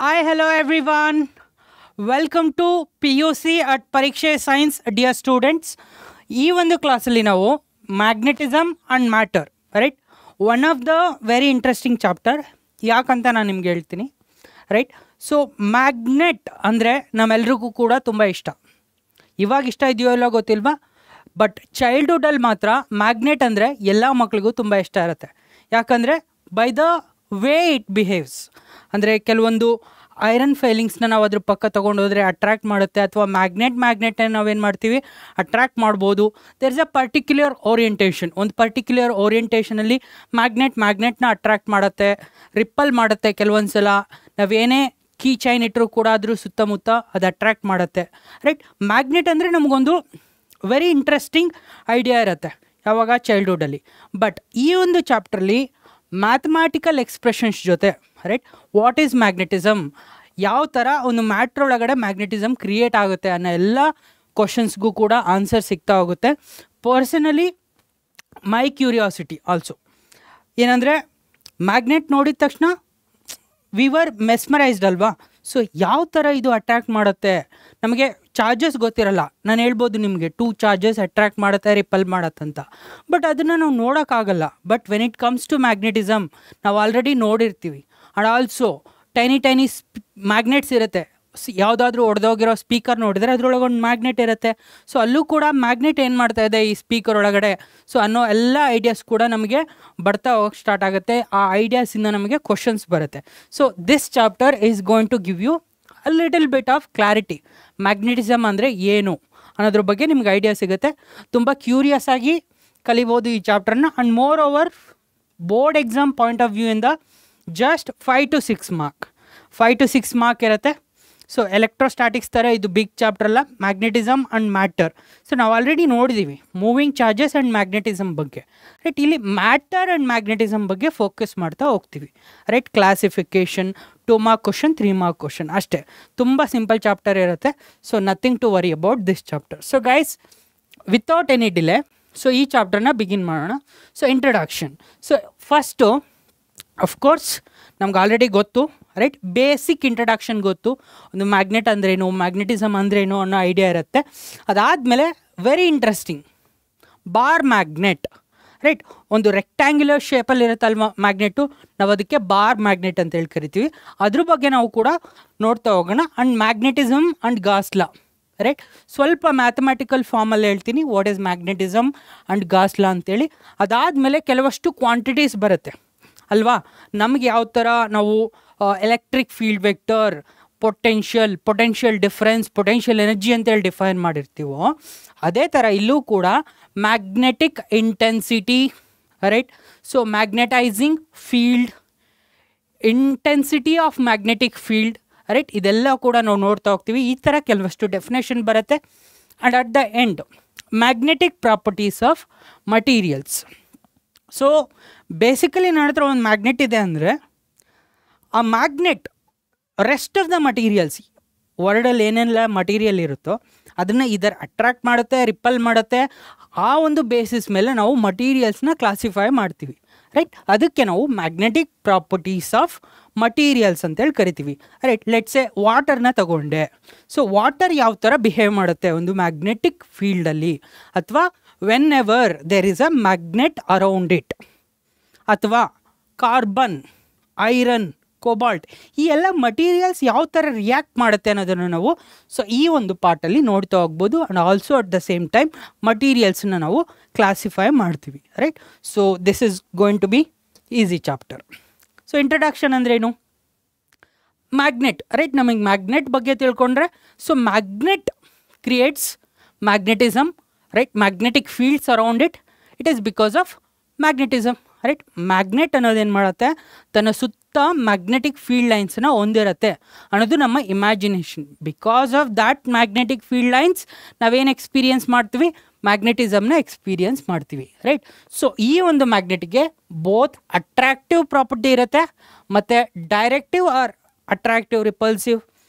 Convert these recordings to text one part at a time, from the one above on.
Hi, hello everyone. Welcome to PUC at Parikshe Science, dear students. ಈ ಒಂದು ಕ್ಲಾಸಲ್ಲಿ ನಾವು magnetism and matter right one of the very interesting chapter ಯಾಕಂತ ನಾನು ನಿಮ್ಗೆ ಹೇಳ್ತೀನಿ ರೈಟ್. ಸೊ ಮ್ಯಾಗ್ನೆಟ್ ಅಂದರೆ ನಮ್ಮೆಲ್ರಿಗೂ ಕೂಡ ತುಂಬ ಇಷ್ಟ. ಇವಾಗ ಇಷ್ಟ ಇದೆಯೋ ಇಲ್ಲ ಗೊತ್ತಿಲ್ವಾ, ಬಟ್ ಚೈಲ್ಡ್ಹುಡ್ಡಲ್ಲಿ ಮಾತ್ರ ಮ್ಯಾಗ್ನೆಟ್ ಅಂದರೆ ಎಲ್ಲ ಮಕ್ಳಿಗೂ ತುಂಬ ಇಷ್ಟ ಇರುತ್ತೆ. ಯಾಕಂದರೆ by the way it behaves, ಅಂದರೆ ಕೆಲವೊಂದು ಐರನ್ ಫೈಲಿಂಗ್ಸ್ನ ನಾವು ಅದ್ರ ಪಕ್ಕ ತೊಗೊಂಡೋದ್ರೆ ಅಟ್ರ್ಯಾಕ್ಟ್ ಮಾಡುತ್ತೆ, ಅಥವಾ ಮ್ಯಾಗ್ನೆಟ್ನ ನಾವೇನು ಮಾಡ್ತೀವಿ ಅಟ್ರ್ಯಾಕ್ಟ್ ಮಾಡ್ಬೋದು. There is a particular orientation, ಒಂದು ಪರ್ಟಿಕ್ಯುಲರ್ ಓರಿಯೆಂಟೇಷನಲ್ಲಿ ಮ್ಯಾಗ್ನೆಟ್ನ ಅಟ್ರ್ಯಾಕ್ಟ್ ಮಾಡುತ್ತೆ, ರಿಪ್ಪಲ್ ಮಾಡುತ್ತೆ. ಕೆಲವೊಂದು ಸಲ ನಾವೇನೇ ಕೀ ಚೈನ್ ಇಟ್ಟರೂ ಕೂಡ ಅದ್ರ ಸುತ್ತಮುತ್ತ ಅದು ಅಟ್ರ್ಯಾಕ್ಟ್ ಮಾಡುತ್ತೆ ರೈಟ್. ಮ್ಯಾಗ್ನೆಟ್ ಅಂದರೆ ನಮಗೊಂದು ವೆರಿ ಇಂಟ್ರೆಸ್ಟಿಂಗ್ ಐಡಿಯಾ ಇರುತ್ತೆ ಯಾವಾಗ ಚೈಲ್ಡ್ಹುಡ್ಡಲ್ಲಿ. ಬಟ್ ಈ ಒಂದು ಚಾಪ್ಟ್ರಲ್ಲಿ ಮ್ಯಾಥಮ್ಯಾಟಿಕಲ್ ಎಕ್ಸ್ಪ್ರೆಷನ್ಸ್ ಜೊತೆ ರೈಟ್ ವಾಟ್ ಈಸ್ ಮ್ಯಾಗ್ನೆಟಿಸಮ್, ಯಾವ ಥರ ಒಂದು ಮ್ಯಾಟ್ರ್ ಒಳಗಡೆ ಮ್ಯಾಗ್ನೆಟಿಸಮ್ ಕ್ರಿಯೇಟ್ ಆಗುತ್ತೆ ಅನ್ನೋ ಎಲ್ಲ ಕ್ವಶನ್ಸ್ಗೂ ಕೂಡ ಆನ್ಸರ್ ಸಿಗ್ತಾ ಹೋಗುತ್ತೆ. ಪರ್ಸನಲಿ ಮೈ ಕ್ಯೂರಿಯಾಸಿಟಿ ಆಲ್ಸೋ ಏನಂದರೆ, ಮ್ಯಾಗ್ನೆಟ್ ನೋಡಿದ ತಕ್ಷಣ ವಿ ವರ್ ಮೆಸ್ಮರೈಸ್ಡ್ ಅಲ್ವಾ. ಸೊ ಯಾವ ಥರ ಇದು ಅಟ್ರ್ಯಾಕ್ಟ್ ಮಾಡುತ್ತೆ, ನಮಗೆ ಚಾರ್ಜಸ್ ಗೊತ್ತಿರಲ್ಲ. ನಾನು ಹೇಳ್ಬೋದು ನಿಮಗೆ 2 ಚಾರ್ಜಸ್ ಅಟ್ರ್ಯಾಕ್ಟ್ ಮಾಡುತ್ತೆ, ರಿಪಲ್ ಮಾಡತ್ತಂತ, ಬಟ್ ಅದನ್ನು ನಾವು ನೋಡೋಕ್ಕಾಗಲ್ಲ. But when it comes to magnetism ನಾವು ಆಲ್ರೆಡಿ ನೋಡಿರ್ತೀವಿ. ಆ್ಯಂಡ್ ಆಲ್ಸೋ ಟೈನಿ ಮ್ಯಾಗ್ನೆಟ್ಸ್ ಇರುತ್ತೆ. ಯಾವುದಾದ್ರೂ ಒಡೆದೋಗಿರೋ ಸ್ಪೀಕರ್ ನೋಡಿದರೆ ಅದರೊಳಗೆ ಒಂದು ಮ್ಯಾಗ್ನೆಟ್ ಇರುತ್ತೆ. ಸೊ ಅಲ್ಲೂ ಕೂಡ ಮ್ಯಾಗ್ನೆಟ್ ಏನು ಮಾಡ್ತಾ ಇದೆ ಈ ಸ್ಪೀಕರ್ ಒಳಗಡೆ, ಸೊ ಅನ್ನೋ ಎಲ್ಲ ಐಡಿಯಾಸ್ ಕೂಡ ನಮಗೆ ಬರ್ತಾ ಹೋಗಕ್ಕೆ ಸ್ಟಾರ್ಟ್ ಆಗುತ್ತೆ. ಆ ಐಡಿಯಾಸಿಂದ ನಮಗೆ ಕ್ವಶನ್ಸ್ ಬರುತ್ತೆ. So this chapter is going to give you a little bit of clarity. Magnetism ಅಂದರೆ ಏನು ಅನ್ನೋದ್ರ ಬಗ್ಗೆ ನಿಮ್ಗೆ ಐಡಿಯಾ ಸಿಗುತ್ತೆ. ತುಂಬ ಕ್ಯೂರಿಯಸ್ ಆಗಿ ಕಲಿಬೋದು ಈ ಚಾಪ್ಟರ್ನ. And moreover board exam point of view ಇಂದ ಜಸ್ಟ್ 5 to 6 ಮಾರ್ಕ್ ಇರುತ್ತೆ. ಸೊ ಎಲೆಕ್ಟ್ರೋಸ್ಟ್ಯಾಟಿಕ್ಸ್ ಥರ ಇದು ಬಿಗ್ ಚಾಪ್ಟರ್ ಅಲ್ಲ, ಮ್ಯಾಗ್ನೆಟಿಸಮ್ ಆ್ಯಂಡ್ ಮ್ಯಾಟರ್. ಸೊ ನಾವು ಆಲ್ರೆಡಿ ನೋಡಿದ್ದೀವಿ ಮೂವಿಂಗ್ ಚಾರ್ಜಸ್ ಆ್ಯಂಡ್ ಮ್ಯಾಗ್ನೆಟಿಸಮ್ ಬಗ್ಗೆ ರೈಟ್. ಇಲ್ಲಿ ಮ್ಯಾಟರ್ ಆ್ಯಂಡ್ ಮ್ಯಾಗ್ನೆಟಿಸಮ್ ಬಗ್ಗೆ ಫೋಕಸ್ ಮಾಡ್ತಾ ಹೋಗ್ತೀವಿ right. Classification 2 mark question, 3 mark question ಅಷ್ಟೇ. ತುಂಬ ಸಿಂಪಲ್ ಚಾಪ್ಟರ್ ಇರುತ್ತೆ. So nothing to worry about this chapter. So guys, without any delay so ಈ ಚಾಪ್ಟರ್ನ ಬಿಗಿನ್ ಮಾಡೋಣ. So introduction. So first of course ನಮ್ಗೆ already ಗೊತ್ತು ರೈಟ್, ಬೇಸಿಕ್ ಇಂಟ್ರಡಕ್ಷನ್ ಗೊತ್ತು, ಒಂದು magnet ಅಂದ್ರೇನು, ಮ್ಯಾಗ್ನೆಟಿಸಮ್ ಅಂದ್ರೇನು ಅನ್ನೋ ಐಡಿಯಾ ಇರುತ್ತೆ. ಅದಾದಮೇಲೆ very interesting bar magnet right. ಒಂದು ರೆಕ್ಟ್ಯಾಂಗ್ಯುಲರ್ ಶೇಪಲ್ಲಿ ಇರುತ್ತಲ್ವ ಮ್ಯಾಗ್ನೆಟು, ನಾವು ಅದಕ್ಕೆ ಬಾರ್ ಮ್ಯಾಗ್ನೆಟ್ ಅಂತ ಹೇಳಿ ಕರಿತೀವಿ. ಅದ್ರ ಬಗ್ಗೆ ನಾವು ಕೂಡ ನೋಡ್ತಾ ಹೋಗೋಣ. And magnetism and Gauss law right. ಸ್ವಲ್ಪ ಮ್ಯಾಥಮೆಟಿಕಲ್ ಫಾರ್ಮಲ್ಲಿ ಹೇಳ್ತೀನಿ what is magnetism and Gauss law ಅಂತೇಳಿ. ಅದಾದಮೇಲೆ ಕೆಲವಷ್ಟು ಕ್ವಾಂಟಿಟೀಸ್ ಬರುತ್ತೆ ಅಲ್ವಾ. ನಮಗೆ ಯಾವ ಥರ ನಾವು electric field vector, potential difference, potential energy ಅಂತೇಳಿ ಡಿಫೈನ್ ಮಾಡಿರ್ತೀವೋ, ಅದೇ ಥರ ಇಲ್ಲೂ ಕೂಡ magnetic intensity right. So magnetising field, intensity of magnetic field right, ಇದೆಲ್ಲ ಕೂಡ ನಾವು ನೋಡ್ತಾ ಹೋಗ್ತೀವಿ. ಈ ಥರ ಕೆಲವಷ್ಟು ಡೆಫಿನೇಷನ್ ಬರುತ್ತೆ. And at the end magnetic properties of materials. So basically ನನ್ನ ಹತ್ರ ಒಂದು ಮ್ಯಾಗ್ನೆಟ್ ಇದೆ ಅಂದರೆ, ಆ magnet rest of the materials, ವರ್ಲ್ಡಲ್ಲಿ ಏನೆಲ್ಲ ಮಟೀರಿಯಲ್ ಇರುತ್ತೋ ಅದನ್ನು ಇದರ ಅಟ್ರ್ಯಾಕ್ಟ್ ಮಾಡುತ್ತೆ, ರಿಪಲ್ ಮಾಡುತ್ತೆ. ಆ ಒಂದು ಬೇಸಿಸ್ ಮೇಲೆ ನಾವು ಮಟೀರಿಯಲ್ಸ್ನ ಕ್ಲಾಸಿಫೈ ಮಾಡ್ತೀವಿ ರೈಟ್. ಅದಕ್ಕೆ ನಾವು ಮ್ಯಾಗ್ನೆಟಿಕ್ ಪ್ರಾಪರ್ಟೀಸ್ ಆಫ್ ಮಟೀರಿಯಲ್ಸ್ ಅಂತೇಳಿ ಕರಿತೀವಿ ರೈಟ್. ಲೆಟ್ಸೆ ವಾಟರ್ನ ತಗೊಂಡೆ. ಸೊ ವಾಟರ್ ಯಾವ ಥರ ಬಿಹೇವ್ ಮಾಡುತ್ತೆ ಒಂದು ಮ್ಯಾಗ್ನೆಟಿಕ್ ಫೀಲ್ಡಲ್ಲಿ, ಅಥವಾ whenever there is a magnet around it, ಅಥವಾ ಕಾರ್ಬನ್, ಐರನ್, ಕೋಬಾಲ್ಟ್, ಈ ಎಲ್ಲ ಮಟೀರಿಯಲ್ಸ್ ಯಾವ ಥರ ರಿಯಾಕ್ಟ್ ಮಾಡುತ್ತೆ ಅನ್ನೋದನ್ನು ನಾವು ಸೊ ಈ ಒಂದು ಪಾರ್ಟಲ್ಲಿ ನೋಡ್ತಾ ಹೋಗ್ಬೋದು. And also at the same time ಮಟೀರಿಯಲ್ಸನ್ನ ನಾವು ಕ್ಲಾಸಿಫೈ ಮಾಡ್ತೀವಿ right. So this is going to be easy chapter. So introduction ಅಂದ್ರೇನು, ಮ್ಯಾಗ್ನೆಟ್ ರೈಟ್. ನಮಗೆ ಮ್ಯಾಗ್ನೆಟ್ ಬಗ್ಗೆ ತಿಳ್ಕೊಂಡ್ರೆ, so magnet creates magnetism right. Magnetic fields around it is because of magnetism right. Magnet ಅನ್ನೋದೇನು ಮಾಡುತ್ತೆ, ತನ್ನ ಸುತ್ತ ಮ್ಯಾಗ್ನೆಟಿಕ್ ಫೀಲ್ಡ್ ಲೈನ್ಸ್ನ ಹೊಂದಿರುತ್ತೆ ಅನ್ನೋದು ನಮ್ಮ imagination. Because of that magnetic field lines ನಾವೇನು ಎಕ್ಸ್ಪೀರಿಯನ್ಸ್ ಮಾಡ್ತೀವಿ, ಮ್ಯಾಗ್ನೆಟಿಸಮ್ನ ಎಕ್ಸ್ಪೀರಿಯನ್ಸ್ ಮಾಡ್ತೀವಿ ರೈಟ್. ಸೊ ಈ ಒಂದು ಮ್ಯಾಗ್ನೆಟಿಗೆ ಬೋತ್ ಅಟ್ರಾಕ್ಟಿವ್ ಪ್ರಾಪರ್ಟಿ ಇರುತ್ತೆ ಮತ್ತು directive or attractive, repulsive.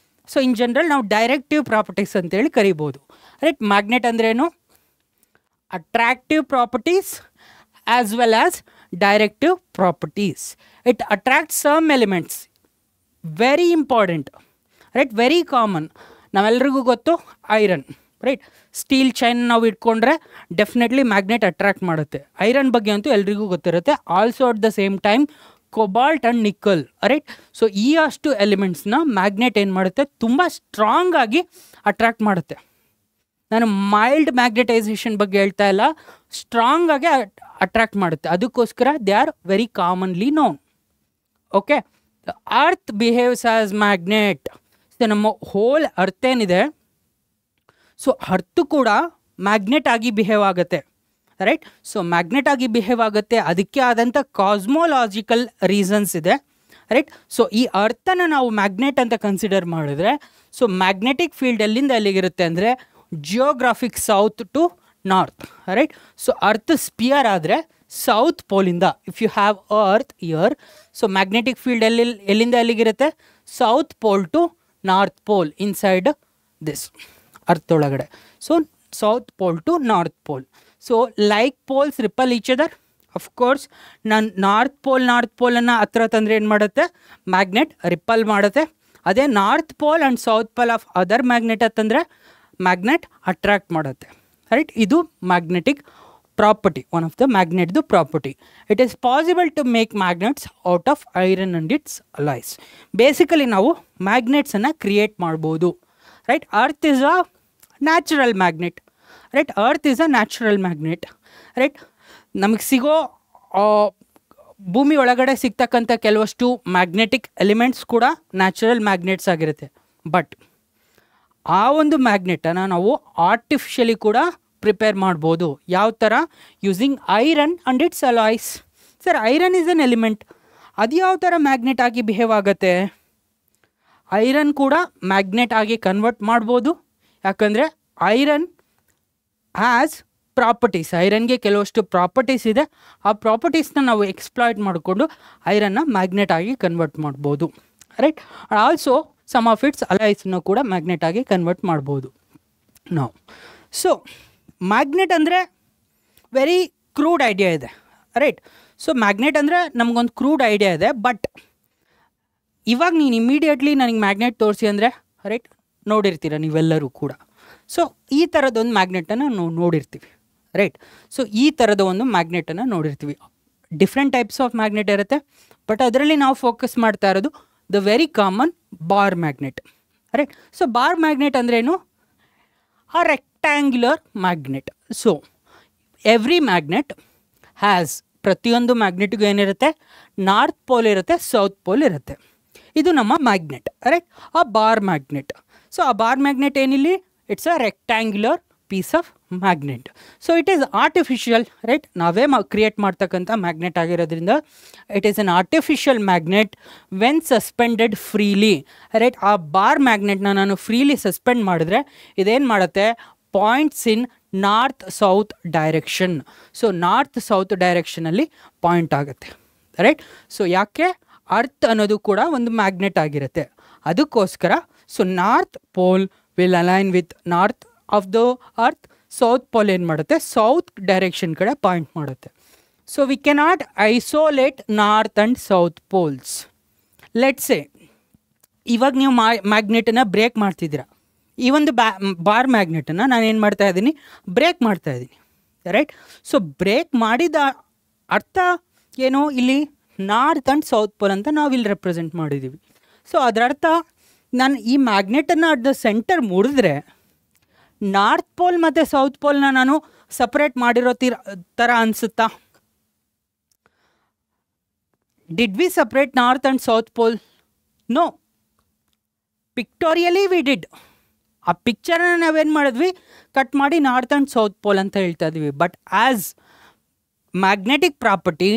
So in general ನಾವು ಡೈರೆಕ್ಟಿವ್ ಪ್ರಾಪರ್ಟೀಸ್ ಅಂತೇಳಿ ಕರಿಬೋದು ರೈಟ್. ಮ್ಯಾಗ್ನೆಟ್ ಅಂದ್ರೇನು, attractive properties as well as directive properties. It attracts some elements very important, right, very common. ನಾವೆಲ್ರಿಗೂ ಗೊತ್ತು ಐರನ್, ರೈಟ್. ಸ್ಟೀಲ್ ಚೈನ್ ನಾವು ಇಟ್ಕೊಂಡ್ರೆ definitely magnet attract ಮಾಡುತ್ತೆ. Iron ಬಗ್ಗೆ ಅಂತೂ ಎಲ್ರಿಗೂ ಗೊತ್ತಿರುತ್ತೆ. Also at the same time cobalt and nickel, right. So ಈ ಅಷ್ಟು ಎಲಿಮೆಂಟ್ಸ್ನ ಮ್ಯಾಗ್ನೆಟ್ ಏನು ಮಾಡುತ್ತೆ, ತುಂಬ ಸ್ಟ್ರಾಂಗ್ ಆಗಿ ಅಟ್ರಾಕ್ಟ್ ಮಾಡುತ್ತೆ. ನಾನು ಮೈಲ್ಡ್ ಮ್ಯಾಗ್ನೆಟೈಸೇಷನ್ ಬಗ್ಗೆ ಹೇಳ್ತಾ ಇಲ್ಲ, ಸ್ಟ್ರಾಂಗ್ ಆಗಿ ಅಟ್ರಾಕ್ಟ್ ಮಾಡುತ್ತೆ. ಅದಕ್ಕೋಸ್ಕರ they are very commonly known. Okay, earth behaves as magnet. So ನಮ್ಮ ಹೋಲ್ ಅರ್ತ್ ಏನಿದೆ, ಸೊ ಅರ್ತ್ ಕೂಡ ಮ್ಯಾಗ್ನೆಟ್ ಆಗಿ ಬಿಹೇವ್ ಆಗುತ್ತೆ, ರೈಟ್. ಸೊ ಮ್ಯಾಗ್ನೆಟ್ ಆಗಿ ಬಿಹೇವ್ ಆಗುತ್ತೆ. ಅದಕ್ಕೆ ಆದಂಥ ಕಾಸ್ಮೋಲಾಜಿಕಲ್ ರೀಸನ್ಸ್ ಇದೆ, ರೈಟ್. ಸೊ ಈ ಅರ್ಥನ ನಾವು ಮ್ಯಾಗ್ನೆಟ್ ಅಂತ ಕನ್ಸಿಡರ್ ಮಾಡಿದ್ರೆ, ಸೊ ಮ್ಯಾಗ್ನೆಟಿಕ್ ಫೀಲ್ಡ್ ಎಲ್ಲಿಂದ ಎಲ್ಲಿಗಿರುತ್ತೆ ಅಂದರೆ geographic south to north, right. So earth sphere ಆದರೆ ಸೌತ್ ಪೋಲಿಂದ, if you have earth here, so magnetic field ಎಲ್ಲಿಂದ ಎಲ್ಲಿಗಿರುತ್ತೆ, south pole to north pole inside this earth ಒಳಗಡೆ. So south pole to north pole. So like poles repel each other. Of course ನಾನು north ಪೋಲನ್ನು ಹತ್ರ ತಂದರೆ ಏನು ಮಾಡುತ್ತೆ, ಮ್ಯಾಗ್ನೆಟ್ ರಿಪಲ್ ಮಾಡುತ್ತೆ. ಅದೇ north pole and south pole of other magnet ಅಂತಂದರೆ ಮ್ಯಾಗ್ನೆಟ್ ಅಟ್ರಾಕ್ಟ್ ಮಾಡುತ್ತೆ, ರೈಟ್. ಇದು magnetic property, one of the ಮ್ಯಾಗ್ನೆಟ್ದು property. It is possible to make magnets out of iron and its alloys. Basically ನಾವು ಮ್ಯಾಗ್ನೆಟ್ಸನ್ನು create ಮಾಡ್ಬೋದು, right. Earth is a natural magnet, right. Earth is a natural magnet, right. ನಮಗೆ ಸಿಗೋ ಭೂಮಿ ಒಳಗಡೆ ಸಿಗ್ತಕ್ಕಂಥ ಕೆಲವಷ್ಟು ಮ್ಯಾಗ್ನೆಟಿಕ್ ಎಲಿಮೆಂಟ್ಸ್ ಕೂಡ ನ್ಯಾಚುರಲ್ ಮ್ಯಾಗ್ನೆಟ್ಸ್ ಆಗಿರುತ್ತೆ. ಬಟ್ ಆ ಒಂದು ಮ್ಯಾಗ್ನೆಟನ್ನು ನಾವು ಆರ್ಟಿಫಿಷಿಯಲಿ ಕೂಡ ಪ್ರಿಪೇರ್ ಮಾಡ್ಬೋದು. ಯಾವ ಥರ? Using iron and its alloys. Sir, iron is an element, ಅದು ಯಾವ ಥರ ಮ್ಯಾಗ್ನೆಟ್ ಆಗಿ ಬಿಹೇವ್ ಆಗುತ್ತೆ? ಐರನ್ ಕೂಡ ಮ್ಯಾಗ್ನೆಟ್ ಆಗಿ ಕನ್ವರ್ಟ್ ಮಾಡ್ಬೋದು. ಯಾಕಂದರೆ ಐರನ್ ಹ್ಯಾಸ್ ಪ್ರಾಪರ್ಟೀಸ್, ಐರನ್ಗೆ ಕೆಲವಷ್ಟು ಪ್ರಾಪರ್ಟೀಸ್ ಇದೆ. ಆ ಪ್ರಾಪರ್ಟೀಸ್ನ ನಾವು ಎಕ್ಸ್ಪ್ಲಾಯ್ಟ್ ಮಾಡಿಕೊಂಡು ಐರನ್ನ ಮ್ಯಾಗ್ನೆಟ್ ಆಗಿ ಕನ್ವರ್ಟ್ ಮಾಡ್ಬೋದು, right. Also some of its ಅಲಾಯ್ಸನ್ನು ಕೂಡ ಮ್ಯಾಗ್ನೆಟ್ ಆಗಿ ಕನ್ವರ್ಟ್ ಮಾಡ್ಬೋದು ನಾವು. ಸೊ ಮ್ಯಾಗ್ನೆಟ್ ಅಂದರೆ ವೆರಿ ಕ್ರೂಡ್ ಐಡಿಯಾ ಇದೆ, ರೈಟ್. ಸೊ ಮ್ಯಾಗ್ನೆಟ್ ಅಂದರೆ ನಮಗೊಂದು ಕ್ರೂಡ್ ಐಡಿಯಾ ಇದೆ. ಬಟ್ ಇವಾಗ ನೀನು ಇಮಿಡಿಯೇಟ್ಲಿ ನನಗೆ ಮ್ಯಾಗ್ನೆಟ್ ತೋರಿಸಿ ಅಂದರೆ, ರೈಟ್, ನೋಡಿರ್ತೀರ ನೀವೆಲ್ಲರೂ ಕೂಡ. ಸೊ ಈ ಥರದೊಂದು ಮ್ಯಾಗ್ನೆಟನ್ನು ನಾವು ನೋಡಿರ್ತೀವಿ, ರೈಟ್. ಸೊ ಈ ಥರದ ಒಂದು ಮ್ಯಾಗ್ನೆಟನ್ನು ನೋಡಿರ್ತೀವಿ. ಡಿಫ್ರೆಂಟ್ ಟೈಪ್ಸ್ ಆಫ್ ಮ್ಯಾಗ್ನೆಟ್ ಇರುತ್ತೆ. ಬಟ್ ಅದರಲ್ಲಿ ನಾವು ಫೋಕಸ್ ಮಾಡ್ತಾ ಇರೋದು the very common bar magnet, right. So bar magnet ಅಂದ್ರೇನು? a rectangular magnet. So every magnet has, ಪ್ರತಿಯೊಂದು ಮ್ಯಾಗ್ನೆಟ್ಗೂ ಏನಿರುತ್ತೆ, ನಾರ್ತ್ ಪೋಲ್ ಇರುತ್ತೆ, ಸೌತ್ ಪೋಲ್ ಇರುತ್ತೆ. ಇದು ನಮ್ಮ ಮ್ಯಾಗ್ನೆಟ್, ರೈಟ್. ಆ ಬಾರ್ ಮ್ಯಾಗ್ನೆಟ್. ಸೊ ಆ ಬಾರ್ ಮ್ಯಾಗ್ನೆಟ್ ಏನಿಲ್ಲಿ, it's a rectangular piece of magnet. So it is artificial, right. ನಾವೇ ಕ್ರಿಯೇಟ್ ಮಾಡ್ತಕ್ಕಂಥ ಮ್ಯಾಗ್ನೆಟ್ ಆಗಿರೋದ್ರಿಂದ it is an artificial magnet when suspended freely, right. ಆ ಬಾರ್ ಮ್ಯಾಗ್ನೆಟ್ನ ನಾನು ಫ್ರೀಲಿ ಸಸ್ಪೆಂಡ್ ಮಾಡಿದ್ರೆ ಇದೇನು ಮಾಡುತ್ತೆ, points in north south direction. So north south ಡೈರೆಕ್ಷನಲ್ಲಿ ಪಾಯಿಂಟ್ ಆಗುತ್ತೆ, ರೈಟ್. ಸೊ ಯಾಕೆ? ಅರ್ತ್ ಅನ್ನೋದು ಕೂಡ ಒಂದು ಮ್ಯಾಗ್ನೆಟ್ ಆಗಿರುತ್ತೆ. ಅದಕ್ಕೋಸ್ಕರ so north pole will align with north of the earth, south pole ಏನು ಮಾಡುತ್ತೆ, ಸೌತ್ ಡೈರೆಕ್ಷನ್ ಕಡೆ ಪಾಯಿಂಟ್ ಮಾಡುತ್ತೆ. So we cannot isolate north and south poles. Let's say ಇವಾಗ ನೀವು ಮ್ಯಾಗ್ನೆಟನ್ನು ಬ್ರೇಕ್ ಮಾಡ್ತಿದ್ದೀರಾ. ಈ ಒಂದು ಬಾರ್ ಮ್ಯಾಗ್ನೆಟನ್ನು ನಾನು ಏನು ಮಾಡ್ತಾ ಇದ್ದೀನಿ, ಬ್ರೇಕ್ ಮಾಡ್ತಾ ಇದ್ದೀನಿ, ರೈಟ್. ಸೊ ಬ್ರೇಕ್ ಮಾಡಿದ ಅರ್ಥ ಏನು, ಇಲ್ಲಿ ನಾರ್ತ್ ಆ್ಯಂಡ್ ಸೌತ್ ಪೋಲ್ ಅಂತ ನಾವು ಇಲ್ಲಿ ರೆಪ್ರೆಸೆಂಟ್ ಮಾಡಿದ್ದೀವಿ. ಸೊ ಅದರ ಅರ್ಥ ನಾನು ಈ ಮ್ಯಾಗ್ನೆಟನ್ನು ಅಟ್ ದ ಸೆಂಟರ್ ಮುರಿದ್ರೆ ನಾರ್ತ್ ಪೋಲ್ ಮತ್ತು ಸೌತ್ ಪೋಲ್ನ ನಾನು ಸಪ್ರೇಟ್ ಮಾಡಿರೋ ಥರ ಅನಿಸುತ್ತಾ? Did we separate north and south pole? No. Pictorially we did. ಆ ಪಿಕ್ಚರನ್ನ ನಾವೇನು ಮಾಡಿದ್ವಿ, ಕಟ್ ಮಾಡಿ ನಾರ್ತ್ ಆ್ಯಂಡ್ ಸೌತ್ ಪೋಲ್ ಅಂತ ಹೇಳ್ತಾ ಇದ್ವಿ. But as magnetic property,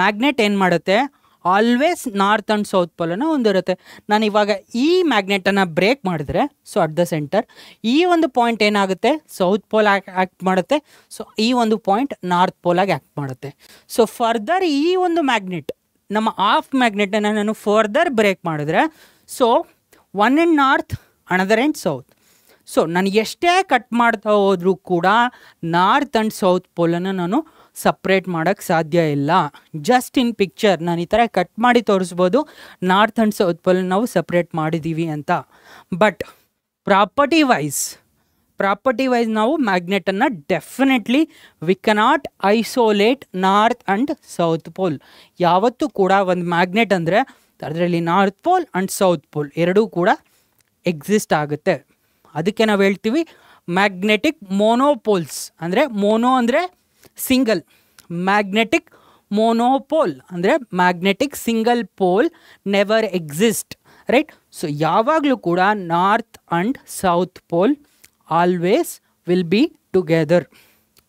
magnet ಏನು ಮಾಡುತ್ತೆ, ಆಲ್ವೇಸ್ ನಾರ್ತ್ ಆ್ಯಂಡ್ ಸೌತ್ ಪೋಲನ್ನು ಹೊಂದಿರುತ್ತೆ. ನಾನು ಇವಾಗ ಈ ಮ್ಯಾಗ್ನೆಟನ್ನು ಬ್ರೇಕ್ ಮಾಡಿದ್ರೆ, ಸೊ ಅಟ್ ದ ಸೆಂಟರ್ ಈ ಒಂದು ಪಾಯಿಂಟ್ ಏನಾಗುತ್ತೆ, ಸೌತ್ ಪೋಲ್ ಆ್ಯಕ್ಟ್ ಮಾಡುತ್ತೆ. ಸೊ ಈ ಒಂದು ಪಾಯಿಂಟ್ ನಾರ್ತ್ ಪೋಲಾಗಿ ಆ್ಯಕ್ಟ್ ಮಾಡುತ್ತೆ. ಸೊ ಫರ್ದರ್ ಈ ಒಂದು ಮ್ಯಾಗ್ನೆಟ್, ನಮ್ಮ ಆಫ್ ಮ್ಯಾಗ್ನೆಟನ್ನು ನಾನು ಫರ್ದರ್ ಬ್ರೇಕ್ ಮಾಡಿದ್ರೆ, so one end north, another end south. So ನಾನು ಎಷ್ಟೇ ಕಟ್ ಮಾಡ್ತಾ ಹೋದರೂ ಕೂಡ ನಾರ್ತ್ ಆ್ಯಂಡ್ ಸೌತ್ ಪೋಲನ್ನು ನಾನು ಸಪ್ರೇಟ್ ಮಾಡೋಕ್ಕೆ ಸಾಧ್ಯ ಇಲ್ಲ. ಜಸ್ಟ್ ಇನ್ ಪಿಕ್ಚರ್ ನಾನು ಈ ಥರ ಕಟ್ ಮಾಡಿ ತೋರಿಸ್ಬೋದು ನಾರ್ತ್ ಆ್ಯಂಡ್ ಸೌತ್ ಪೋಲ್ ನಾವು ಸಪ್ರೇಟ್ ಮಾಡಿದ್ದೀವಿ ಅಂತ. ಬಟ್ ಪ್ರಾಪರ್ಟಿ ವೈಸ್ ನಾವು ಮ್ಯಾಗ್ನೆಟನ್ನು definitely we cannot isolate north and south pole. ಯಾವತ್ತೂ ಕೂಡ ಒಂದು ಮ್ಯಾಗ್ನೆಟ್ ಅಂದರೆ ಅದರಲ್ಲಿ north pole and south pole ಎರಡೂ ಕೂಡ ಎಕ್ಸಿಸ್ಟ್ ಆಗುತ್ತೆ. ಅದಕ್ಕೆ ನಾವು ಹೇಳ್ತೀವಿ ಮ್ಯಾಗ್ನೆಟಿಕ್ ಮೋನೋಪೋಲ್ಸ್. ಅಂದರೆ ಮೋನೋ ಅಂದರೆ ಸಿಂಗಲ್, ಮ್ಯಾಗ್ನೆಟಿಕ್ ಮೋನೋಪೋಲ್ ಅಂದರೆ magnetic single pole never exist, right. So ಯಾವಾಗಲೂ ಕೂಡ north and south pole always will be together.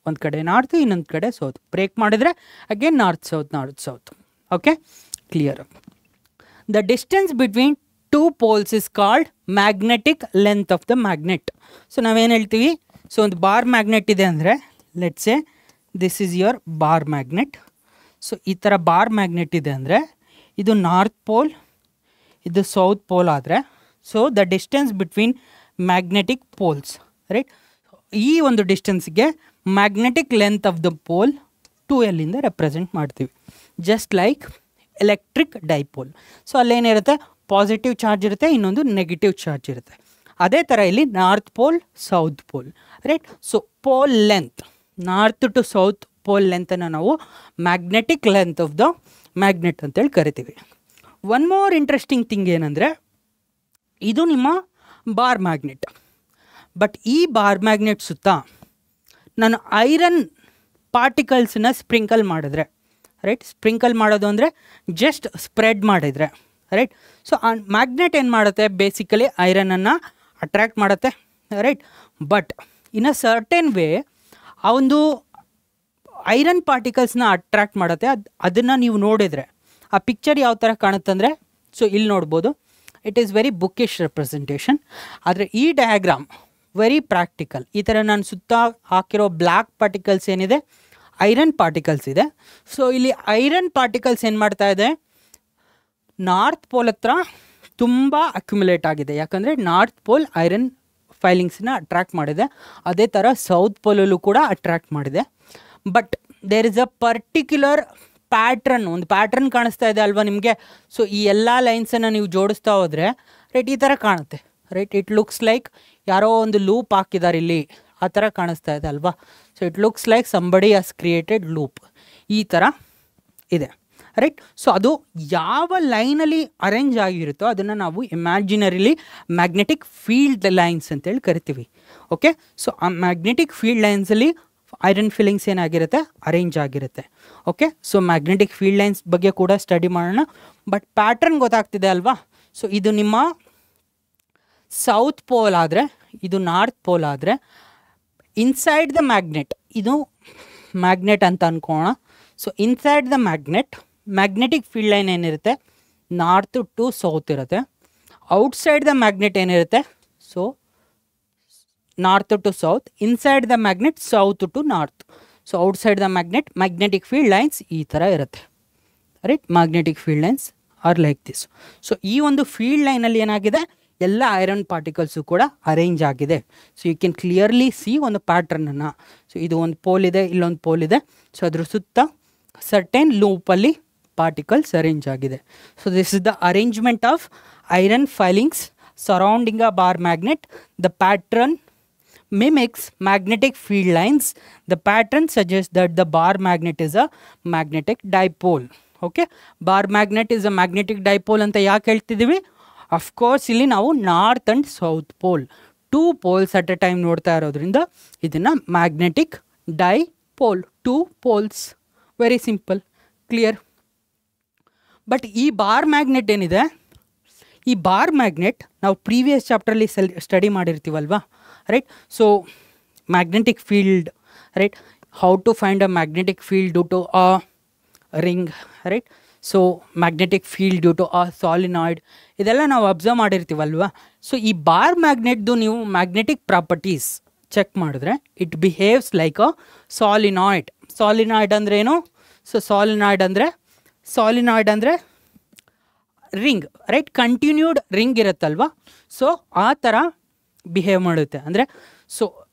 ಒಂದು ಕಡೆ ನಾರ್ತ್, ಇನ್ನೊಂದು ಕಡೆ ಸೌತ್. ಬ್ರೇಕ್ ಮಾಡಿದರೆ again north south. Okay, clear. The distance between two poles is called magnetic length of the magnet. So ನಾವೇನು ಹೇಳ್ತೀವಿ, so ಒಂದು ಬಾರ್ ಮ್ಯಾಗ್ನೆಟ್ ಇದೆ ಅಂದರೆ let's say this is your bar magnet. So ಈ ಥರ bar magnet ಇದೆ ಅಂದರೆ ಇದು ನಾರ್ತ್ ಪೋಲ್, ಇದು ಸೌತ್ ಪೋಲ್ ಆದರೆ so the distance between magnetic poles, right. ಈ ಒಂದು ಡಿಸ್ಟೆನ್ಸ್ಗೆ magnetic length of the pole 2L ಇಂದ ರೆಪ್ರೆಸೆಂಟ್ ಮಾಡ್ತೀವಿ. Just like electric dipole. So ಅಲ್ಲೇನಿರುತ್ತೆ, ಪಾಸಿಟಿವ್ ಚಾರ್ಜ್ ಇರುತ್ತೆ, ಇನ್ನೊಂದು ನೆಗೆಟಿವ್ ಚಾರ್ಜ್ ಇರುತ್ತೆ. ಅದೇ ಥರ ಇಲ್ಲಿ north pole south pole, right. So pole length, north to south pole ಲೆಂತನ್ನು ನಾವು magnetic length of the magnet ಅಂತೇಳಿ ಕರಿತೀವಿ. ಒನ್ ಮೋರ್ ಇಂಟ್ರೆಸ್ಟಿಂಗ್ ಥಿಂಗ್ ಏನಂದರೆ ಇದು ನಿಮ್ಮ ಬಾರ್ ಮ್ಯಾಗ್ನೆಟ್. ಬಟ್ ಈ ಬಾರ್ ಮ್ಯಾಗ್ನೆಟ್ ಸುತ್ತ ನಾನು ಐರನ್ ಪಾರ್ಟಿಕಲ್ಸನ್ನ ಸ್ಪ್ರಿಂಕಲ್ ಮಾಡಿದ್ರೆ, ರೈಟ್. ಸ್ಪ್ರಿಂಕಲ್ ಮಾಡೋದು ಅಂದರೆ ಜಸ್ಟ್ ಸ್ಪ್ರೆಡ್ ಮಾಡಿದರೆ, ರೈಟ್. ಸೊ ಆ ಮ್ಯಾಗ್ನೆಟ್ ಏನು ಮಾಡುತ್ತೆ, ಬೇಸಿಕಲಿ ಐರನನ್ನು ಅಟ್ರ್ಯಾಕ್ಟ್ ಮಾಡುತ್ತೆ, right. But in a certain way ಆ ಒಂದು ಐರನ್ ಪಾರ್ಟಿಕಲ್ಸ್ನ ಅಟ್ರ್ಯಾಕ್ಟ್ ಮಾಡುತ್ತೆ. ಅದನ್ನು ನೀವು ನೋಡಿದರೆ ಆ ಪಿಕ್ಚರ್ ಯಾವ ಥರ ಕಾಣುತ್ತಂದರೆ, ಸೊ ಇಲ್ಲಿ ನೋಡ್ಬೋದು, it is very bookish representation. ಆದರೆ ಈ ಡಯಾಗ್ರಾಮ್ ವೆರಿ ಪ್ರಾಕ್ಟಿಕಲ್. ಈ ಥರ ನಾನು ಸುತ್ತ ಹಾಕಿರೋ ಬ್ಲ್ಯಾಕ್ ಪಾರ್ಟಿಕಲ್ಸ್ ಏನಿದೆ ಐರನ್ ಪಾರ್ಟಿಕಲ್ಸ್ ಇದೆ. ಸೊ ಇಲ್ಲಿ ಐರನ್ ಪಾರ್ಟಿಕಲ್ಸ್ ಏನು ಮಾಡ್ತಾ ಇದೆ, ನಾರ್ತ್ ಪೋಲ್ ಹತ್ರ ತುಂಬ ಅಕ್ಯುಮುಲೇಟ್ ಆಗಿದೆ. ಯಾಕಂದರೆ ನಾರ್ತ್ ಪೋಲ್ ಐರನ್ ಫೈಲಿಂಗ್ಸ್ನ ಅಟ್ರ್ಯಾಕ್ಟ್ ಮಾಡಿದೆ, ಅದೇ ಥರ ಸೌತ್ ಪೋಲಲ್ಲೂ ಕೂಡ ಅಟ್ರ್ಯಾಕ್ಟ್ ಮಾಡಿದೆ. But there is a particular pattern, ಒಂದು ಪ್ಯಾಟ್ರನ್ ಕಾಣಿಸ್ತಾ ಇದೆ ಅಲ್ವಾ ನಿಮಗೆ. ಸೊ ಈ ಎಲ್ಲ ಲೈನ್ಸನ್ನು ನೀವು ಜೋಡಿಸ್ತಾ ಹೋದರೆ ರೈಟ್ ಈ ಥರ ಕಾಣುತ್ತೆ, ರೈಟ್. ಇಟ್ ಲುಕ್ಸ್ ಲೈಕ್ ಯಾರೋ ಒಂದು ಲೂಪ್ ಹಾಕಿದ್ದಾರೆ ಇಲ್ಲಿ, ಆ ಥರ ಕಾಣಿಸ್ತಾ ಇದೆ ಅಲ್ವಾ. So it looks like somebody has created loop, ಈ ಥರ ಇದೆ, ರೈಟ್. ಸೊ ಅದು ಯಾವ ಲೈನಲ್ಲಿ ಅರೇಂಜ್ ಆಗಿರುತ್ತೋ ಅದನ್ನು ನಾವು ಇಮ್ಯಾಜಿನರಿಲಿ ಮ್ಯಾಗ್ನೆಟಿಕ್ ಫೀಲ್ಡ್ ಲೈನ್ಸ್ ಅಂತೇಳಿ ಕರಿತೀವಿ. ಓಕೆ, ಸೊ ಆ ಮ್ಯಾಗ್ನೆಟಿಕ್ ಫೀಲ್ಡ್ ಲೈನ್ಸಲ್ಲಿ ಐರನ್ ಫಿಲ್ಲಿಂಗ್ಸ್ ಏನಾಗಿರುತ್ತೆ, ಅರೇಂಜ್ ಆಗಿರುತ್ತೆ. Okay, so magnetic field lines ಬಗ್ಗೆ ಕೂಡ ಸ್ಟಡಿ ಮಾಡೋಣ. ಬಟ್ ಪ್ಯಾಟ್ರನ್ ಗೊತ್ತಾಗ್ತಿದೆ ಅಲ್ವಾ. ಸೊ ಇದು ನಿಮ್ಮ ಸೌತ್ ಪೋಲ್ ಆದರೆ, ಇದು ನಾರ್ತ್ ಪೋಲ್ ಆದರೆ, ಇನ್ಸೈಡ್ ದ ಮ್ಯಾಗ್ನೆಟ್, ಇದು ಮ್ಯಾಗ್ನೆಟ್ ಅಂತ ಅಂದ್ಕೋಣ. So inside the magnetic field line ಏನಿರುತ್ತೆ ನಾರ್ತ್ ಟು ಸೌತ್ ಇರುತ್ತೆ. ಔಟ್ಸೈಡ್ ದ ಮ್ಯಾಗ್ನೆಟ್ ಏನಿರುತ್ತೆ, so north to south. Inside the magnet south to north. So outside the magnetic field lines ಈ ಥರ ಇರುತ್ತೆ, right. Magnetic field lines are like this. So ಈ ಒಂದು field ಲೈನಲ್ಲಿ ಏನಾಗಿದೆ, ಎಲ್ಲ ಐರನ್ ಪಾರ್ಟಿಕಲ್ಸು ಕೂಡ ಅರೇಂಜ್ ಆಗಿದೆ. So you can clearly C ಒಂದು ಪ್ಯಾಟ್ರನನ್ನು. ಸೊ ಇದು ಒಂದು ಪೋಲ್ ಇದೆ, ಇಲ್ಲೊಂದು ಪೋಲ್ ಇದೆ. ಸೊ ಅದ್ರ ಸುತ್ತ ಸರ್ಟೆನ್ ಲೂಪಲ್ಲಿ ಪಾರ್ಟಿಕಲ್ಸ್ ಅರೇಂಜ್ ಆಗಿದೆ. So this is the arrangement of iron filings surrounding a bar magnet. The pattern mimics magnetic field lines. The pattern suggests that the bar magnet is a magnetic dipole. Okay, bar magnet is a magnetic dipole ಅಂತ ಯಾಕೆ ಹೇಳ್ತಿದ್ದೀವಿ, of course ಇಲ್ಲಿ ನಾವು north and south pole 2 poles at a time ನೋಡ್ತಾ ಇರೋದ್ರಿಂದ ಇದನ್ನು magnetic dipole, 2 poles. Very simple, clear. But ಈ bar magnet ಏನಿದೆ, ಈ ಬಾರ್ ಮ್ಯಾಗ್ನೆಟ್ ನಾವು ಪ್ರೀವಿಯಸ್ ಚಾಪ್ಟ್ರಲ್ಲಿ ಸ್ಟಡಿ ಮಾಡಿರ್ತೀವಲ್ವಾ, right. So magnetic field, right, how to find a magnetic field due to a ring, right. So magnetic field due to a solenoid, ಇದೆಲ್ಲ ನಾವು observe ಮಾಡಿರ್ತೀವಲ್ವಾ. So ಈ bar ಮ್ಯಾಗ್ನೆಟ್ದು ನೀವು ಮ್ಯಾಗ್ನೆಟಿಕ್ ಪ್ರಾಪರ್ಟೀಸ್ ಚೆಕ್ ಮಾಡಿದ್ರೆ it behaves like a solenoid. Solenoid ಅಂದರೆ ಏನು? So solenoid ಅಂದರೆ ರಿಂಗ್, ರೈಟ್. ಕಂಟಿನ್ಯೂಡ್ ರಿಂಗ್ ಇರುತ್ತಲ್ವ, ಸೊ ಆ ಥರ ಬಿಹೇವ್ ಮಾಡುತ್ತೆ. ಅಂದರೆ so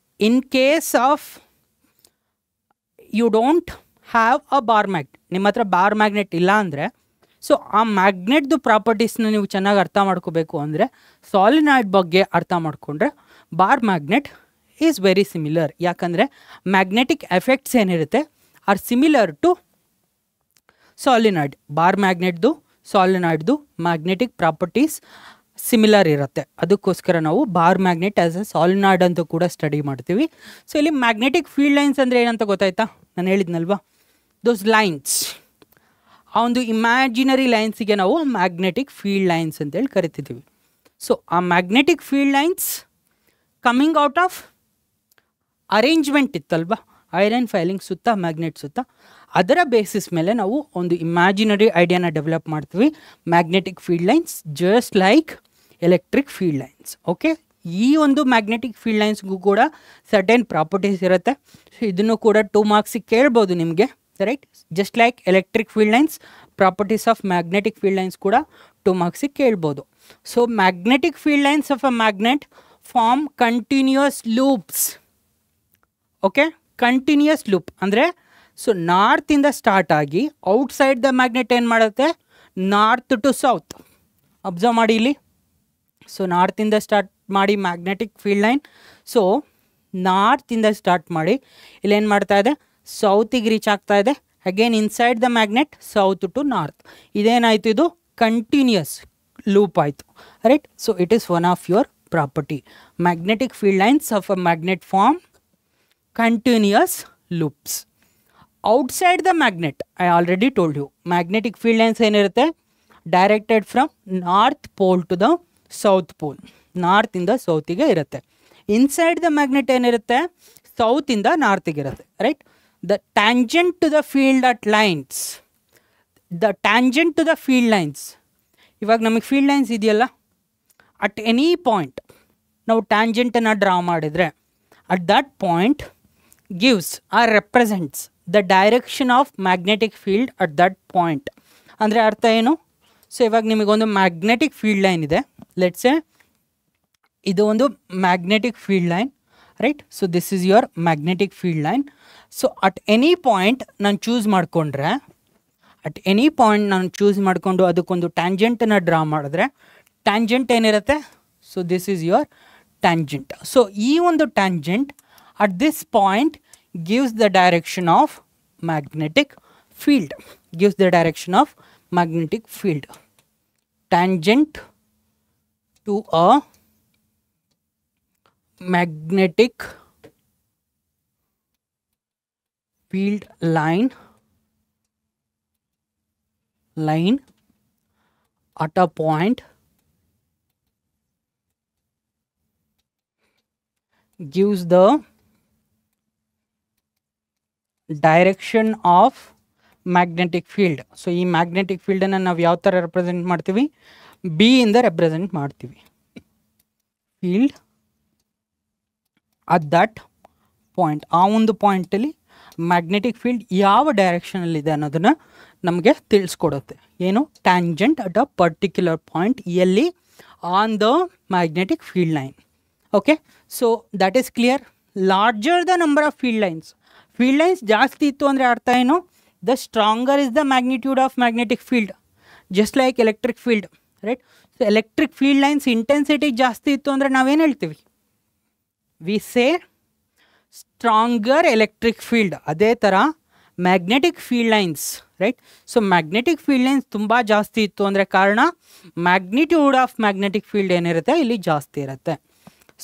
in case of you don't have a bar magnet. ನಿಮ್ಮ ಹತ್ರ ಬಾರ್ ಮ್ಯಾಗ್ನೆಟ್ ಇಲ್ಲ ಅಂದರೆ, ಸೊ ಆ ಮ್ಯಾಗ್ನೆಟ್ದು ಪ್ರಾಪರ್ಟೀಸ್ನ ನೀವು ಚೆನ್ನಾಗಿ ಅರ್ಥ ಮಾಡ್ಕೋಬೇಕು ಅಂದರೆ ಸಾಲಿನಾಯ್ಡ್ ಬಗ್ಗೆ ಅರ್ಥ ಮಾಡಿಕೊಂಡ್ರೆ bar magnet is very similar. ಯಾಕಂದರೆ ಮ್ಯಾಗ್ನೆಟಿಕ್ ಎಫೆಕ್ಟ್ಸ್ ಏನಿರುತ್ತೆ are similar to solenoid. Bar ಮ್ಯಾಗ್ನೆಟ್ದು ಸಾಲಿನಾಯ್ಡ್ದು ಮ್ಯಾಗ್ನೆಟಿಕ್ ಪ್ರಾಪರ್ಟೀಸ್ ಸಿಮಿಲರ್ ಇರುತ್ತೆ. ಅದಕ್ಕೋಸ್ಕರ ನಾವು bar magnet as a solenoid ಅಂತ ಕೂಡ ಸ್ಟಡಿ ಮಾಡ್ತೀವಿ. ಸೊ ಇಲ್ಲಿ ಮ್ಯಾಗ್ನೆಟಿಕ್ ಫೀಲ್ಡ್ ಲೈನ್ಸ್ ಅಂದರೆ ಏನಂತ ಗೊತ್ತಾಯ್ತಾ? ನಾನು ಹೇಳಿದ್ನಲ್ವಾ, ದೋಸ್ ಲೈನ್ಸ್, ಆ ಒಂದು ಇಮ್ಯಾಜಿನರಿ ಲೈನ್ಸಿಗೆ ನಾವು ಮ್ಯಾಗ್ನೆಟಿಕ್ ಫೀಲ್ಡ್ ಲೈನ್ಸ್ ಅಂತೇಳಿ ಕರಿತಿದ್ದೀವಿ. ಸೊ ಆ magnetic field lines coming out of arrangement ಇತ್ತಲ್ವಾ, ಐರನ್ ಫೈಲಿಂಗ್ ಸುತ್ತ, ಮ್ಯಾಗ್ನೆಟ್ ಸುತ್ತ, ಅದರ ಬೇಸಿಸ್ ಮೇಲೆ ನಾವು ಒಂದು ಇಮ್ಯಾಜಿನರಿ ಐಡಿಯಾನ ಡೆವಲಪ್ ಮಾಡ್ತೀವಿ. Magnetic field lines just like electric field lines. Okay, ಈ ಒಂದು ಮ್ಯಾಗ್ನೆಟಿಕ್ ಫೀಲ್ಡ್ ಲೈನ್ಸ್ಗೂ ಕೂಡ ಸರ್ಟೆನ್ ಪ್ರಾಪರ್ಟೀಸ್ ಇರುತ್ತೆ. ಸೊ ಇದನ್ನು ಕೂಡ 2 ಮಾರ್ಕ್ಸಿಗೆ ಕೇಳ್ಬೋದು ನಿಮಗೆ, right? Just like electric field lines, properties of magnetic field lines ಕೂಡ 2 ಮಾರ್ಕ್ಸಿಗೆ ಕೇಳ್ಬೋದು. So magnetic field lines of a magnet form continuous loops. Okay, continuous loop ಅಂದರೆ ಸೊ ನಾರ್ತಿಂದ ಸ್ಟಾರ್ಟ್ ಆಗಿ ಔಟ್ಸೈಡ್ ದ ಮ್ಯಾಗ್ನೆಟ್ ಏನು ಮಾಡುತ್ತೆ, ನಾರ್ತ್ ಟು ಸೌತ್. ಅಬ್ಸರ್ವ್ ಮಾಡಿ ಇಲ್ಲಿ. ಸೊ ನಾರ್ತಿಂದ ಸ್ಟಾರ್ಟ್ ಮಾಡಿ ಮ್ಯಾಗ್ನೆಟಿಕ್ ಫೀಲ್ಡ್ ಲೈನ್, ಸೊ ನಾರ್ತಿಂದ ಸ್ಟಾರ್ಟ್ ಮಾಡಿ ಇಲ್ಲೇನು ಮಾಡ್ತಾ ಇದೆ, ಸೌತಿಗೆ ರೀಚ್ ಆಗ್ತಾ ಇದೆ. Again inside the magnet south to north. ಇದೇನಾಯಿತು, ಇದು ಕಂಟಿನ್ಯೂಯಸ್ ಲೂಪ್ ಆಯಿತು, right? So it is one of your property. Magnetic field lines of a magnet form continuous loops. Outside the magnet, I already told you, magnetic field lines ಏನಿರುತ್ತೆ, directed from north pole to the south pole. North ಇಂದ ಸೌತಿಗೆ ಇರುತ್ತೆ. Inside the magnet ಏನಿರುತ್ತೆ, south ಇಂದ ನಾರ್ತಿಗೆ ಇರುತ್ತೆ, right? The tangent to the field at lines, the tangent to the field lines. ಇವಾಗ ನಮಗೆ ಫೀಲ್ಡ್ ಲೈನ್ಸ್ ಇದೆಯಲ್ಲ, ಅಟ್ ಎನಿ ಪಾಯಿಂಟ್ ನಾವು ಟ್ಯಾಂಜೆಂಟನ್ನು ಡ್ರಾ ಮಾಡಿದರೆ at that point gives or represents the direction of magnetic field at that point. ಅಂದರೆ ಅರ್ಥ ಏನು? So ಇವಾಗ ನಿಮಗೊಂದು ಮ್ಯಾಗ್ನೆಟಿಕ್ ಫೀಲ್ಡ್ ಲೈನ್ ಇದೆ, ಲೆಟ್ಸ್ ಸೇ ಇದು ಒಂದು magnetic field line, right? So this is your magnetic field line. So at any point ನಾನು choose ಮಾಡಿಕೊಂಡ್ರೆ, ಅಟ್ ಎನಿ ಪಾಯಿಂಟ್ ನಾನು ಚೂಸ್ ಮಾಡಿಕೊಂಡು ಅದಕ್ಕೊಂದು ಟ್ಯಾಂಜೆಂಟನ್ನು ಡ್ರಾ ಮಾಡಿದ್ರೆ ಟ್ಯಾಂಜೆಂಟ್ ಏನಿರುತ್ತೆ, so this is your tangent. So ಈ ಒಂದು tangent at this point gives the direction of magnetic field, gives the direction of magnetic field. Tangent to a magnetic field line at a point gives the direction of magnetic field. So ಈ magnetic ಫೀಲ್ಡನ್ನು ನಾವು ಯಾವ ಥರ represent ಮಾಡ್ತೀವಿ, B ಇಂದ represent ಮಾಡ್ತೀವಿ. Field at that point, ಆ ಒಂದು ಪಾಯಿಂಟಲ್ಲಿ ಮ್ಯಾಗ್ನೆಟಿಕ್ ಫೀಲ್ಡ್ ಯಾವ ಡೈರೆಕ್ಷನಲ್ಲಿದೆ ಅನ್ನೋದನ್ನು ನಮಗೆ ತಿಳಿಸ್ಕೊಡುತ್ತೆ. ಏನು, tangent at a particular point, ಎಲ್ಲಿ, on the magnetic field line. Okay, so that is clear. Larger the number of field lines, field lines ಜಾಸ್ತಿ ಇತ್ತು ಅಂದರೆ ಅರ್ಥ ಏನು, the stronger is the magnitude of magnetic field, just like electric field, right? So electric field lines intensity ಜಾಸ್ತಿ ಇತ್ತು ಅಂದರೆ ನಾವೇನು ಹೇಳ್ತೀವಿ, we say stronger electric field. ಅದೇ ಥರ magnetic field lines, right? So magnetic field lines ತುಂಬ ಜಾಸ್ತಿ ಇತ್ತು ಅಂದರೆ ಕಾರಣ ಮ್ಯಾಗ್ನಿಟ್ಯೂಡ್ ಆಫ್ ಮ್ಯಾಗ್ನೆಟಿಕ್ ಫೀಲ್ಡ್ ಏನಿರುತ್ತೆ ಇಲ್ಲಿ ಜಾಸ್ತಿ ಇರುತ್ತೆ.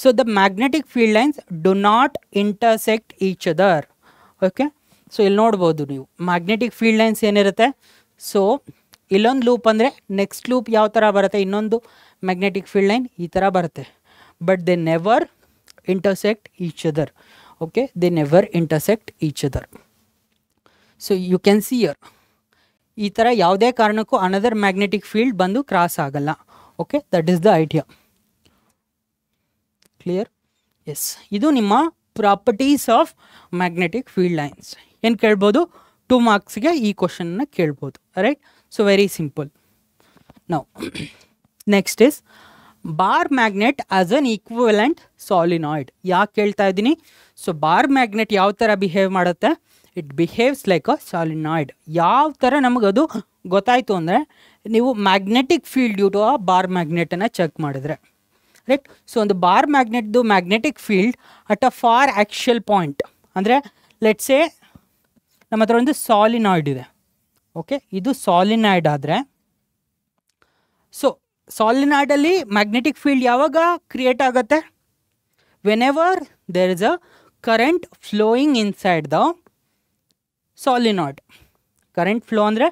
So the magnetic field lines do not intersect each other. Okay, so ಇಲ್ಲಿ ನೋಡ್ಬೋದು ನೀವು ಮ್ಯಾಗ್ನೆಟಿಕ್ ಫೀಲ್ಡ್ ಲೈನ್ಸ್ ಏನಿರುತ್ತೆ, ಸೊ ಇಲ್ಲೊಂದು ಲೂಪ್ ಅಂದರೆ ನೆಕ್ಸ್ಟ್ ಲೂಪ್ ಯಾವ ಥರ ಬರುತ್ತೆ, ಇನ್ನೊಂದು ಮ್ಯಾಗ್ನೆಟಿಕ್ ಫೀಲ್ಡ್ ಲೈನ್ ಈ ಥರ ಬರುತ್ತೆ, but they never intersect each other. Okay, they never intersect each other. So you can see here, ಈ ಥರ ಯಾವುದೇ ಕಾರಣಕ್ಕೂ ಅನದರ್ ಮ್ಯಾಗ್ನೆಟಿಕ್ ಫೀಲ್ಡ್ ಬಂದು ಕ್ರಾಸ್ ಆಗಲ್ಲ. Okay, that is the idea. Clear? Yes, ಇದು ನಿಮ್ಮ properties of magnetic field lines. ಏನು ಕೇಳ್ಬೋದು, 2 ಮಾರ್ಕ್ಸ್ಗೆ ಈ ಕ್ವಶನ್ನ ಕೇಳ್ಬೋದು, right? So very simple. Now next is bar magnet as an equivalent solenoid. ಯಾಕೆ ಹೇಳ್ತಾ ಇದ್ದೀನಿ, ಸೊ ಬಾರ್ ಮ್ಯಾಗ್ನೆಟ್ ಯಾವ ಥರ ಬಿಹೇವ್ ಮಾಡುತ್ತೆ, it behaves like a solenoid. ಯಾವ ಥರ ನಮಗದು ಗೊತ್ತಾಯಿತು ಅಂದರೆ ನೀವು ಮ್ಯಾಗ್ನೆಟಿಕ್ ಫೀಲ್ಡ್ ಡ್ಯೂ ಟು ಆ ಬಾರ್ ಮ್ಯಾಗ್ನೆಟನ್ನು ಚೆಕ್ ಮಾಡಿದ್ರೆ, ರೈಟ್. ಸೊ ಒಂದು ಬಾರ್ ಮ್ಯಾಗ್ನೆಟ್ದು magnetic field at a far axial point, ಅಂದರೆ ಲೆಟ್ಸೇ ನಮ್ಮ ಹತ್ರ ಒಂದು ಸಾಲಿನಾಯ್ಡ್ ಇದೆ, ಓಕೆ. ಇದು ಸಾಲಿನಾಯ್ಡ್ ಆದರೆ, ಸೊ ಸಾಲಿನಾಯ್ಡಲ್ಲಿ ಮ್ಯಾಗ್ನೆಟಿಕ್ ಫೀಲ್ಡ್ ಯಾವಾಗ ಕ್ರಿಯೇಟ್ ಆಗುತ್ತೆ? Whenever there is a current flowing inside the solenoid. Current flow ಅಂದರೆ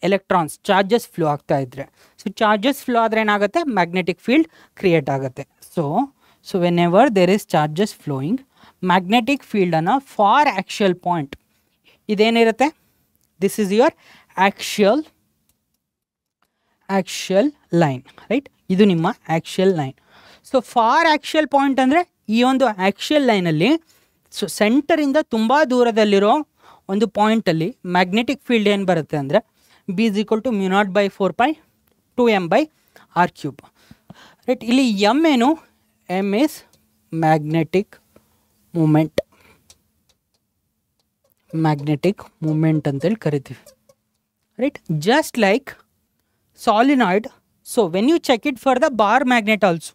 ಎಲೆಕ್ಟ್ರಾನ್ಸ್, ಚಾರ್ಜಸ್ ಫ್ಲೋ ಆಗ್ತಾ ಇದ್ರೆ, ಸೊ ಚಾರ್ಜಸ್ ಫ್ಲೋ ಆದರೆ ಏನಾಗುತ್ತೆ? ಮ್ಯಾಗ್ನೆಟಿಕ್ ಫೀಲ್ಡ್ ಕ್ರಿಯೇಟ್ ಆಗುತ್ತೆ. So whenever there is charges flowing, magnetic ಫೀಲ್ಡನ್ನು ಫಾರ್ ಆ್ಯಕ್ಚುಯಲ್ ಪಾಯಿಂಟ್ ಇದೇನಿರುತ್ತೆ? This is your axial line, right. ಇದು ನಿಮ್ಮ axial line. So for axial point ಅಂದರೆ ಈ ಒಂದು ಆ್ಯಕ್ಚುಯಲ್ ಲೈನಲ್ಲಿ ಸೊ ಸೆಂಟರಿಂದ ತುಂಬ ದೂರದಲ್ಲಿರೋ ಒಂದು ಪಾಯಿಂಟಲ್ಲಿ ಮ್ಯಾಗ್ನೆಟಿಕ್ ಫೀಲ್ಡ್ ಏನು ಬರುತ್ತೆ ಅಂದರೆ B is equal to μ0/4π2m/r³, right. ಇಲ್ಲಿ ಎಮ್ ಏನು? ಎಮ್ ಇಸ್ ಮ್ಯಾಗ್ನೆಟಿಕ್ ಮೂಮೆಂಟ್ ಅಂತೇಳಿ ಕರಿತೀವಿ, right. Just like solenoid. So when you check it for the bar magnet also,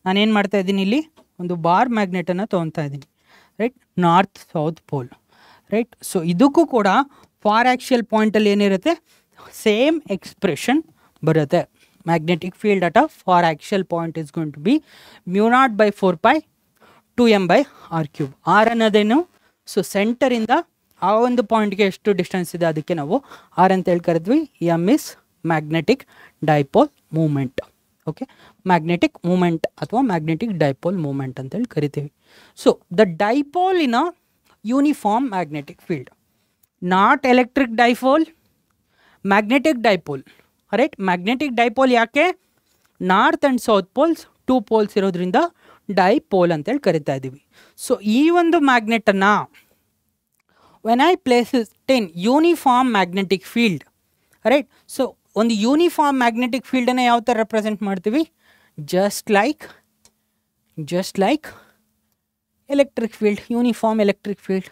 ನಾನೇನು ಮಾಡ್ತಾ ಇದ್ದೀನಿ ಇಲ್ಲಿ ಒಂದು ಬಾರ್ ಮ್ಯಾಗ್ನೆಟನ್ನು ತೊಗೊತಾ ಇದ್ದೀನಿ, right, north south pole, right. So ಇದಕ್ಕೂ ಕೂಡ ಫಾರ್ ಆ್ಯಕ್ಚುಯಲ್ ಪಾಯಿಂಟಲ್ಲಿ ಏನಿರುತ್ತೆ? ಸೇಮ್ ಎಕ್ಸ್ಪ್ರೆಷನ್ ಬರುತ್ತೆ. Magnetic field at a far axial point is going to be μ0/4π2m/r³. R ಅನ್ನೋದೇನು? So ಸೆಂಟರಿಂದ ಆ ಒಂದು ಪಾಯಿಂಟ್ಗೆ ಎಷ್ಟು ಡಿಸ್ಟೆನ್ಸ್ ಇದೆ ಅದಕ್ಕೆ ನಾವು ಆರ್ ಅಂತ ಹೇಳಿ ಕರಿದ್ವಿ. M is magnetic dipole moment, okay. Magnetic moment ಅಥವಾ ಮ್ಯಾಗ್ನೆಟಿಕ್ ಡೈಪೋಲ್ ಮೂಮೆಂಟ್ ಅಂತೇಳಿ ಕರಿತೀವಿ. So the dipole in a uniform magnetic field, not electric dipole, magnetic dipole, right. Magnetic dipole ಯಾಕೆ? North and south poles 2 poles ಇರೋದ್ರಿಂದ dipole ಅಂತೇಳಿ ಕರಿತಾ ಇದ್ದೀವಿ. So ಈ ಒಂದು ಮ್ಯಾಗ್ನೆಟನ್ನು when I place it in uniform magnetic field, right. So ಒಂದು uniform magnetic ಫೀಲ್ಡನ್ನು ಯಾವ ಥರ ರೆಪ್ರೆಸೆಂಟ್ ಮಾಡ್ತೀವಿ? Just like electric field, uniform electric field,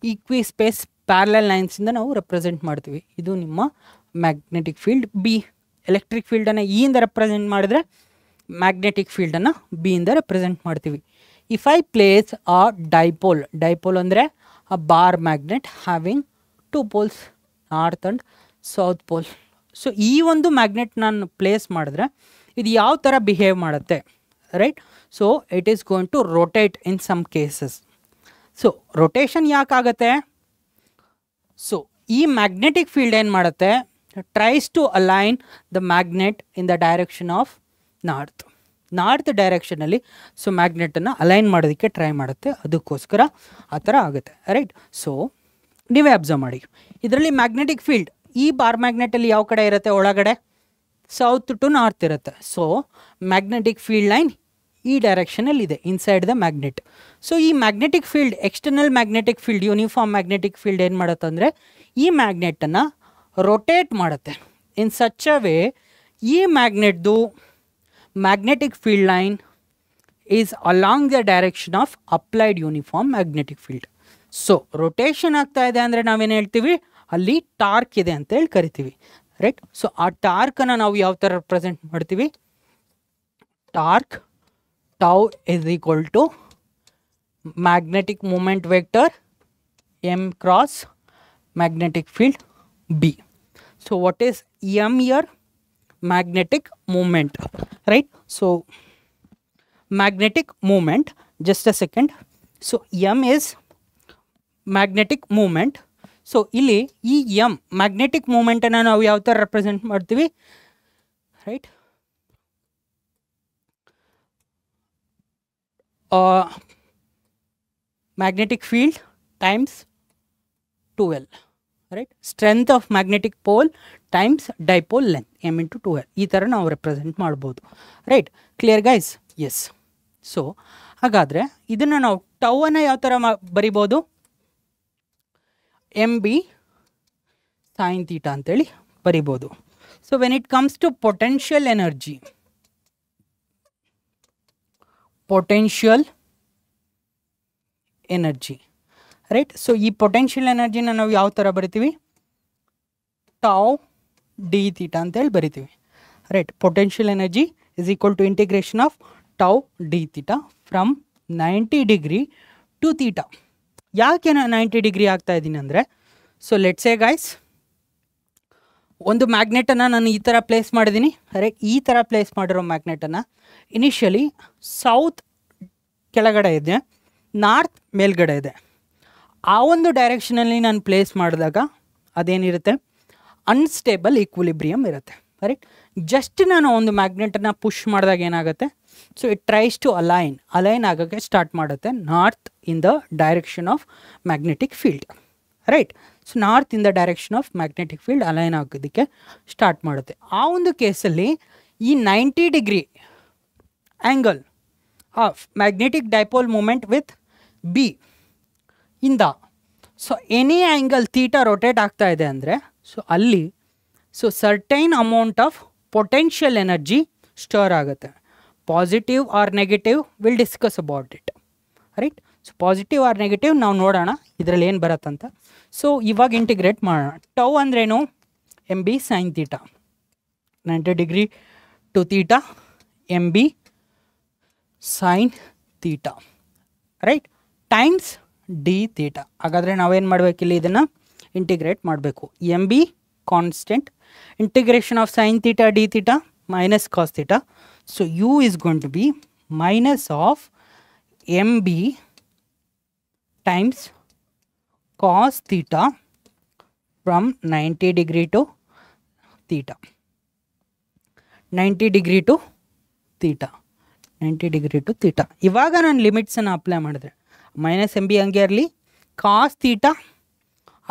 equispace parallel ಲೈನ್ಸಿಂದ ನಾವು ರೆಪ್ರೆಸೆಂಟ್ ಮಾಡ್ತೀವಿ. ಇದು ನಿಮ್ಮ ಮ್ಯಾಗ್ನೆಟಿಕ್ ಫೀಲ್ಡ್. ಬಿ ಎಲೆಕ್ಟ್ರಿಕ್ ಫೀಲ್ಡನ್ನು ಇಯಿಂದ ರೆಪ್ರೆಸೆಂಟ್ ಮಾಡಿದ್ರೆ ಮ್ಯಾಗ್ನೆಟಿಕ್ ಫೀಲ್ಡನ್ನು ಬಿಯಿಂದ ರೆಪ್ರೆಸೆಂಟ್ ಮಾಡ್ತೀವಿ. If I place a dipole ಅಂದರೆ a bar magnet having 2 poles, north and south pole. So ಈ ಒಂದು ಮ್ಯಾಗ್ನೆಟ್ ನಾನು ಪ್ಲೇಸ್ ಮಾಡಿದ್ರೆ ಇದು ಯಾವ ಥರ ಬಿಹೇವ್ ಮಾಡುತ್ತೆ, right. So it is going to rotate in some cases. So rotation ಯಾಕಾಗತ್ತೆ? ಸೊ ಈ ಮ್ಯಾಗ್ನೆಟಿಕ್ ಫೀಲ್ಡ್ ಏನು ಮಾಡುತ್ತೆ? Tries to align the magnet in the direction of north ಡೈರೆಕ್ಷನಲ್ಲಿ. ಸೊ ಮ್ಯಾಗ್ನೆಟನ್ನು ಅಲೈನ್ ಮಾಡೋದಕ್ಕೆ ಟ್ರೈ ಮಾಡುತ್ತೆ, ಅದಕ್ಕೋಸ್ಕರ ಆ ಥರ ಆಗುತ್ತೆ, ರೈಟ್. ಸೊ ನೀವೇ ಅಬ್ಸರ್ವ್ ಮಾಡಿ, ಇದರಲ್ಲಿ ಮ್ಯಾಗ್ನೆಟಿಕ್ ಫೀಲ್ಡ್ ಈ ಬಾರ್ ಮ್ಯಾಗ್ನೆಟಲ್ಲಿ ಯಾವ ಕಡೆ ಇರುತ್ತೆ? ಒಳಗಡೆ ಸೌತ್ ಟು ನಾರ್ತ್ ಇರುತ್ತೆ. ಸೊ ಮ್ಯಾಗ್ನೆಟಿಕ್ ಫೀಲ್ಡ್ ಲೈನ್ ಈ ಡೈರೆಕ್ಷನಲ್ಲಿ ಇದೆ ಇನ್ಸೈಡ್ ದ ಮ್ಯಾಗ್ನೆಟ್. ಸೊ ಈ magnetic field, external magnetic field, uniform magnetic field ಏನು ಮಾಡುತ್ತೆ ಅಂದರೆ ಈ ಮ್ಯಾಗ್ನೆಟನ್ನು ರೊಟೇಟ್ ಮಾಡುತ್ತೆ ಇನ್ ಸಚ್ ಅ ವೇ ಈ ಮ್ಯಾಗ್ನೆಟ್ದು magnetic field line is along the direction of applied uniform magnetic field. So rotation ಆಗ್ತಾ ಇದೆ ಅಂದರೆ ನಾವೇನು ಹೇಳ್ತೀವಿ? ಅಲ್ಲಿ ಟಾರ್ಕ್ ಇದೆ ಅಂತೇಳಿ ಕರಿತೀವಿ, ರೈಟ್. ಸೊ ಆ ಟಾರ್ಕನ್ನು ನಾವು ಯಾವ ಥರ ರೆಪ್ರೆಸೆಂಟ್ ಮಾಡ್ತೀವಿ? Torque tau is equal to magnetic moment vector M cross magnetic field B. So what is M here? Magnetic moment, right. So magnetic moment, just a second. So M is magnetic moment. So ಇಲ್ಲಿ ಈ M magnetic ಮೂಮೆಂಟನ್ನು ನಾವು ಯಾವ ಥರ represent ಮಾಡ್ತೀವಿ, right? Magnetic field times 2L, right. Strength of magnetic pole times dipole length M into 2L. ಈ ಥರ ನಾವು represent ಮಾಡ್ಬೋದು, right. Clear guys? Yes. So ಹಾಗಾದರೆ ಇದನ್ನು ನಾವು ಟೌವನ್ನು ಯಾವ ಥರ ಬರಿಬೋದು? ಎಮ್ ಬಿ ಸೈನ್ ಥೀಟಾ ಅಂತೇಳಿ ಬರಿಬೋದು. So when it comes to potential energy, right. So ಈ ಪೊಟೆನ್ಷಿಯಲ್ ಎನರ್ಜಿನ ನಾವು ಯಾವ ಥರ ಬರಿತೀವಿ, ಟೌ ಡಿ ಥೀಟಾ ಅಂತೇಳಿ ಬರಿತೀವಿ. Right. Potential energy is equal to integration of tau d theta from 90 degree to theta. ಯಾಕೆ ನಾನು 90 ಡಿಗ್ರಿ ಆಗ್ತಾ ಇದ್ದೀನಿ ಅಂದರೆ, ಸೊ ಲೆಟ್ಸ್ ಸೇ ಗೈಸ್, ಒಂದು ಮ್ಯಾಗ್ನೆಟನ್ನು ನಾನು ಈ ಥರ ಪ್ಲೇಸ್ ಮಾಡಿದ್ದೀನಿ. ರೈಟ್. ಈ ಥರ ಪ್ಲೇಸ್ ಮಾಡಿರೋ ಮ್ಯಾಗ್ನೆಟನ್ನು ಇನಿಷಿಯಲಿ ಸೌತ್ ಕೆಳಗಡೆ ಇದೆ, ನಾರ್ತ್ ಮೇಲ್ಗಡೆ ಇದೆ. ಆ ಒಂದು ಡೈರೆಕ್ಷನಲ್ಲಿ ನಾನು ಪ್ಲೇಸ್ ಮಾಡಿದಾಗ ಅದೇನಿರುತ್ತೆ, ಅನ್ಸ್ಟೇಬಲ್ ಈಕ್ವಿಲಿಬ್ರಿಯಮ್ ಇರುತ್ತೆ. ರೈಟ್. ಜಸ್ಟ್ ನಾನು ಒಂದು ಮ್ಯಾಗ್ನೆಟನ್ನು ಪುಷ್ ಮಾಡಿದಾಗ ಏನಾಗುತ್ತೆ, so it tries to align ಆಗೋಕ್ಕೆ ಸ್ಟಾರ್ಟ್ ಮಾಡುತ್ತೆ north in the direction of magnetic field. Right. So north in the direction of magnetic field align ಆಗೋದಕ್ಕೆ ಸ್ಟಾರ್ಟ್ ಮಾಡುತ್ತೆ. ಆ ಒಂದು ಕೇಸಲ್ಲಿ ಈ 90 degree angle of magnetic dipole moment with B ಇಂದ, so any angle theta rotate ಆಗ್ತಾ ಇದೆ ಅಂದರೆ, ಸೊ ಅಲ್ಲಿ so certain amount of potential energy store ಆಗುತ್ತೆ. Positive or negative will discuss about it. Right. So positive or negative ನಾವು ನೋಡೋಣ ಇದರಲ್ಲಿ ಏನು ಬರುತ್ತಂತ. ಸೊ ಇವಾಗ ಇಂಟಿಗ್ರೇಟ್ ಮಾಡೋಣ. ಟೌ ಅಂದ್ರೇನು, M B sine theta, 90 degree to theta, M B sine theta. Right. Times d theta. ಹಾಗಾದರೆ ನಾವೇನು ಮಾಡಬೇಕಿಲ್ಲಿ, ಇದನ್ನು ಇಂಟಿಗ್ರೇಟ್ ಮಾಡಬೇಕು. M B constant, integration of sine theta d theta minus cos theta. So U is going to be minus of M B times cos theta from 90 degree to theta. 90 degree to theta. 90 degree to theta. ಇವಾಗ ನಾನು ಲಿಮಿಟ್ಸನ್ನು apply ಮಾಡಿದ್ರೆ minus M B ಹಂಗೆ ಇರಲಿ, cos theta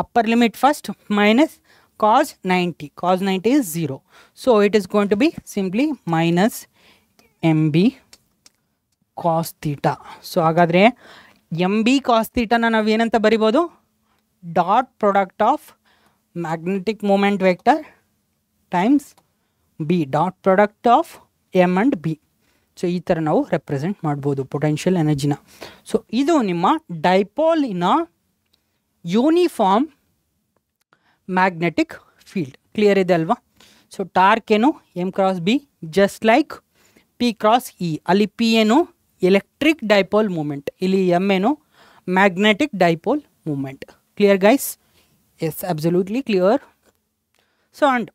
upper limit first minus cos 90. Cos 90 is 0. So it is going to be simply minus M B cos theta. So ಹಾಗಾದರೆ M B cos ಥೀಟಾನ ನಾವು ಏನಂತ ಬರಿಬೋದು, dot product of magnetic moment vector times B, dot product of M and B. So ಈ ಥರ ನಾವು represent ಮಾಡ್ಬೋದು potential ಎನರ್ಜಿನ. So ಇದು ನಿಮ್ಮ ಡೈಪೋಲಿನ ಯೂನಿಫಾರ್ಮ್ ಮ್ಯಾಗ್ನೆಟಿಕ್ ಫೀಲ್ಡ್. ಕ್ಲಿಯರ್ ಇದೆ ಅಲ್ವಾ. ಸೊ ಟಾರ್ಕ್ ಏನು, M cross B, just like P cross E. ಅಲ್ಲಿ ಪಿ ಏನು, ಎಲೆಕ್ಟ್ರಿಕ್ ಡೈಪೋಲ್ ಮೂಮೆಂಟ್, ಇಲ್ಲಿ ಎಮ್ ಏನು, magnetic dipole moment. Clear guys? Yes, absolutely clear. So and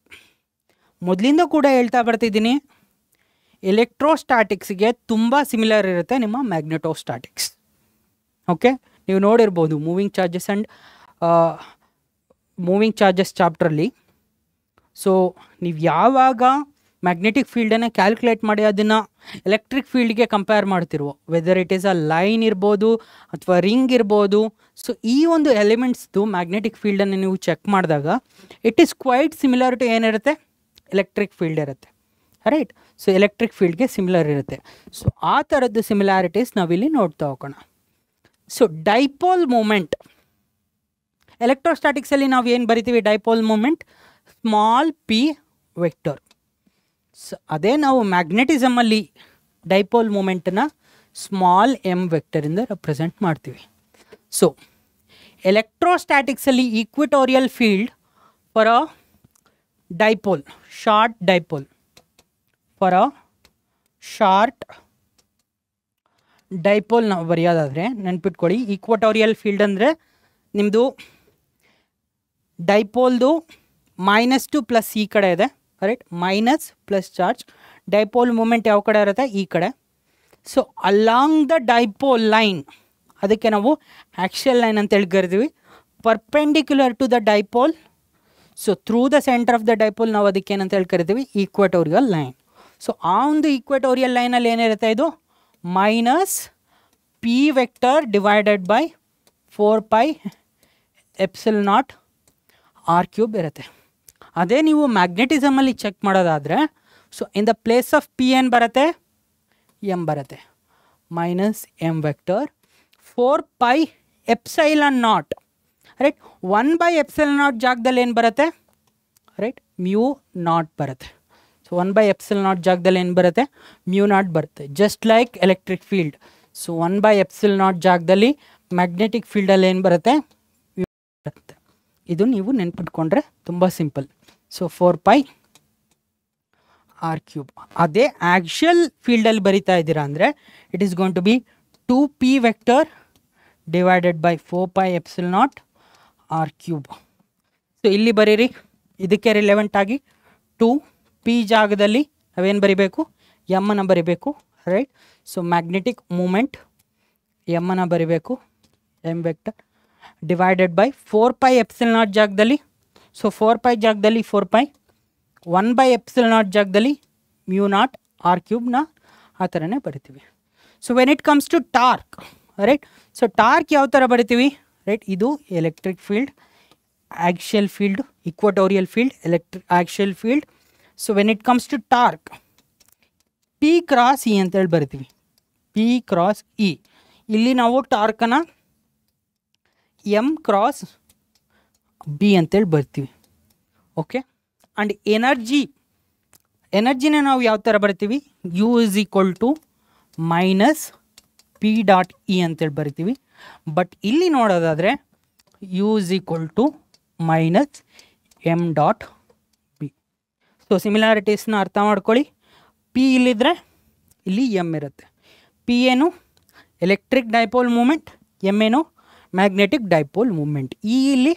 ಮೊದಲಿಂದ ಕೂಡ ಹೇಳ್ತಾ ಬರ್ತಿದ್ದೀನಿ, ಎಲೆಕ್ಟ್ರೋಸ್ಟಾಟಿಕ್ಸ್ಗೆ ತುಂಬ ಸಿಮಿಲರ್ ಇರುತ್ತೆ ನಿಮ್ಮ ಮ್ಯಾಗ್ನೆಟೋಸ್ಟಾಟಿಕ್ಸ್. ಓಕೆ, ನೀವು ನೋಡಿರ್ಬೋದು moving charges and moving charges ಚಾಪ್ಟ್ರಲ್ಲಿ. ಸೊ ನೀವು ಯಾವಾಗ ಮ್ಯಾಗ್ನೆಟಿಕ್ ಫೀಲ್ಡನ್ನು ಕ್ಯಾಲ್ಕುಲೇಟ್ ಮಾಡಿ ಅದನ್ನು ಎಲೆಕ್ಟ್ರಿಕ್ ಫೀಲ್ಡ್ಗೆ ಕಂಪೇರ್ ಮಾಡ್ತಿರುವೋ, whether it is a line ಇರ್ಬೋದು ಅಥವಾ ರಿಂಗ್ ಇರ್ಬೋದು, ಸೊ ಈ ಒಂದು ಎಲಿಮೆಂಟ್ಸ್ದು ಮ್ಯಾಗ್ನೆಟಿಕ್ ಫೀಲ್ಡನ್ನು ನೀವು ಚೆಕ್ ಮಾಡಿದಾಗ it is quite similar to ಏನಿರುತ್ತೆ, ಎಲೆಕ್ಟ್ರಿಕ್ ಫೀಲ್ಡ್ ಇರುತ್ತೆ. ರೈಟ್. ಸೊ ಎಲೆಕ್ಟ್ರಿಕ್ ಫೀಲ್ಡ್ಗೆ ಸಿಮಿಲರ್ ಇರುತ್ತೆ. ಸೊ ಆ ಥರದ್ದು ಸಿಮಿಲಾರಿಟೀಸ್ ನಾವಿಲ್ಲಿ ನೋಡ್ತಾ ಹೋಗೋಣ. ಸೊ ಡೈಪೋಲ್ ಮೂಮೆಂಟ್, ಎಲೆಕ್ಟ್ರೋಸ್ಟಾಟಿಕ್ಸಲ್ಲಿ ನಾವು ಏನು ಬರಿತೀವಿ, dipole moment small P vector. So ಅದೇ ನಾವು ಮ್ಯಾಗ್ನೆಟಿಸಮಲ್ಲಿ ಡೈಪೋಲ್ ಮೂಮೆಂಟನ್ನು ಸ್ಮಾಲ್ ಎಮ್ ವೆಕ್ಟರಿಂದ ರೆಪ್ರೆಸೆಂಟ್ ಮಾಡ್ತೀವಿ. ಸೊ ಎಲೆಕ್ಟ್ರೋಸ್ಟಾಟಿಕ್ಸಲ್ಲಿ equatorial field for a dipole, short dipole, for a short dipole ನಾವು ಬರೆಯೋದಾದರೆ ನೆನ್ಪಿಟ್ಕೊಳ್ಳಿ, ಈಕ್ವಟೋರಿಯಲ್ ಫೀಲ್ಡ್ ಅಂದರೆ ನಿಮ್ಮದು ಡೈಪೋಲ್ದು -2 ಪ್ಲಸ್ ಈ ಕಡೆ ಇದೆ. Right. Minus plus charge. Dipole moment ಯಾವ ಕಡೆ ಇರುತ್ತೆ, ಈ ಕಡೆ. So along the dipole line, ಅದಕ್ಕೆ ನಾವು ಆ್ಯಕ್ಷಿಯಲ್ ಲೈನ್ ಅಂತೇಳಿ ಕರಿತೀವಿ. Perpendicular to the dipole, so through the centre of the dipole ನಾವು ಅದಕ್ಕೆ ಏನಂತ ಹೇಳಿ ಕರಿತೀವಿ, ಈಕ್ವಟೋರಿಯಲ್ ಲೈನ್. ಸೊ ಆ ಒಂದು ಈಕ್ವಟೋರಿಯಲ್ ಲೈನಲ್ಲಿ ಏನಿರುತ್ತೆ, ಇದು minus P vector divided by 4πε0 r³ ಇರುತ್ತೆ. ಅದೇ ನೀವು ಮ್ಯಾಗ್ನೆಟಿಸಮಲ್ಲಿ ಚೆಕ್ ಮಾಡೋದಾದರೆ, so in the place of P ಏನು ಬರುತ್ತೆ, ಎಮ್ ಬರುತ್ತೆ, ಮೈನಸ್ ಎಮ್ ವೆಕ್ಟರ್ 4πε0. ರೈಟ್. 1/ε0 ಜಾಗದಲ್ಲಿ ಏನು ಬರುತ್ತೆ, ರೈಟ್, μ0 ಬರುತ್ತೆ. ಸೊ 1/ε0 ಜಾಗದಲ್ಲಿ ಏನು ಬರುತ್ತೆ, μ0 ಬರುತ್ತೆ. Just like electric field. So 1/ε0 ಜಾಗದಲ್ಲಿ ಮ್ಯಾಗ್ನೆಟಿಕ್ ಫೀಲ್ಡಲ್ಲಿ ಏನು ಬರುತ್ತೆ ಬರುತ್ತೆ. ಇದು ನೀವು ನೆನ್ಪಿಟ್ಕೊಂಡ್ರೆ ತುಂಬ ಸಿಂಪಲ್. ಸೊ 4π r³ ಅದೇ ಆ್ಯಕ್ಚುಯಲ್ ಫೀಲ್ಡಲ್ಲಿ ಬರಿತಾ ಇದ್ದೀರಾ ಅಂದರೆ it is going to be 2p vector divided by 4πε0 r³. So ಇಲ್ಲಿ ಬರೀರಿ, ಇದಕ್ಕೆ ರಿಲೆವೆಂಟ್ ಆಗಿ 2p ಜಾಗದಲ್ಲಿ ನಾವೇನು ಬರಿಬೇಕು, ಎಮ್ಮನ್ನು ಬರಿಬೇಕು, ರೈಟ್. ಸೊ ಮ್ಯಾಗ್ನೆಟಿಕ್ ಮೂಮೆಂಟ್ ಎಮ್ಮನ್ನು ಬರಿಬೇಕು, ಎಮ್ ವೆಕ್ಟರ್ ಡಿವೈಡೆಡ್ ಬೈ 4πε0 ಜಾಗದಲ್ಲಿ, ಸೊ 4π ಜಾಗದಲ್ಲಿ 4π, 1/ε0 ಜಾಗದಲ್ಲಿ μ0 r³ ಆ ಥರನೇ ಬರಿತೀವಿ. So when it comes to torque, right. So torque ಯಾವ ಥರ ಬರಿತೀವಿ, ರೈಟ್. ಇದು electric field, axial field, equatorial field, axial field. So when it comes to torque P cross E ಅಂತೇಳಿ ಬರಿತೀವಿ, P ಕ್ರಾಸ್ E. ಇಲ್ಲಿ ನಾವು ಟಾರ್ಕನ್ನು M ಕ್ರಾಸ್ B ಅಂತೇಳಿ ಬರ್ತೀವಿ, ಓಕೆ. ಆ್ಯಂಡ್ ಎನರ್ಜಿನ ನಾವು ಯಾವ ಥರ ಬರ್ತೀವಿ, U = -P ಡಾಟ್ E ಅಂತೇಳಿ ಬರಿತೀವಿ. ಬಟ್ ಇಲ್ಲಿ ನೋಡೋದಾದರೆ U = -M dot B. So ಸಿಮಿಲಾರಿಟೀಸ್ನ ಅರ್ಥ ಮಾಡ್ಕೊಳ್ಳಿ. P ಇಲ್ಲಿದ್ದರೆ ಇಲ್ಲಿ M ಇರುತ್ತೆ. P ಏನು ಎಲೆಕ್ಟ್ರಿಕ್ ಡೈಪೋಲ್ ಮೂಮೆಂಟ್, M ಏನು ಮ್ಯಾಗ್ನೆಟಿಕ್ ಡೈಪೋಲ್ ಮೂಮೆಂಟ್. E ಇಲ್ಲಿ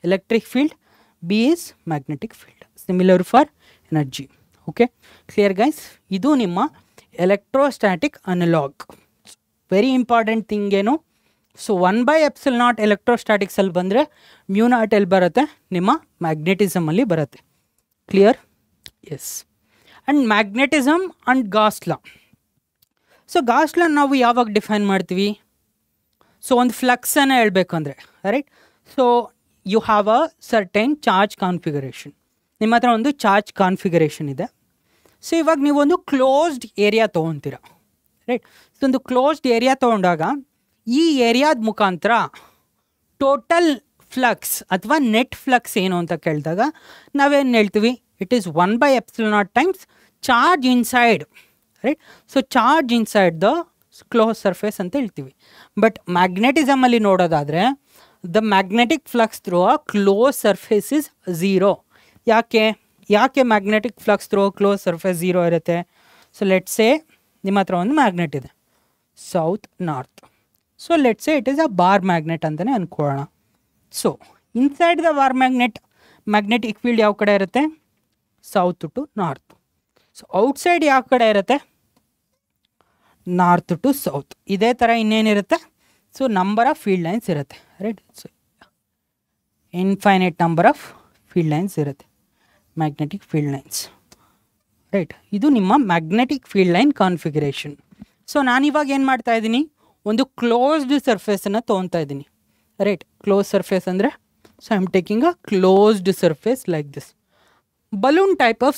electric field, B is magnetic field. Similar for energy. Okay, clear guys. ಇದು ನಿಮ್ಮ electrostatic analog. Very important thing ಏನು, ಸೊ 1/ε0 ಎಲೆಕ್ಟ್ರೋಸ್ಟ್ಯಾಟಿಕ್ಸಲ್ಲಿ ಬಂದರೆ μ0 ಎಲ್ಲಿ ಬರುತ್ತೆ, ನಿಮ್ಮ ಮ್ಯಾಗ್ನೆಟಿಸಮಲ್ಲಿ ಬರುತ್ತೆ. Clear? Yes. And magnetism and Gauss law. So Gauss law ನಾವು ಯಾವಾಗ ಡಿಫೈನ್ ಮಾಡ್ತೀವಿ, ಸೊ ಒಂದು ಫ್ಲಕ್ಸನ್ನು ಹೇಳಬೇಕು ಅಂದರೆ, right. So you have a certain charge configuration. ನಿಮ್ಮ ಹತ್ರ ಒಂದು ಚಾರ್ಜ್ ಕಾನ್ಫಿಗರೇಷನ್ ಇದೆ. ಸೊ ಇವಾಗ ನೀವೊಂದು ಕ್ಲೋಸ್ಡ್ ಏರಿಯಾ ತೊಗೊತೀರ, ರೈಟ್. ಸೊ ಒಂದು ಕ್ಲೋಸ್ಡ್ ಏರಿಯಾ ತೊಗೊಂಡಾಗ ಈ ಏರಿಯಾದ ಮುಖಾಂತರ ಟೋಟಲ್ ಫ್ಲಕ್ಸ್ ಅಥವಾ ನೆಟ್ ಫ್ಲಕ್ಸ್ ಏನು ಅಂತ ಕೇಳಿದಾಗ ನಾವೇನು ಹೇಳ್ತೀವಿ, it is 1/ε0 times charge inside, right. So charge inside the close surface ಅಂತ ಹೇಳ್ತೀವಿ. ಬಟ್ ಮ್ಯಾಗ್ನೆಟಿಸಮಲ್ಲಿ ನೋಡೋದಾದರೆ the magnetic flux through a close surface is 0. ಯಾಕೆ magnetic flux through close surface 0 ಇರುತ್ತೆ? ಸೊ ಲೆಟ್ಸ್ ಸೇ ನಿಮ್ಮ ಹತ್ರ ಒಂದು ಮ್ಯಾಗ್ನೆಟ್ ಇದೆ, south north. So let's say it is a bar magnet ಅಂತಲೇ ಅಂದ್ಕೊಳ್ಳೋಣ. So inside the bar magnetic field ಯಾವ ಕಡೆ ಇರುತ್ತೆ, south to north. So outside ಯಾವ ಕಡೆ ಇರುತ್ತೆ, ನಾರ್ತ್ ಟು ಸೌತ್. ಇದೇ ಥರ ಇನ್ನೇನಿರುತ್ತೆ, so number of field lines ಇರುತ್ತೆ, right. So infinite number of field lines ಇರುತ್ತೆ, ಮ್ಯಾಗ್ನೆಟಿಕ್ ಫೀಲ್ಡ್ ಲೈನ್ಸ್, ರೈಟ್. ಇದು ನಿಮ್ಮ magnetic field line configuration. So ನಾನಿವಾಗ ಏನು ಮಾಡ್ತಾ ಇದ್ದೀನಿ, ಒಂದು ಕ್ಲೋಸ್ಡ್ ಸರ್ಫೇಸನ್ನು ತೊಗೊತಾ ಇದ್ದೀನಿ, ರೈಟ್. ಕ್ಲೋಸ್ ಸರ್ಫೇಸ್ ಅಂದರೆ, so I am taking a closed surface like this. Balloon type of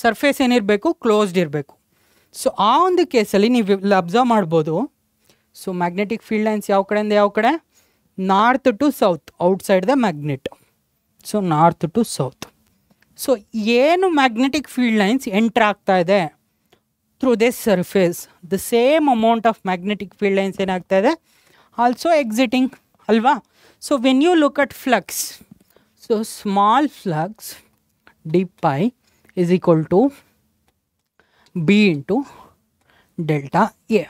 surface ಏನಿರಬೇಕು, ಕ್ಲೋಸ್ಡ್ ಇರಬೇಕು. ಸೊ ಆ ಒಂದು ಕೇಸಲ್ಲಿ ನೀವು ಇಲ್ಲಿ ಅಬ್ಸರ್ವ್ ಮಾಡ್ಬೋದು. ಸೊ ಮ್ಯಾಗ್ನೆಟಿಕ್ ಫೀಲ್ಡ್ ಲೈನ್ಸ್ ಯಾವ ಕಡೆಯಿಂದ ಯಾವ ಕಡೆ, north to south, outside the magnet. So north to south. So ಏನು ಮ್ಯಾಗ್ನೆಟಿಕ್ ಫೀಲ್ಡ್ ಲೈನ್ಸ್ ಎಂಟರ್ ಆಗ್ತಾ ಇದೆ through this surface, the same amount of magnetic field lines ಏನಾಗ್ತಾ ಇದೆ ಆಲ್ಸೋ ಎಕ್ಸಿಟಿಂಗ್, ಅಲ್ವಾ. So when you look at flux, so small flux dpi is equal to b into delta a.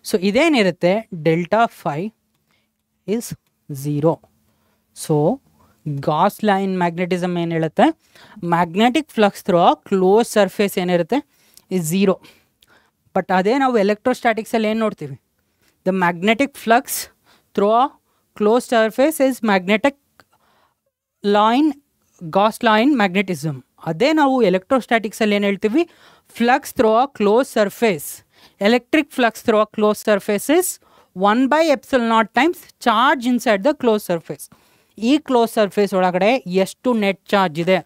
So ಇದೇನಿರುತ್ತೆ, delta phi is 0. So Gauss line magnetism ಏನು ಹೇಳುತ್ತೆ, magnetic flux through close surface ಏನಿರುತ್ತೆ is 0. But ಅದೇ ನಾವು ಎಲೆಕ್ಟ್ರೋಸ್ಟ್ಯಾಟಿಕ್ಸಲ್ಲಿ ಏನು ನೋಡ್ತೀವಿ, the magnetic flux through close surface is magnetic line, Gauss line magnetism. ಅದೇ ನಾವು ಎಲೆಕ್ಟ್ರೋಸ್ಟ್ಯಾಟಿಕ್ಸಲ್ಲಿ ಏನು ಹೇಳ್ತೀವಿ, flux through close surface, electric flux through close surface is 1/ε0 times charge inside the close surface. ಈ ಕ್ಲೋಸ್ ಸರ್ಫೇಸ್ ಒಳಗಡೆ ಎಷ್ಟು ನೆಟ್ ಚಾರ್ಜ್ ಇದೆ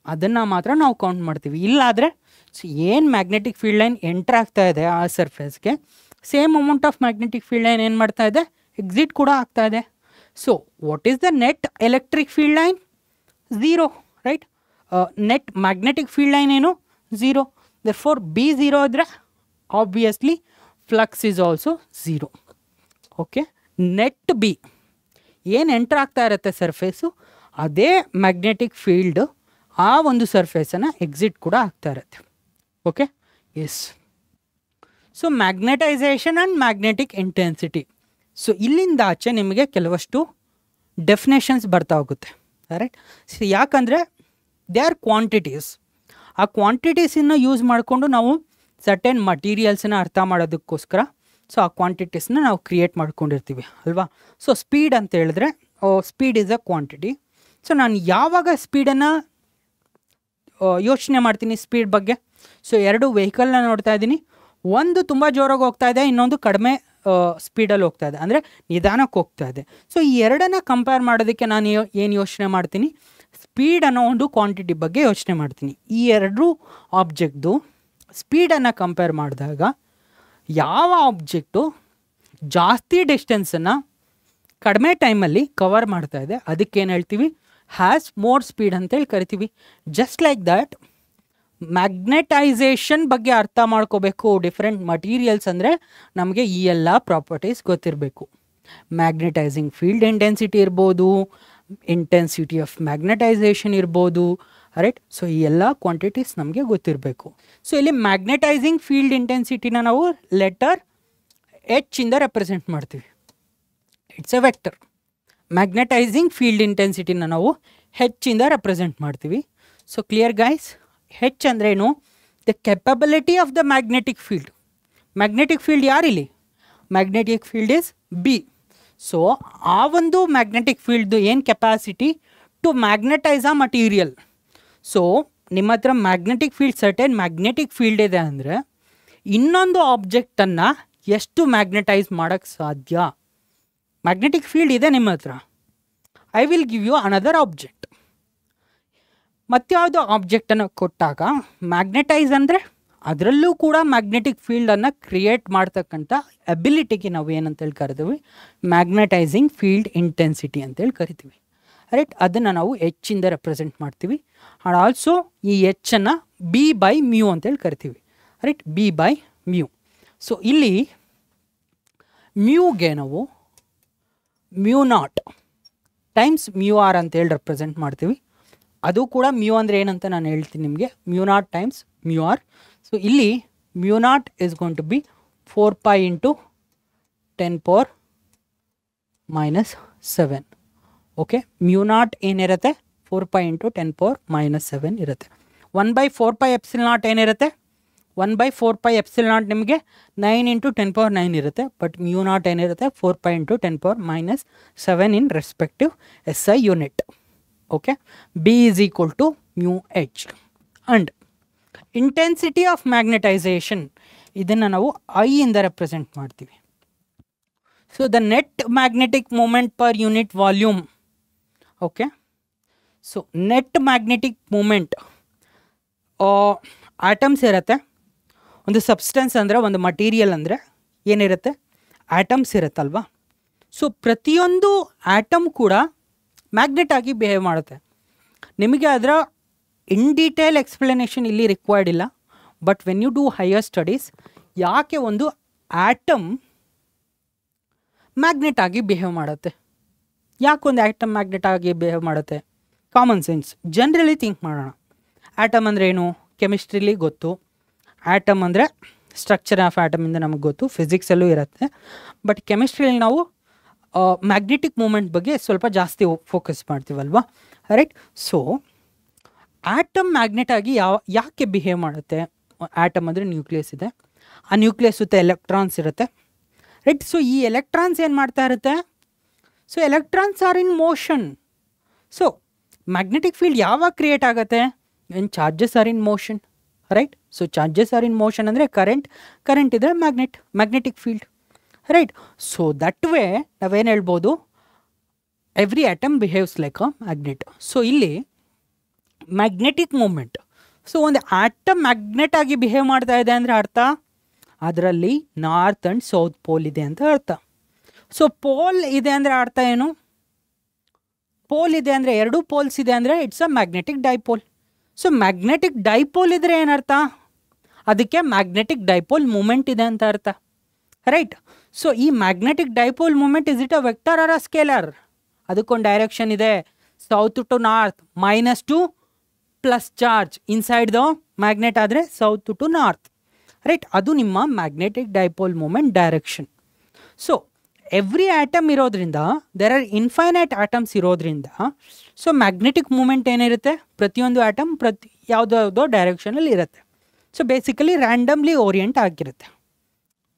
ಅದನ್ನು ಮಾತ್ರ ನಾವು ಕೌಂಟ್ ಮಾಡ್ತೀವಿ. ಇಲ್ಲಾದರೆ ಏನು ಮ್ಯಾಗ್ನೆಟಿಕ್ ಫೀಲ್ಡ್ ಲೈನ್ ಎಂಟರ್ ಆಗ್ತಾ ಇದೆ ಆ ಸರ್ಫೇಸ್ಗೆ, same amount of magnetic field line ಏನು ಮಾಡ್ತಾ ಇದೆ, ಎಕ್ಸಿಟ್ ಕೂಡ ಆಗ್ತಾ ಇದೆ. So what is the net electric field line, 0, right. Net magnetic field line ಏನು, 0. therefore B 0 ಇದ್ದರೆ obviously flux is also 0. Okay, net B ಏನು ಎಂಟರ್ ಆಗ್ತಾ ಇರುತ್ತೆ ಸರ್ಫೇಸು, ಅದೇ ಮ್ಯಾಗ್ನೆಟಿಕ್ ಫೀಲ್ಡ್ ಆ ಒಂದು ಸರ್ಫೇಸನ್ನು ಎಕ್ಸಿಟ್ ಕೂಡ ಆಗ್ತಾ ಇರುತ್ತೆ. Okay, yes. So magnetisation and magnetic intensity. So ಇಲ್ಲಿಂದ ಆಚೆ ನಿಮಗೆ ಕೆಲವಷ್ಟು ಡೆಫಿನೇಷನ್ಸ್ ಬರ್ತಾ ಹೋಗುತ್ತೆ, ರೈಟ್. ಸೊ ಯಾಕಂದರೆ ದೇ ಆರ್ ಕ್ವಾಂಟಿಟೀಸ್. ಆ ಕ್ವಾಂಟಿಟೀಸನ್ನು ಯೂಸ್ ಮಾಡಿಕೊಂಡು ನಾವು ಸರ್ಟೆನ್ ಮಟೀರಿಯಲ್ಸನ್ನ ಅರ್ಥ ಮಾಡೋದಕ್ಕೋಸ್ಕರ ಸೊ ಆ ಕ್ವಾಂಟಿಟೀಸ್ನ ನಾವು ಕ್ರಿಯೇಟ್ ಮಾಡ್ಕೊಂಡಿರ್ತೀವಿ ಅಲ್ವಾ. ಸೊ ಸ್ಪೀಡ್ ಅಂತ ಹೇಳಿದ್ರೆ speed is a quantity. So ನಾನು ಯಾವಾಗ ಸ್ಪೀಡನ್ನು ಯೋಚನೆ ಮಾಡ್ತೀನಿ ಸ್ಪೀಡ್ ಬಗ್ಗೆ, ಸೊ ಎರಡು ವೆಹಿಕಲ್ನ ನೋಡ್ತಾ ಇದ್ದೀನಿ, ಒಂದು ತುಂಬ ಜೋರಾಗಿ ಹೋಗ್ತಾ ಇದೆ, ಇನ್ನೊಂದು ಕಡಿಮೆ ಸ್ಪೀಡಲ್ಲಿ ಹೋಗ್ತಾ ಇದೆ, ಅಂದರೆ ನಿಧಾನಕ್ಕೆ ಹೋಗ್ತಾ ಇದೆ. ಸೊ ಈ ಎರಡನ್ನು ಕಂಪೇರ್ ಮಾಡೋದಕ್ಕೆ ನಾನು ಏನು ಯೋಚನೆ ಮಾಡ್ತೀನಿ, ಸ್ಪೀಡ್ ಅನ್ನೋ ಒಂದು ಕ್ವಾಂಟಿಟಿ ಬಗ್ಗೆ ಯೋಚನೆ ಮಾಡ್ತೀನಿ. ಈ ಎರಡು ಆಬ್ಜೆಕ್ಟ್ದು ಸ್ಪೀಡನ್ನು ಕಂಪೇರ್ ಮಾಡಿದಾಗ ಯಾವ ಆಬ್ಜೆಕ್ಟು ಜಾಸ್ತಿ ಡಿಸ್ಟೆನ್ಸನ್ನು ಕಡಿಮೆ ಟೈಮಲ್ಲಿ ಕವರ್ ಮಾಡ್ತಾ ಇದೆ ಅದಕ್ಕೇನು ಹೇಳ್ತೀವಿ, ಹ್ಯಾಸ್ ಮೋರ್ ಸ್ಪೀಡ್ ಅಂತೇಳಿ ಕರಿತೀವಿ. ಜಸ್ಟ್ ಲೈಕ್ ದ್ಯಾಟ್ ಮ್ಯಾಗ್ನೆಟೈಸೇಷನ್ ಬಗ್ಗೆ ಅರ್ಥ ಮಾಡ್ಕೋಬೇಕು. ಡಿಫ್ರೆಂಟ್ ಮಟೀರಿಯಲ್ಸ್ ಅಂದರೆ ನಮಗೆ ಈ ಎಲ್ಲ ಪ್ರಾಪರ್ಟೀಸ್ ಗೊತ್ತಿರಬೇಕು. ಮ್ಯಾಗ್ನೆಟೈಸಿಂಗ್ ಫೀಲ್ಡ್ ಇಂಟೆನ್ಸಿಟಿ ಇರ್ಬೋದು, ಇಂಟೆನ್ಸಿಟಿ ಆಫ್ ಮ್ಯಾಗ್ನೆಟೈಸೇಷನ್ ಇರ್ಬೋದು, ರೈಟ್. ಸೊ ಈ ಎಲ್ಲ ಕ್ವಾಂಟಿಟೀಸ್ ನಮಗೆ ಗೊತ್ತಿರಬೇಕು. ಸೊ ಇಲ್ಲಿ ಮ್ಯಾಗ್ನೆಟೈಸಿಂಗ್ ಫೀಲ್ಡ್ ಇಂಟೆನ್ಸಿಟಿನ ನಾವು ಲೆಟರ್ ಎಚ್ ಇಂದ ರೆಪ್ರೆಸೆಂಟ್ ಮಾಡ್ತೀವಿ. It's a vector. Magnetizing field ಇಂಟೆನ್ಸಿಟಿನ ನಾವು ಹೆಚ್ಚಿಂದ ರೆಪ್ರೆಸೆಂಟ್ ಮಾಡ್ತೀವಿ. ಸೊ ಕ್ಲಿಯರ್ ಗೈಸ್, ಹೆಚ್ ಅಂದ್ರೇನು, the capability of the magnetic field. Magnetic field ಯಾರಿಲ್ಲಿ, magnetic field is B. So ಆ ಒಂದು ಮ್ಯಾಗ್ನೆಟಿಕ್ ಫೀಲ್ಡ್ದು ಏನು capacity to magnetize a material. So ನಿಮ್ಮ ಹತ್ರ magnetic field certain magnetic field ಇದೆ ಅಂದರೆ ಇನ್ನೊಂದು ಆಬ್ಜೆಕ್ಟನ್ನು ಎಷ್ಟು ಮ್ಯಾಗ್ನೆಟೈಸ್ ಮಾಡೋಕ್ಕೆ ಸಾಧ್ಯ. ಮ್ಯಾಗ್ನೆಟಿಕ್ ಫೀಲ್ಡ್ ಇದೆ ನಿಮ್ಮ ಹತ್ರ, I will give you another object. ಮತ್ಯಾವುದೋ ಆಬ್ಜೆಕ್ಟನ್ನು ಕೊಟ್ಟಾಗ ಮ್ಯಾಗ್ನೆಟೈಸ್ ಅಂದರೆ ಅದರಲ್ಲೂ ಕೂಡ ಮ್ಯಾಗ್ನೆಟಿಕ್ ಫೀಲ್ಡನ್ನು ಕ್ರಿಯೇಟ್ ಮಾಡ್ತಕ್ಕಂಥ ಅಬಿಲಿಟಿಗೆ ನಾವು ಏನಂತೇಳಿ ಕರಿತೀವಿ, ಮ್ಯಾಗ್ನೆಟೈಸಿಂಗ್ ಫೀಲ್ಡ್ ಇಂಟೆನ್ಸಿಟಿ ಅಂತೇಳಿ ಕರಿತೀವಿ, ರೈಟ್. ಅದನ್ನು ನಾವು ಹೆಚ್ಚಿಂದ ರೆಪ್ರೆಸೆಂಟ್ ಮಾಡ್ತೀವಿ. ಆ್ಯಂಡ್ ಆಲ್ಸೋ ಈ ಹೆಚ್ಚನ್ನು ಬಿ ಬೈ ಮ್ಯೂ ಅಂತೇಳಿ ಕರಿತೀವಿ, right, B by mu. So ಇಲ್ಲಿ ಮ್ಯೂಗೆ ನಾವು mu naught times mu R ಅಂತೇಳಿ ರೆಪ್ರೆಸೆಂಟ್ ಮಾಡ್ತೀವಿ. ಅದು ಕೂಡ ಮ್ಯೂ ಅಂದರೆ ಏನಂತ ನಾನು ಹೇಳ್ತೀನಿ ನಿಮಗೆ, mu naught times mu R. So ಇಲ್ಲಿ mu naught is going to be 4 pi into 10 power -7. Okay, mu naught ಏನಿರುತ್ತೆ 4 pi ಇಂಟು 10 power -7 ಇರುತ್ತೆ. 1/4 pi ಎಪ್ಸಿಲ್ ನಾಟ್ ಏನಿರುತ್ತೆ, 1/4 pi ಎಪ್ಸಿಲ್ ನಾಟ್ ನಿಮಗೆ 9 ಇಂಟು 10 power 9 ಇರುತ್ತೆ. ಬಟ್ ಮ್ಯೂ ನಾಟ್ ಏನಿರುತ್ತೆ 4 pi into 10 power -7 in respective SI unit. Okay, B is equal to mu H. And intensity of magnetisation ಇದನ್ನು ನಾವು I ಇಂದ represent ಮಾಡ್ತೀವಿ. So the net magnetic moment per unit volume. Okay, so net magnetic moment atoms ಇರುತ್ತೆ. ಒಂದು substance ಅಂದರೆ ಒಂದು material ಅಂದರೆ ಏನಿರುತ್ತೆ, ಆಟಮ್ಸ್ ಇರುತ್ತಲ್ವಾ. ಸೊ ಪ್ರತಿಯೊಂದು ಆಟಮ್ ಕೂಡ ಮ್ಯಾಗ್ನೆಟ್ ಆಗಿ ಬಿಹೇವ್ ಮಾಡುತ್ತೆ. ನಿಮಗೆ ಅದರ ಇನ್ ಡೀಟೇಲ್ ಎಕ್ಸ್ಪ್ಲನೇಷನ್ ಇಲ್ಲಿ ರಿಕ್ವೈರ್ಡ್ ಇಲ್ಲ. But when you do higher studies, ಯಾಕೆ ಒಂದು ಆಟಮ್ ಮ್ಯಾಗ್ನೆಟ್ ಆಗಿ ಬಿಹೇವ್ ಮಾಡುತ್ತೆ, ಯಾಕೊಂದು ಆಟಮ್ ಮ್ಯಾಗ್ನೆಟ್ ಆಗಿ ಬಿಹೇವ್ ಮಾಡುತ್ತೆ, ಕಾಮನ್ ಸೆನ್ಸ್ ಜನರಲಿ ಥಿಂಕ್ ಮಾಡೋಣ. ಆಟಮ್ ಅಂದರೆ ಏನು, ಕೆಮಿಸ್ಟ್ರಿಲಿ ಗೊತ್ತು. ಆಟಮ್ ಅಂದರೆ ಸ್ಟ್ರಕ್ಚರ್ ಆಫ್ ಆಟಮಿಂದ ನಮಗೆ ಗೊತ್ತು, ಫಿಸಿಕ್ಸಲ್ಲೂ ಇರುತ್ತೆ. ಬಟ್ ಕೆಮಿಸ್ಟ್ರಿಯಲ್ಲಿ ನಾವು ಮ್ಯಾಗ್ನೆಟಿಕ್ ಮೂಮೆಂಟ್ ಬಗ್ಗೆ ಸ್ವಲ್ಪ ಜಾಸ್ತಿ ಫೋಕಸ್ ಮಾಡ್ತೀವಲ್ವಾ, ರೈಟ್. ಸೊ ಆಟಮ್ ಮ್ಯಾಗ್ನೆಟ್ ಆಗಿ ಯಾಕೆ ಬಿಹೇವ್ ಮಾಡುತ್ತೆ. ಆಟಮ್ ಅಂದರೆ ನ್ಯೂಕ್ಲಿಯಸ್ ಇದೆ, ಆ ನ್ಯೂಕ್ಲಿಯಸ್ ಸುತ್ತ ಎಲೆಕ್ಟ್ರಾನ್ಸ್ ಇರುತ್ತೆ, ರೈಟ್. ಸೊ ಈ ಎಲೆಕ್ಟ್ರಾನ್ಸ್ ಏನು ಮಾಡ್ತಾ ಇರುತ್ತೆ, so electrons are in motion. So magnetic field ಯಾವಾಗ ಕ್ರಿಯೇಟ್ ಆಗುತ್ತೆ, when charges are in motion, right. So charges are in motion ಅಂದರೆ ಕರೆಂಟ್ ಇದ್ದರೆ magnetic field, right. So that way ನಾವೇನು ಹೇಳ್ಬೋದು, every atom behaves like a magnet. So ಇಲ್ಲಿ magnetic moment, so ಒಂದು atom magnet ಆಗಿ behave ಮಾಡ್ತಾ ಇದೆ ಅಂದರೆ ಅರ್ಥ ಅದರಲ್ಲಿ ನಾರ್ತ್ ಆ್ಯಂಡ್ ಸೌತ್ ಪೋಲ್ ಇದೆ ಅಂತ ಅರ್ಥ. ಸೊ ಪೋಲ್ ಇದೆ ಅಂದರೆ ಅರ್ಥ ಏನು, ಪೋಲ್ ಇದೆ ಅಂದರೆ ಎರಡು ಪೋಲ್ಸ್ ಇದೆ ಅಂದರೆ it's a magnetic dipole. So magnetic dipole ಇದ್ದರೆ ಏನರ್ಥ, ಅದಕ್ಕೆ ಮ್ಯಾಗ್ನೆಟಿಕ್ ಡೈಪೋಲ್ ಮೂಮೆಂಟ್ ಇದೆ ಅಂತ ಅರ್ಥ, ರೈಟ್. ಸೊ ಈ magnetic dipole moment is it a vector or a scalar? ಅದಕ್ಕೊಂದು ಡೈರೆಕ್ಷನ್ ಇದೆ, south to north, -2 plus charge inside the magnet ಆದರೆ ಸೌತ್ ಟು ನಾರ್ತ್, ರೈಟ್. ಅದು ನಿಮ್ಮ magnetic dipole moment direction. So every atom ಇರೋದ್ರಿಂದ, there are infinite atoms ಇರೋದ್ರಿಂದ, so magnetic moment ಏನಿರುತ್ತೆ, ಪ್ರತಿಯೊಂದು atom ಯಾವುದೋ ಡೈರೆಕ್ಷನಲ್ಲಿ ಇರುತ್ತೆ. ಸೊ ಬೇಸಿಕಲಿ ರ್ಯಾಂಡಮ್ಲಿ ಓರಿಯೆಂಟ್ ಆಗಿರುತ್ತೆ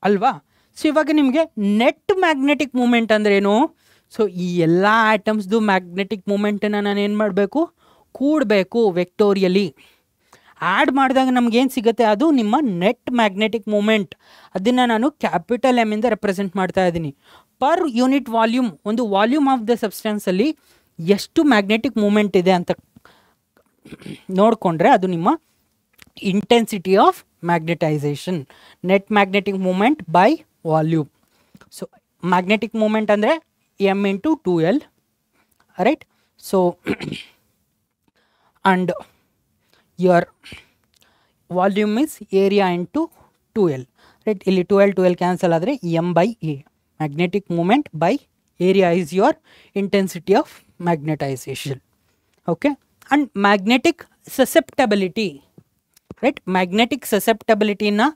ಅಲ್ವಾ. ಸೊ ಇವಾಗ ನಿಮಗೆ ನೆಟ್ ಮ್ಯಾಗ್ನೆಟಿಕ್ ಮೂಮೆಂಟ್ ಅಂದ್ರೇನು? ಸೊ ಈ ಎಲ್ಲ ಆಟಮ್ಸ್ದು ಮ್ಯಾಗ್ನೆಟಿಕ್ ಮೂಮೆಂಟನ್ನು ನಾನು ಏನು ಮಾಡಬೇಕು, ಕೂಡಬೇಕು ವೆಕ್ಟೋರಿಯಲಿ. ಆ್ಯಡ್ ಮಾಡಿದಾಗ ನಮಗೇನು ಸಿಗುತ್ತೆ, ಅದು ನಿಮ್ಮ ನೆಟ್ ಮ್ಯಾಗ್ನೆಟಿಕ್ ಮೂಮೆಂಟ್. ಅದನ್ನು ನಾನು ಕ್ಯಾಪಿಟಲ್ ಎಮ್ ಇಂದ ರೆಪ್ರೆಸೆಂಟ್ ಮಾಡ್ತಾ ಇದ್ದೀನಿ. ಪರ್ ಯೂನಿಟ್ ವಾಲ್ಯೂಮ್, ಒಂದು ವಾಲ್ಯೂಮ್ ಆಫ್ ದ ಸಬ್ಸ್ಟೆನ್ಸಲ್ಲಿ ಎಷ್ಟು ಮ್ಯಾಗ್ನೆಟಿಕ್ ಮೂಮೆಂಟ್ ಇದೆ ಅಂತ ನೋಡಿಕೊಂಡ್ರೆ ಅದು ನಿಮ್ಮ intensity of magnetisation, net magnetic moment by volume. So magnetic moment ಅಂದರೆ m into 2L, right? So and your volume is area into 2L, right? ಇಲ್ಲಿ 2L cancel ಆದರೆ m by a. Magnetic moment by area is your intensity of magnetization, okay? And magnetic susceptibility, right? Magnetic susceptibility na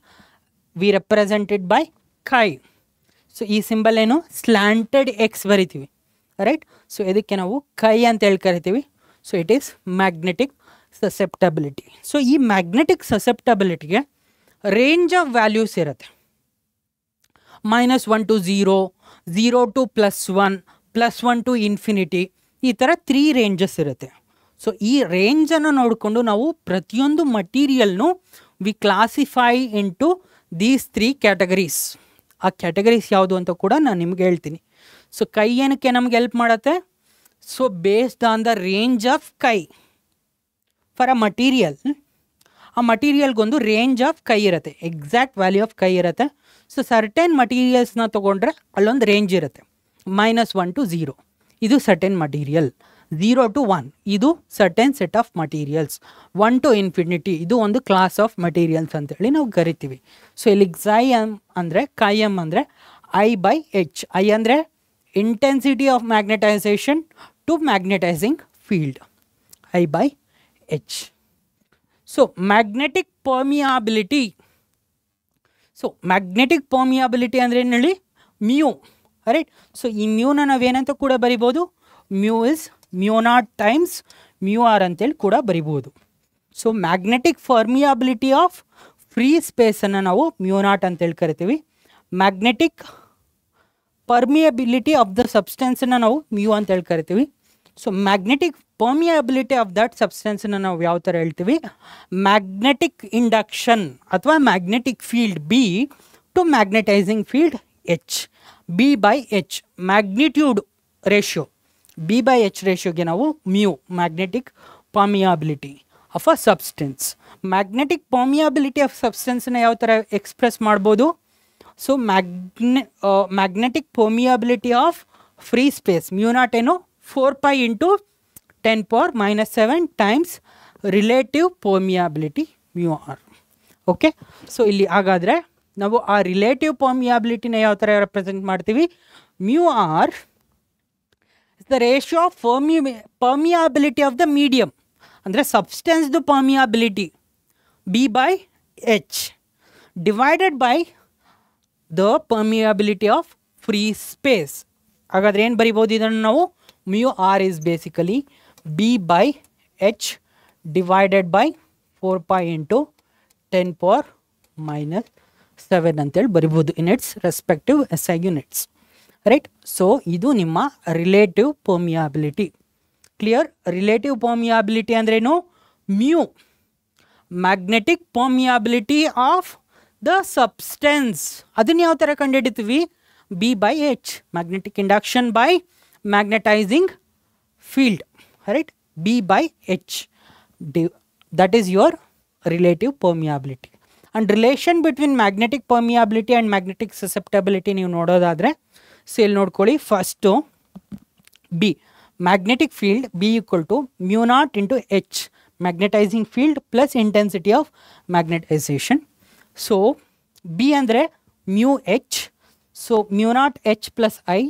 we represented by chi. So ಈ symbol ಏನು, ಸ್ಲ್ಯಾಂಟೆಡ್ X ಬರಿತೀವಿ, right. So ಇದಕ್ಕೆ ನಾವು ಕೈ ಅಂತ ಹೇಳಿ ಕರಿತೀವಿ. So it is magnetic susceptibility. So ಈ ಮ್ಯಾಗ್ನೆಟಿಕ್ ಸಸೆಪ್ಟಬಿಲಿಟಿಗೆ ರೇಂಜ್ ಆಫ್ ವ್ಯಾಲ್ಯೂಸ್ ಇರುತ್ತೆ. -1 to 0, 0 to +1, +1 to ಇನ್ಫಿನಿಟಿ, ಈ ಥರ 3 ರೇಂಜಸ್ ಇರುತ್ತೆ. ಸೊ ಈ ರೇಂಜನ್ನು ನೋಡಿಕೊಂಡು ನಾವು ಪ್ರತಿಯೊಂದು ಮಟೀರಿಯಲ್ನು we classify into these 3 categories. ಆ ಕ್ಯಾಟಗರೀಸ್ ಯಾವುದು ಅಂತ ಕೂಡ ನಾನು ನಿಮ್ಗೆ ಹೇಳ್ತೀನಿ. ಸೊ ಕೈ ಏನಕ್ಕೆ ನಮ್ಗೆ ಹೆಲ್ಪ್ ಮಾಡುತ್ತೆ? So based on the range of ಕೈ ಫಾರ್ ಅ ಮಟೀರಿಯಲ್, ಆ ಮಟೀರಿಯಲ್ಗೊಂದು ರೇಂಜ್ ಆಫ್ ಕೈ ಇರುತ್ತೆ, ಎಕ್ಸಾಕ್ಟ್ ವ್ಯಾಲ್ಯೂ ಆಫ್ ಕೈ ಇರುತ್ತೆ. ಸೊ ಸರ್ಟೆನ್ ಮಟೀರಿಯಲ್ಸ್ನ ತೊಗೊಂಡ್ರೆ ಅಲ್ಲೊಂದು ರೇಂಜ್ ಇರುತ್ತೆ. -1 to 0 ಇದು ಸರ್ಟೆನ್ ಮಟೀರಿಯಲ್, 0 to 1 ಇದು certain set of materials, 1 to infinity ಇದು ಒಂದು ಕ್ಲಾಸ್ ಆಫ್ ಮಟೀರಿಯಲ್ಸ್ ಅಂತೇಳಿ ನಾವು ಕರಿತೀವಿ. ಸೊ ಇಲ್ಲಿ xi m ಅಂದರೆ chi m ಅಂದರೆ I/h. I ಅಂದರೆ intensity of magnetization to magnetizing field, I/h. So magnetic permeability. So magnetic permeability ಅಂದರೆ ಏನು ಹೇಳಿ, ಮ್ಯೂ, ರೈಟ್. ಸೊ ಈ ಮ್ಯೂನ ನಾವೇನಂತ ಕೂಡ ಬರಿಬೋದು, ಮ್ಯೂ ಇಸ್ μ0 ಟೈಮ್ಸ್ μr ಅಂತೇಳಿ ಕೂಡ ಬರಿಬೋದು. So magnetic permeability of free ಸ್ಪೇಸನ್ನು ನಾವು μ0 ಅಂತೇಳಿ ಕರಿತೀವಿ. ಮ್ಯಾಗ್ನೆಟಿಕ್ ಪರ್ಮಿಯಬಿಲಿಟಿ ಆಫ್ ದ ಸಬ್ಸ್ಟೆನ್ಸನ್ನು ನಾವು ಮ್ಯೂ ಅಂತೇಳಿ ಕರಿತೀವಿ. So magnetic permeability of that ಸಬ್ಸ್ಟೆನ್ಸನ್ನು ನಾವು ಯಾವ ಥರ ಹೇಳ್ತೀವಿ, ಮ್ಯಾಗ್ನೆಟಿಕ್ ಇಂಡಕ್ಷನ್ ಅಥವಾ magnetic field B to magnetizing field H. B/h magnitude ratio, B/h ರೇಷಿಯೋಗೆ ನಾವು mu, magnetic permeability of a substance. Magnetic permeability of ಸಬ್ಸ್ಟೆನ್ಸ್ನ ಯಾವ ಥರ ಎಕ್ಸ್ಪ್ರೆಸ್ ಮಾಡ್ಬೋದು? So magnetic permeability of free space μ0 ಏನು 4π × 10⁻⁷ times relative permeability μr. Okay, so ಇಲ್ಲಿ ಹಾಗಾದರೆ ನಾವು ಆ ರಿಲೇಟಿವ್ ಪರ್ಮಿಯಾಬಿಲಿಟಿನ ಯಾವ ಥರ ರೆಪ್ರೆಸೆಂಟ್ ಮಾಡ್ತೀವಿ, μr is the ratio of permeability of the medium, ಅಂದರೆ ಸಬ್ಸ್ಟೆನ್ಸ್ದು permeability B/h divided by the permeability of free space. ಹಾಗಾದರೆ ಏನು ಬರಿಬೋದು ಇದನ್ನು ನಾವು, μr is basically B/h divided by 4π × 10⁻⁷ ಅಂತೇಳಿ ಬರಿಬೋದು in its respective SI units, right. So ಇದು ನಿಮ್ಮ relative permeability. Clear? Relative permeability ಅಂದ್ರೇನು, mu, magnetic permeability of the substance. ಅದನ್ನು ಯಾವ ಥರ ಕಂಡುಹಿಡಿತೀವಿ, B/h magnetic induction by magnetizing field, right? B/h that is your relative permeability. And relation between magnetic permeability and magnetic susceptibility ನೀವು ನೋಡೋದಾದರೆ sale ನೋಡ್ಕೊಳ್ಳಿ. First B magnetic field B equal to μ0 × h magnetizing field plus intensity of magnetization. So B ಅಂದರೆ μh, so mu naught H plus I,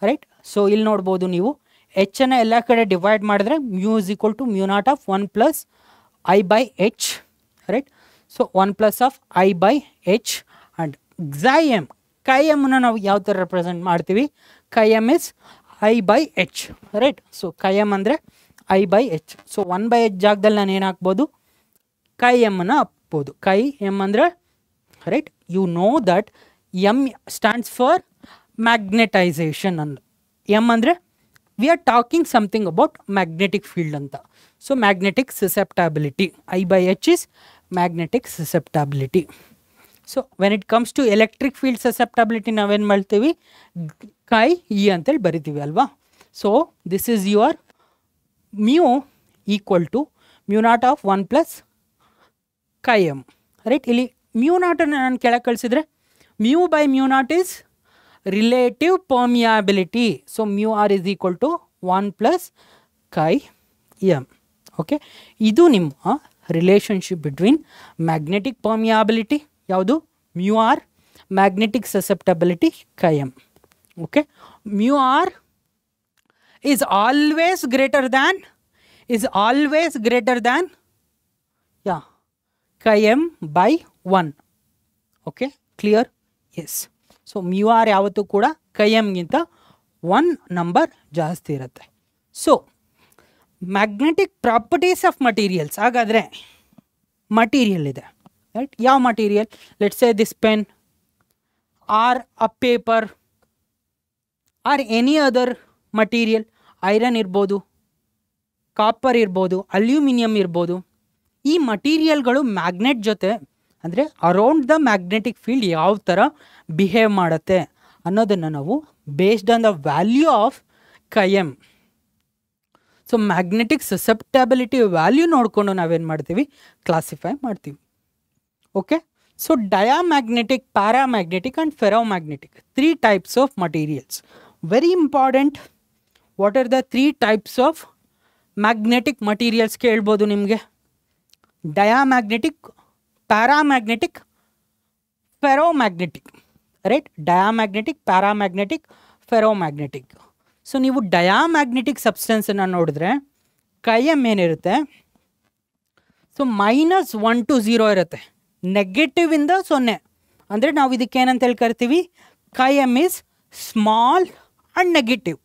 right. So ಇಲ್ಲಿ ನೋಡ್ಬೋದು ನೀವು ಎಚ್ಚನ್ನು ಎಲ್ಲ ಕಡೆ ಡಿವೈಡ್ ಮಾಡಿದ್ರೆ mu is equal to mu naught of 1 plus I by H, right. So 1 plus of I by H and xi m, chi m ನಾವು ಯಾವ ಥರ ರೆಪ್ರೆಸೆಂಟ್ ಮಾಡ್ತೀವಿ, chi m is I by H, right. So chi m ಅಂದರೆ I by H. So 1 by H ಜಾಗದಲ್ಲಿ ನಾನು ಏನು ಹಾಕ್ಬೋದು, chi m ಹಾಕ್ಬೋದು. chi m ಅಂದರೆ, right, you know that M stands for magnetization ಅಂದು. ಎಮ್ ಅಂದರೆ we are talking something about magnetic field ಅಂತ. So magnetic susceptibility, I by H is magnetic susceptibility. So when it comes to electric field susceptibility ನಾವೇನು ಮಾಡ್ತೀವಿ, chi E ಅಂತೇಳಿ ಬರಿತೀವಿ ಅಲ್ವಾ. So this is your mu equal to mu naught of 1 plus chi M, right. ಇಲ್ಲಿ mu ನಾಟನ್ನು ನಾನು ಕೆಳಗೆ ಕಳಿಸಿದ್ರೆ mu by mu naught is relative permeability. So mu R is equal to 1 plus chi M. Okay, ಇದು ನಿಮ್ಮ relationship between magnetic permeability ಯಾವುದು, mu R, magnetic susceptibility chi M. Okay, mu R is always greater than yeah chi m by 1. okay, clear? yes. so mu r ಯಾವತ್ತೂ ಕೂಡ chi m ಗಿಂತ 1 number ಜಾಸ್ತಿ ಇರುತ್ತೆ. So magnetic properties of materials, ಹಾಗಾದರೆ material ಇದೆ, right. ಯಾವ material, let's say this pen or a paper or any other material, iron ಇರ್ಬೋದು, copper ಇರ್ಬೋದು, ಅಲ್ಯೂಮಿನಿಯಂ ಇರ್ಬೋದು. ಈ ಮಟೀರಿಯಲ್ಗಳು ಮ್ಯಾಗ್ನೆಟ್ ಜೊತೆ ಅಂದರೆ ಅರೌಂಡ್ ದ ಮ್ಯಾಗ್ನೆಟಿಕ್ ಫೀಲ್ಡ್ ಯಾವ ಥರ ಬಿಹೇವ್ ಮಾಡುತ್ತೆ ಅನ್ನೋದನ್ನು ನಾವು based on the value of chi m, so magnetic susceptibility value ನೋಡಿಕೊಂಡು ನಾವೇನು ಮಾಡ್ತೀವಿ, ಕ್ಲಾಸಿಫೈ ಮಾಡ್ತೀವಿ. Okay, so diamagnetic, paramagnetic and ferromagnetic, 3 types of materials. Very important. What are the 3 types of magnetic materials ಕೇಳ್ಬೋದು ನಿಮಗೆ. Diamagnetic, paramagnetic, ferromagnetic, right. Diamagnetic, paramagnetic, ferromagnetic. So ನೀವು diamagnetic ಸಬ್ಸ್ಟೆನ್ಸನ್ನು ನೋಡಿದ್ರೆ chi m ಏನಿರುತ್ತೆ, so -1 to 0 ಇರುತ್ತೆ, negative ಇಂದ 0. ಅಂದರೆ ನಾವು ಇದಕ್ಕೆ ಏನಂತ ಹೇಳಿ ಕರಿತೀವಿ, chi m is small and negative.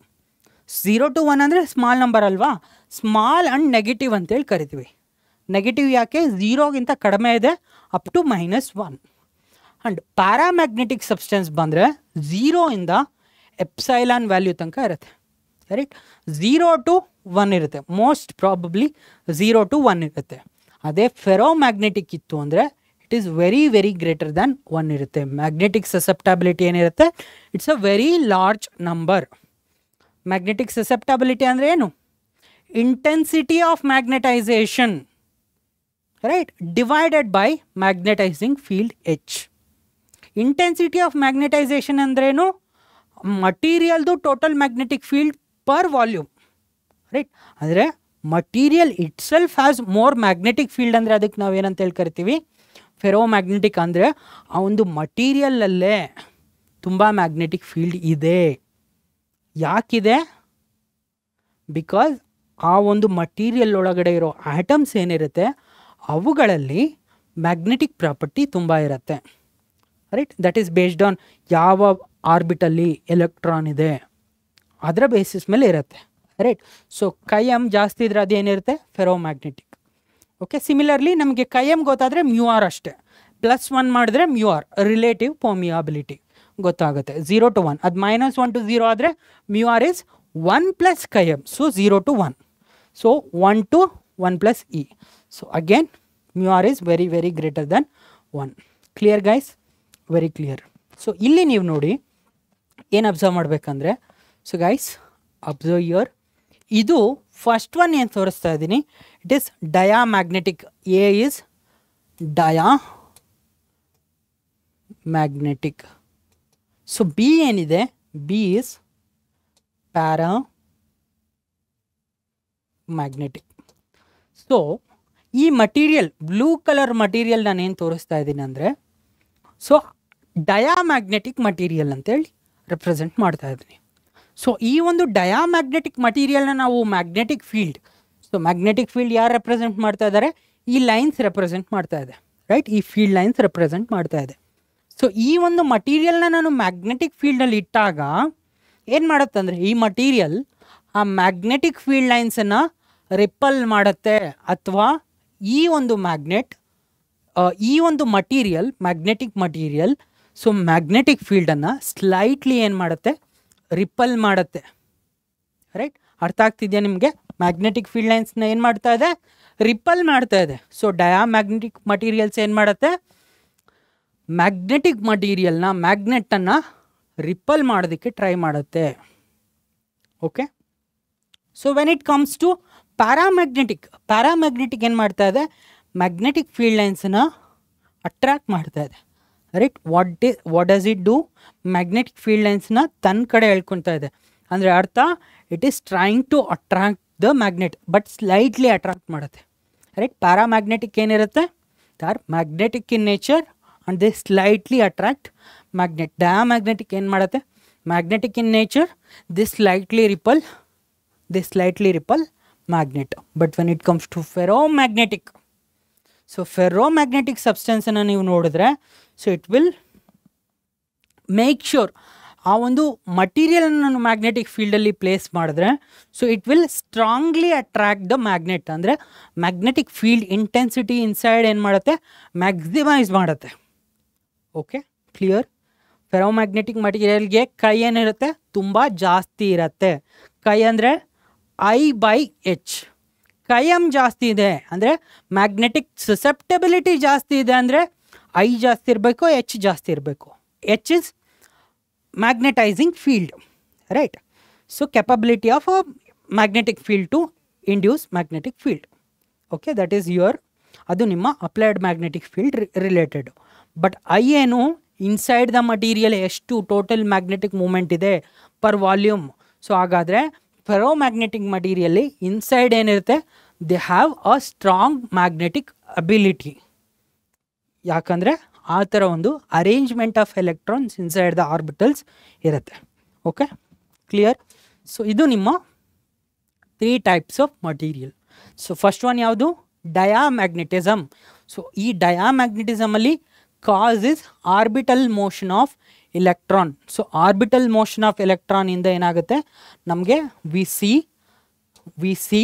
0 to 1 ಅಂದರೆ ಸ್ಮಾಲ್ ನಂಬರ್ ಅಲ್ವಾ, ಸ್ಮಾಲ್ ಆ್ಯಂಡ್ ನೆಗೆಟಿವ್ ಅಂತೇಳಿ ಕರಿತೀವಿ. ನೆಗೆಟಿವ್ ಯಾಕೆ, 0ಗಿಂತ ಕಡಿಮೆ ಇದೆ, up to -1. And paramagnetic substance ಬಂದರೆ 0 ಇಂದ ಎಪ್ಸೈಲಾನ್ ವ್ಯಾಲ್ಯೂ ತನಕ ಇರುತ್ತೆ, ರೈಟ್. 0 to 1 ಇರುತ್ತೆ, ಮೋಸ್ಟ್ ಪ್ರಾಬಬ್ಲಿ 0 to 1 ಇರುತ್ತೆ. ಅದೇ ಫೆರೋಮ್ಯಾಗ್ನೆಟಿಕ್ ಇತ್ತು ಅಂದರೆ it is very very greater than 1 ಇರುತ್ತೆ. ಮ್ಯಾಗ್ನೆಟಿಕ್ ಸಸೆಪ್ಟಬಿಲಿಟಿ ಏನಿರುತ್ತೆ, it's a very large number. Magnetic susceptibility ಅಂದರೆ ಏನು, intensity of magnetization, right, divided by magnetizing field H. Intensity of magnetization ಅಂದ್ರೇನು, ಮಟೀರಿಯಲ್ದು total magnetic field per volume, right. ಅಂದರೆ material itself has more magnetic field ಅಂದರೆ ಅದಕ್ಕೆ ನಾವೇನಂತ ಹೇಳಿ ಕರಿತೀವಿ, ಫೆರೋಮ್ಯಾಗ್ನೆಟಿಕ್. ಅಂದರೆ ಆ ಒಂದು ಮಟೀರಿಯಲಲ್ಲೇ ತುಂಬ ಮ್ಯಾಗ್ನೆಟಿಕ್ ಫೀಲ್ಡ್ ಇದೆ. ಯಾಕಿದೆ, ಬಿಕಾಸ್ ಆ ಒಂದು ಮಟೀರಿಯಲ್ ಒಳಗಡೆ ಇರೋ ಆಟಮ್ಸ್ ಏನಿರುತ್ತೆ ಅವುಗಳಲ್ಲಿ ಮ್ಯಾಗ್ನೆಟಿಕ್ ಪ್ರಾಪರ್ಟಿ ತುಂಬ ಇರುತ್ತೆ, right. That is based on ಯಾವ ಆರ್ಬಿಟಲ್ಲಿ ಎಲೆಕ್ಟ್ರಾನ್ ಇದೆ ಅದರ ಬೇಸಿಸ್ ಮೇಲೆ ಇರುತ್ತೆ, ರೈಟ್. ಸೊ chi m ಜಾಸ್ತಿ ಇದ್ರೆ ಅದೇನಿರುತ್ತೆ, ಫೆರೋಮ್ಯಾಗ್ನೆಟಿಕ್. ಓಕೆ, ಸಿಮಿಲರ್ಲಿ ನಮಗೆ chi m ಗೊತ್ತಾದರೆ ಮ್ಯೂ ಆರ್ ಅಷ್ಟೇ, +1 ಮಾಡಿದ್ರೆ ಮ್ಯೂ ಆರ್, ರಿಲೇಟಿವ್ ಪರ್ಮಿಯಾಬಿಲಿಟಿ ಗೊತ್ತಾಗುತ್ತೆ. 0 to 1, ಅದು -1 to 0 ಆದರೆ mu R is 1 plus chi m, so 0 to 1. So 1 to 1 plus E. So again mu R is very very greater than 1. Clear guys, very clear. So ಇಲ್ಲಿ ನೀವು ನೋಡಿ ಏನು observe ಮಾಡಬೇಕಂದ್ರೆ, so guys observe your, ಇದು first one ಏನು ತೋರಿಸ್ತಾ ಇದ್ದೀನಿ, it is diamagnetic. A is diamagnetic. So B ಏನಿದೆ, ಬಿ ಈಸ್ ಪ್ಯಾರಾಮ್ಯಾಗ್ನೆಟಿಕ್. ಸೊ ಈ ಮಟೀರಿಯಲ್, ಬ್ಲೂ ಕಲರ್ ಮಟೀರಿಯಲ್ ನಾನು ಏನು ತೋರಿಸ್ತಾ ಇದ್ದೀನಿ ಅಂದರೆ, ಸೊ ಡಯಾಮ್ಯಾಗ್ನೆಟಿಕ್ ಮಟೀರಿಯಲ್ ಅಂತೇಳಿ ರೆಪ್ರೆಸೆಂಟ್ ಮಾಡ್ತಾ ಇದ್ದೀನಿ. ಸೊ ಈ ಒಂದು ಡಯಾಮ್ಯಾಗ್ನೆಟಿಕ್ ಮಟೀರಿಯಲ್ನ ನಾವು magnetic field, so magnetic field ಯಾರು ರೆಪ್ರೆಸೆಂಟ್ ಮಾಡ್ತಾ ಇದ್ದಾರೆ? ಈ ಲೈನ್ಸ್ ರೆಪ್ರೆಸೆಂಟ್ ಮಾಡ್ತಾ ಇದೆ, ರೈಟ್? ಈ ಫೀಲ್ಡ್ ಲೈನ್ಸ್ ರೆಪ್ರೆಸೆಂಟ್ ಮಾಡ್ತಾ ಇದೆ. ಸೊ ಈ ಒಂದು ಮಟೀರಿಯಲ್ನ ನಾನು ಮ್ಯಾಗ್ನೆಟಿಕ್ ಫೀಲ್ಡಲ್ಲಿ ಇಟ್ಟಾಗ ಏನು ಮಾಡುತ್ತಂದರೆ ಈ ಮಟೀರಿಯಲ್ ಆ ಮ್ಯಾಗ್ನೆಟಿಕ್ ಫೀಲ್ಡ್ ಲೈನ್ಸನ್ನು ರಿಪಲ್ ಮಾಡುತ್ತೆ, ಅಥವಾ ಈ ಒಂದು ಮ್ಯಾಗ್ನೆಟ್ ಈ ಒಂದು material magnetic material so magnetic ಫೀಲ್ಡನ್ನು ಸ್ಲೈಟ್ಲಿ ಏನು ಮಾಡುತ್ತೆ? ರಿಪಲ್ ಮಾಡುತ್ತೆ, ರೈಟ್? ಅರ್ಥ ಆಗ್ತಿದೆಯಾ ನಿಮಗೆ? ಮ್ಯಾಗ್ನೆಟಿಕ್ ಫೀಲ್ಡ್ ಲೈನ್ಸ್ನ ಏನು ಮಾಡ್ತಾ ಇದೆ? ರಿಪಲ್ ಮಾಡ್ತಾ ಇದೆ. ಸೊ ಡಯಾಮ್ಯಾಗ್ನೆಟಿಕ್ ಮಟೀರಿಯಲ್ಸ್ ಏನು ಮಾಡುತ್ತೆ? ಮ್ಯಾಗ್ನೆಟಿಕ್ ಮಟೀರಿಯಲ್ನ ಮ್ಯಾಗ್ನೆಟನ್ನು ರಿಪಲ್ ಮಾಡೋದಕ್ಕೆ ಟ್ರೈ ಮಾಡುತ್ತೆ. Okay, so when it comes to paramagnetic ಏನು ಮಾಡ್ತಾ ಇದೆ? ಮ್ಯಾಗ್ನೆಟಿಕ್ ಫೀಲ್ಡ್ ಲೈನ್ಸನ್ನು ಅಟ್ರ್ಯಾಕ್ಟ್ ಮಾಡ್ತಾ ಇದೆ, right? What does it do? Magnetic field ಲೈನ್ಸ್ನ ತನ್ನ ಕಡೆ ಎಳ್ಕೊತಾ ಇದೆ. ಅಂದರೆ ಅರ್ಥ, it is trying to attract the magnet, but slightly attract ಮಾಡುತ್ತೆ, ರೈಟ್? ಪ್ಯಾರಾಮ್ಯಾಗ್ನೆಟಿಕ್ ಏನಿರುತ್ತೆ? They are magnetic in nature and they slightly attract magnet. Diamagnetic ಏನು ಮಾಡುತ್ತೆ? Magnetic in nature, they slightly ripple magnet. But when it comes to ferromagnetic, so ferromagnetic substance ಅನ್ನು ನೀವು ನೋಡಿದ್ರೆ, so it will make sure ಆ ಒಂದು ಮಟೀರಿಯಲನ್ನು ನಾನು magnetic ಫೀಲ್ಡಲ್ಲಿ place ಮಾಡಿದ್ರೆ, so it will strongly attract the magnet. ಅಂದರೆ ಮ್ಯಾಗ್ನೆಟಿಕ್ ಫೀಲ್ಡ್ ಇಂಟೆನ್ಸಿಟಿ ಇನ್ಸೈಡ್ ಏನು ಮಾಡುತ್ತೆ? ಮ್ಯಾಕ್ಸಿಮೈಸ್ ಮಾಡುತ್ತೆ. Okay, clear? ಫೆರೋಮ್ಯಾಗ್ನೆಟಿಕ್ ಮಟೀರಿಯಲ್ಗೆ ಕೈ ಏನಿರುತ್ತೆ? ತುಂಬ ಜಾಸ್ತಿ ಇರುತ್ತೆ. ಕೈ ಅಂದರೆ I/H. ಕೈ ಜಾಸ್ತಿ ಇದೆ ಅಂದರೆ ಮ್ಯಾಗ್ನೆಟಿಕ್ ಸಸೆಪ್ಟಬಿಲಿಟಿ ಜಾಸ್ತಿ ಇದೆ, ಅಂದರೆ I ಜಾಸ್ತಿ ಇರಬೇಕು, H ಜಾಸ್ತಿ ಇರಬೇಕು. H is magnetizing field, right? So capability of a magnetic field to induce magnetic field. Okay, that is ಅದು ನಿಮ್ಮ applied magnetic field related. But I ಏನು? ಇನ್ಸೈಡ್ ದ ಮಟೀರಿಯಲ್ ಎಷ್ಟು ಟೋಟಲ್ ಮ್ಯಾಗ್ನೆಟಿಕ್ ಮೂಮೆಂಟ್ ಇದೆ per volume. So ಹಾಗಾದರೆ ferromagnetic ಮಟೀರಿಯಲ್ಲಿ inside ಏನಿರುತ್ತೆ? They have a strong magnetic ability. ಯಾಕಂದರೆ ಆ ಥರ ಒಂದು arrangement of electrons inside the orbitals ಇರುತ್ತೆ. Okay, clear? ಸೊ ಇದು ನಿಮ್ಮ 3 types of material. So first one ಯಾವುದು? ಡಯಾಮ್ಯಾಗ್ನೆಟಿಸಮ್. ಸೊ ಈ ಡಯಾಮ್ಯಾಗ್ನೆಟಿಸಮಲ್ಲಿ cause is orbital motion of electron. So orbital motion of electron ಇಂದ ಏನಾಗುತ್ತೆ ನಮಗೆ? We see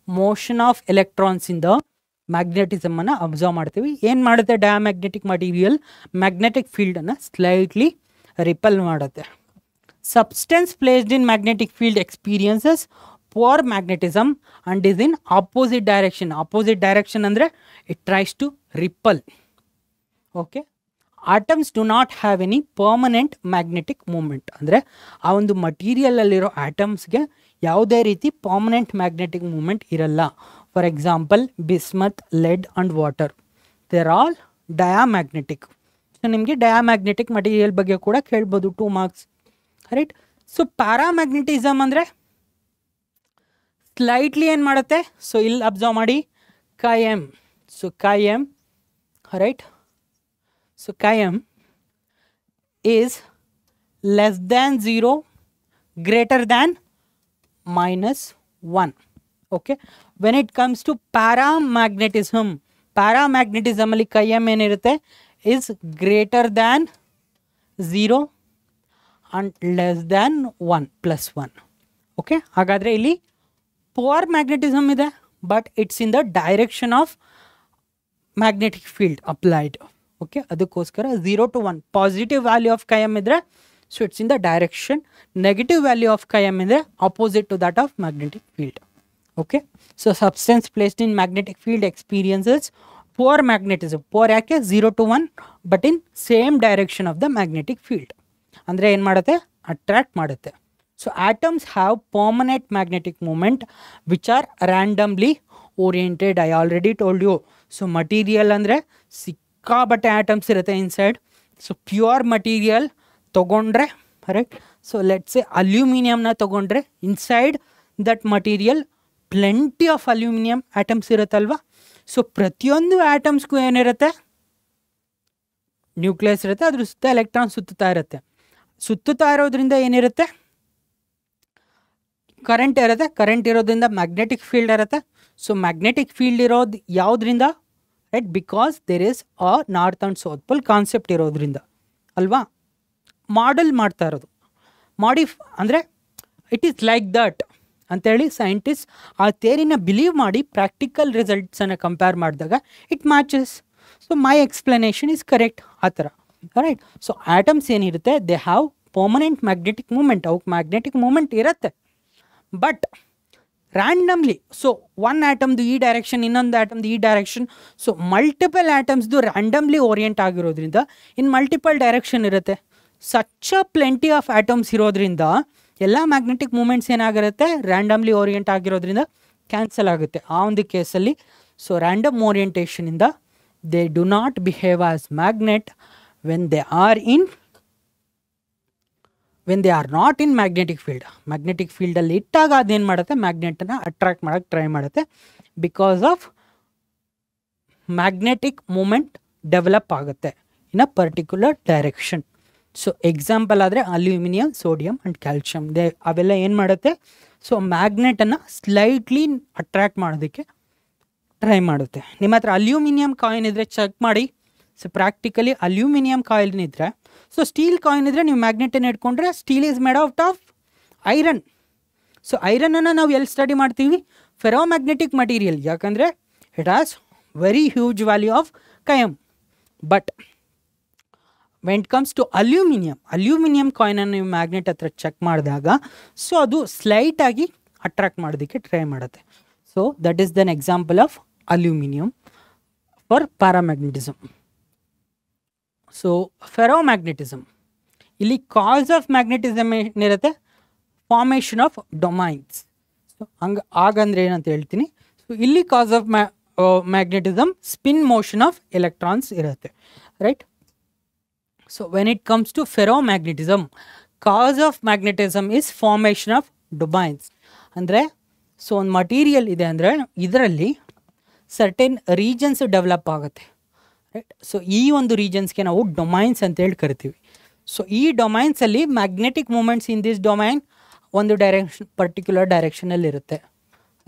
motion of electrons ಇಂದ ಮ್ಯಾಗ್ನೆಟಿಸಮನ್ನು ಅಬ್ಸರ್ವ್ ಮಾಡ್ತೀವಿ. ಏನು ಮಾಡುತ್ತೆ ಡಯಾಮ್ಯಾಗ್ನೆಟಿಕ್ ಮಟೀರಿಯಲ್? ಮ್ಯಾಗ್ನೆಟಿಕ್ ಫೀಲ್ಡನ್ನು ಸ್ಲೈಟ್ಲಿ ರಿಪಲ್ ಮಾಡುತ್ತೆ. Substance placed in magnetic field experiences poor magnetism and is in opposite direction. Opposite direction ಅಂದರೆ it tries to repel. Okay, atoms do not have any permanent magnetic moment. ಅಂದರೆ ಆ ಒಂದು ಮಟೀರಿಯಲಲ್ಲಿರೋ ಆಟಮ್ಸ್ಗೆ ಯಾವುದೇ ರೀತಿ ಪರ್ಮನೆಂಟ್ ಮ್ಯಾಗ್ನೆಟಿಕ್ ಮೂಮೆಂಟ್ ಇರಲ್ಲ. For example bismuth, lead and water, they're all diamagnetic. So ನಿಮಗೆ ಡಯಾಮ್ಯಾಗ್ನೆಟಿಕ್ ಮಟೀರಿಯಲ್ ಬಗ್ಗೆ ಕೂಡ ಕೇಳ್ಬೋದು 2 ಮಾರ್ಕ್ಸ್, ರೈಟ್? ಸೊ ಪ್ಯಾರಾಮ್ಯಾಗ್ನೆಟಿಸಮ್ ಅಂದರೆ ಸ್ಲೈಟ್ಲಿ ಏನು ಮಾಡುತ್ತೆ? ಸೊ ಇಲ್ಲಿ ಅಬ್ಸರ್ವ್ ಮಾಡಿ, chi m. So chi m, right? So chi_m is less than 0, greater than -1. Okay, when it comes to paramagnetism ಅಲ್ಲಿ chi_m ಏನಿರುತ್ತೆ? is greater than 0 and less than 1 +1. Okay, ಹಾಗಾದರೆ ಇಲ್ಲಿ poor magnetism ಇದೆ, but it's in the direction of magnetic field applied. Okay, ಅದಕ್ಕೋಸ್ಕರ 0 to 1 positive value of chi_m ಇದ್ದರೆ, so it's in the direction. Negative value of chi_m ಇದ್ದರೆ opposite to that of magnetic field. Okay, so substance placed in magnetic field experiences poor magnetism. Poor ಯಾಕೆ? 0 to 1 but in same direction of the magnetic field. ಅಂದರೆ ಏನು ಮಾಡುತ್ತೆ? Attract ಮಾಡುತ್ತೆ. So atoms have permanent magnetic moment which are randomly oriented. I already told you. So material ಅಂದರೆ ಸಿಕ್ಕಾಬಟ್ಟೆ atoms ಇರುತ್ತೆ inside. So pure material ತೊಗೊಂಡ್ರೆ, right? So let's say ಅಲ್ಯೂಮಿನಿಯಮ್ನ ತೊಗೊಂಡ್ರೆ, inside that material plenty of aluminium atoms ಇರುತ್ತಲ್ವ. ಸೊ ಪ್ರತಿಯೊಂದು ಆಟಮ್ಸ್ಗೂ ಏನಿರುತ್ತೆ? ನ್ಯೂಕ್ಲಿಯಸ್ ಇರುತ್ತೆ, ಅದ್ರ ಸುತ್ತ ಎಲೆಕ್ಟ್ರಾನ್ ಸುತ್ತುತ್ತಾ ಇರುತ್ತೆ. ಸುತ್ತುತ್ತಾ ಇರೋದ್ರಿಂದ ಏನಿರುತ್ತೆ, ಕರೆಂಟ್ ಇರುತ್ತೆ. ಕರೆಂಟ್ ಇರೋದ್ರಿಂದ ಮ್ಯಾಗ್ನೆಟಿಕ್ ಫೀಲ್ಡ್ ಇರುತ್ತೆ. ಸೊ ಮ್ಯಾಗ್ನೆಟಿಕ್ ಫೀಲ್ಡ್ ಇರೋದು ಯಾವುದರಿಂದ, right, because there is a north and south pole concept ಇರೋದ್ರಿಂದ ಅಲ್ವಾ. ಮಾಡೆಲ್ ಮಾಡ್ತಾ ಇರೋದು, ಅಂದರೆ ಇಟ್ ಈಸ್ ಲೈಕ್ ದಟ್ ಅಂತೇಳಿ ಸೈಂಟಿಸ್ಟ್ ಆ ಥಿಯರಿನ ಬಿಲೀವ್ ಮಾಡಿ ಪ್ರಾಕ್ಟಿಕಲ್ ರಿಸಲ್ಟ್ಸನ್ನು ಕಂಪೇರ್ ಮಾಡಿದಾಗ it matches. So my explanation is correct, ಆ ಥರ, ರೈಟ್. ಸೊ ಆಟಮ್ಸ್ ಏನಿರುತ್ತೆ, they have permanent magnetic moment, ಅವಕ್ಕೆ ಮ್ಯಾಗ್ನೆಟಿಕ್ ಮೂಮೆಂಟ್ ಇರುತ್ತೆ. ಬಟ್ ರ್ಯಾಂಡಮ್ಲಿ, ಸೊ ಒನ್ ಆಟಮ್ದು ಈ ಡೈರೆಕ್ಷನ್, ಇನ್ನೊಂದು ಆಟಮ್ದು ಈ ಡೈರೆಕ್ಷನ್, ಸೊ ಮಲ್ಟಿಪಲ್ ಆಟಮ್ಸ್ದು ರ್ಯಾಂಡಮ್ಲಿ ಓರಿಯೆಂಟ್ ಆಗಿರೋದ್ರಿಂದ ಇನ್ ಮಲ್ಟಿಪಲ್ ಡೈರೆಕ್ಷನ್ ಇರುತ್ತೆ. Such a plenty of atoms ಇರೋದ್ರಿಂದ ಎಲ್ಲ ಮ್ಯಾಗ್ನೆಟಿಕ್ ಮೂಮೆಂಟ್ಸ್ ಏನಾಗಿರುತ್ತೆ, ರ್ಯಾಂಡಮ್ಲಿ ಓರಿಯೆಂಟ್ ಆಗಿರೋದ್ರಿಂದ ಕ್ಯಾನ್ಸಲ್ ಆಗುತ್ತೆ ಆ ಒಂದು ಕೇಸಲ್ಲಿ. ಸೊ ರ್ಯಾಂಡಮ್ ಓರಿಯೆಂಟೇಷನಿಂದ they do not behave as magnet when they are not in magnetic field. Magnetic ಫೀಲ್ಡಲ್ಲಿ ಇಟ್ಟಾಗ ಅದೇನು ಮಾಡುತ್ತೆ, ಮ್ಯಾಗ್ನೆಟನ್ನು ಅಟ್ರಾಕ್ಟ್ ಮಾಡೋಕ್ಕೆ ಟ್ರೈ ಮಾಡುತ್ತೆ. Because of magnetic moment develop ಆಗುತ್ತೆ in a particular direction. So example ಆದರೆ ಅಲ್ಯೂಮಿನಿಯಂ, ಸೋಡಿಯಂ ಆ್ಯಂಡ್ ಕ್ಯಾಲ್ಶಿಯಂ, ಅವೆಲ್ಲ ಏನು ಮಾಡುತ್ತೆ, ಸೊ ಮ್ಯಾಗ್ನೆಟನ್ನು ಸ್ಲೈಟ್ಲಿ ಅಟ್ರ್ಯಾಕ್ಟ್ ಮಾಡೋದಕ್ಕೆ ಟ್ರೈ ಮಾಡುತ್ತೆ. ನಿಮ್ಮ ಹತ್ರ ಅಲ್ಯೂಮಿನಿಯಂ ಕಾಯಿನ್ ಇದ್ದರೆ ಚೆಕ್ ಮಾಡಿ. ಸೊ ಪ್ರಾಕ್ಟಿಕಲಿ ಅಲ್ಯೂಮಿನಿಯಂ ಕಾಯಿನ್ ಇದ್ದರೆ, ಸೊ ಸ್ಟೀಲ್ ಕಾಯಿನ್ ಇದ್ದರೆ ನೀವು ಮ್ಯಾಗ್ನೆಟನ್ನು ಇಟ್ಕೊಂಡ್ರೆ steel is made out of iron. So ಐರನನ್ನು ನಾವು ಎಲ್ಲಿ ಸ್ಟಡಿ ಮಾಡ್ತೀವಿ, ಫೆರೋಮ್ಯಾಗ್ನೆಟಿಕ್ ಮಟೀರಿಯಲ್, ಯಾಕಂದರೆ it has very huge value of chi m. But when it comes to aluminium ಕಾಯಿನನ್ನು ನೀವು ಮ್ಯಾಗ್ನೆಟ್ ಹತ್ರ ಚೆಕ್ ಮಾಡಿದಾಗ ಸೊ ಅದು ಸ್ಲೈಟಾಗಿ ಅಟ್ರಾಕ್ಟ್ ಮಾಡೋದಕ್ಕೆ ಟ್ರೈ ಮಾಡುತ್ತೆ. So that is then example of aluminium for paramagnetism. So ferromagnetism, ಇಲ್ಲಿ ಕಾಸ್ ಆಫ್ ಮ್ಯಾಗ್ನೆಟಿಸಮ್ ಏನಿರುತ್ತೆ, ಫಾರ್ಮೇಷನ್ ಆಫ್ ಡೊಮೈನ್ಸ್. ಸೊ ಹಾಗಂದ್ರೆ ಏನಂತ ಹೇಳ್ತೀನಿ. ಸೊ ಇಲ್ಲಿ cause of magnetism spin motion of electrons ಇರುತ್ತೆ, right. So when it comes to ferromagnetism, cause of magnetism is formation of domains. ಅಂದರೆ so ಒಂದು material ಇದೆ ಅಂದರೆ ಇದರಲ್ಲಿ ಸರ್ಟೆನ್ ರೀಜನ್ಸ್ ಡೆವಲಪ್ ಆಗುತ್ತೆ, ರೈಟ್. ಸೊ ಈ ಒಂದು ರೀಜನ್ಸ್ಗೆ ನಾವು ಡೊಮೈನ್ಸ್ ಅಂತೇಳಿ ಕರಿತೀವಿ. ಸೊ ಈ ಡೊಮೈನ್ಸಲ್ಲಿ magnetic moments in this domain ಒಂದು ಪರ್ಟಿಕ್ಯುಲರ್ ಡೈರೆಕ್ಷನಲ್ಲಿರುತ್ತೆ,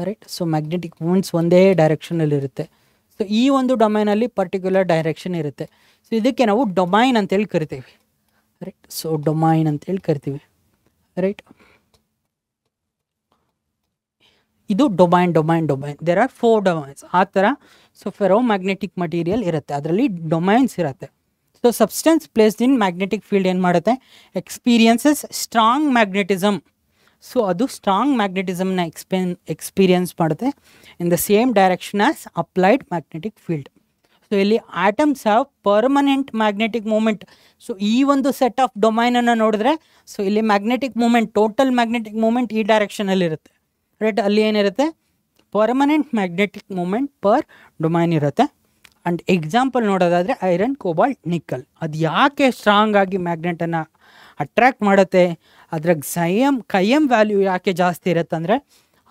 ರೈಟ್. ಸೊ ಮ್ಯಾಗ್ನೆಟಿಕ್ ಮೂಮೆಂಟ್ಸ್ ಒಂದೇ ಡೈರೆಕ್ಷನಲ್ಲಿರುತ್ತೆ. ಸೊ ಈ ಒಂದು ಡೊಮೈನಲ್ಲಿ ಪರ್ಟಿಕ್ಯುಲರ್ ಡೈರೆಕ್ಷನ್ ಇರುತ್ತೆ. ಸೊ ಇದಕ್ಕೆ ನಾವು ಡೊಮೈನ್ ಅಂತೇಳಿ ಕರಿತೀವಿ, ರೈಟ್. ಸೊ ಡೊಮೈನ್ ಅಂತೇಳಿ ಕರಿತೀವಿ, ರೈಟ್. ಇದು ಡೊಮೈನ್. ದೇರ್ ಆರ್ 4 ಡೊಮೈನ್ಸ್ ಆ ಥರ. ಸೊ ಫೆರೋಮ್ಯಾಗ್ನೆಟಿಕ್ ಮಟೀರಿಯಲ್ ಇರುತ್ತೆ, ಅದರಲ್ಲಿ ಡೊಮೈನ್ಸ್ ಇರುತ್ತೆ. So substance placed in magnetic field ಏನು ಮಾಡುತ್ತೆ, ಎಕ್ಸ್ಪೀರಿಯನ್ಸಸ್ ಸ್ಟ್ರಾಂಗ್ ಮ್ಯಾಗ್ನೆಟಿಸಮ್. ಸೊ ಅದು ಸ್ಟ್ರಾಂಗ್ ಮ್ಯಾಗ್ನೆಟಿಸಮ್ನ ಎಕ್ಸ್ಪೀರಿಯನ್ಸ್ ಮಾಡುತ್ತೆ in the same direction as applied magnetic field. So ಇಲ್ಲಿ atoms have permanent magnetic moment. So ಈ ಒಂದು ಸೆಟ್ ಆಫ್ ಡೊಮೈನನ್ನು ನೋಡಿದ್ರೆ, ಸೊ ಇಲ್ಲಿ magnetic moment, total magnetic moment ಈ ಡೈರೆಕ್ಷನಲ್ಲಿರುತ್ತೆ, ರೈಟ್. ಅಲ್ಲಿ ಏನಿರುತ್ತೆ, permanent magnetic moment per domain ಇರುತ್ತೆ. ಆ್ಯಂಡ್ ಎಕ್ಸಾಂಪಲ್ ನೋಡೋದಾದರೆ ಐರನ್, ಕೋಬಾಲ್ಟ್, ನಿಕ್ಕಲ್. ಅದು ಯಾಕೆ ಸ್ಟ್ರಾಂಗ್ ಆಗಿ ಮ್ಯಾಗ್ನೆಟನ್ನು ಅಟ್ರ್ಯಾಕ್ಟ್ ಮಾಡುತ್ತೆ, ಅದ್ರಾಗ ಕೈಯಮ್ ವ್ಯಾಲ್ಯೂ ಯಾಕೆ ಜಾಸ್ತಿ ಇರುತ್ತೆ ಅಂದರೆ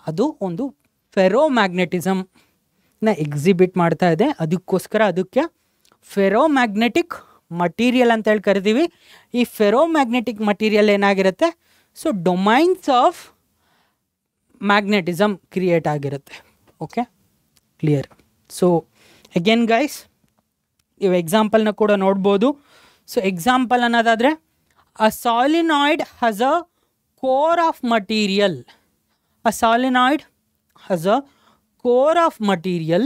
ಅದು ಒಂದು ಫೆರೋಮ್ಯಾಗ್ನೆಟಿಸಮ್ನ ಎಕ್ಸಿಬಿಟ್ ಮಾಡ್ತಾ ಇದೆ. ಅದಕ್ಕೋಸ್ಕರ ಅದಕ್ಕೆ ಫೆರೋಮ್ಯಾಗ್ನೆಟಿಕ್ ಮಟೀರಿಯಲ್ ಅಂತ ಹೇಳಿ ಕರಿತೀವಿ. ಈ ಫೆರೋಮ್ಯಾಗ್ನೆಟಿಕ್ ಮಟೀರಿಯಲ್ ಏನಾಗಿರುತ್ತೆ, so domains of magnetism create ಆಗಿರುತ್ತೆ. Okay, clear. So again guys, ಇವು ಎಕ್ಸಾಂಪಲ್ನ ಕೂಡ ನೋಡ್ಬೋದು. ಸೊ ಎಕ್ಸಾಂಪಲ್ ಅನ್ನೋದಾದರೆ, a solenoid has a core of material. A solenoid has a core of material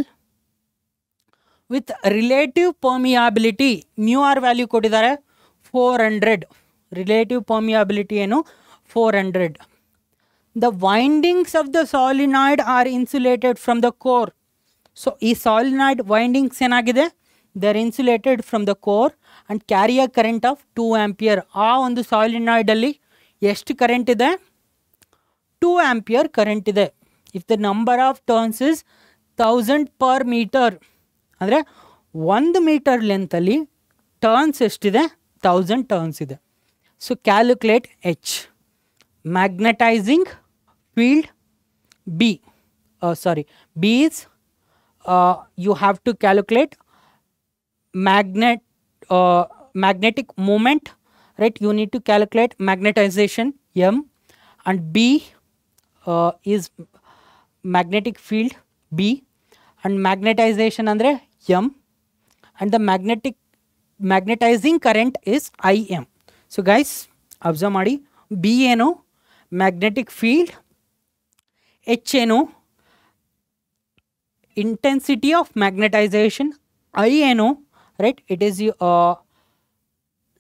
with relative permeability. mu r value ಕೊಟ್ಟಿದ್ದಾರೆ 400. Relative ಪರ್ಮಿಯಾಬಿಲಿಟಿ ಏನು, 400. The windings of the solenoid are insulated from the core. So ಈ solenoid windings ಏನಾಗಿದೆ, they are insulated from the core and carry a current of 2 ampere. ಆ ಒಂದು ಸಾಲಿನಾಯ್ಡಲ್ಲಿ ಎಷ್ಟು current ಇದೆ, 2 ampere current ಇದೆ. If the number of turns is 1000 per metre, ಅಂದರೆ 1 metre ಲೆಂತಲ್ಲಿ ಟರ್ನ್ಸ್ ಎಷ್ಟಿದೆ, 1000 ಟರ್ನ್ಸ್ ಇದೆ. So calculate H. Magnetizing field B is you have to calculate magnet magnetic moment, right? You need to calculate magnetization M, and B is magnetic field B, and magnetization andre M, and the magnetizing current is IM. So guys, observe ಮಾಡಿ, B ಏನು magnetic field, H ಏನು intensity of magnetization, I ಏನು, right? It is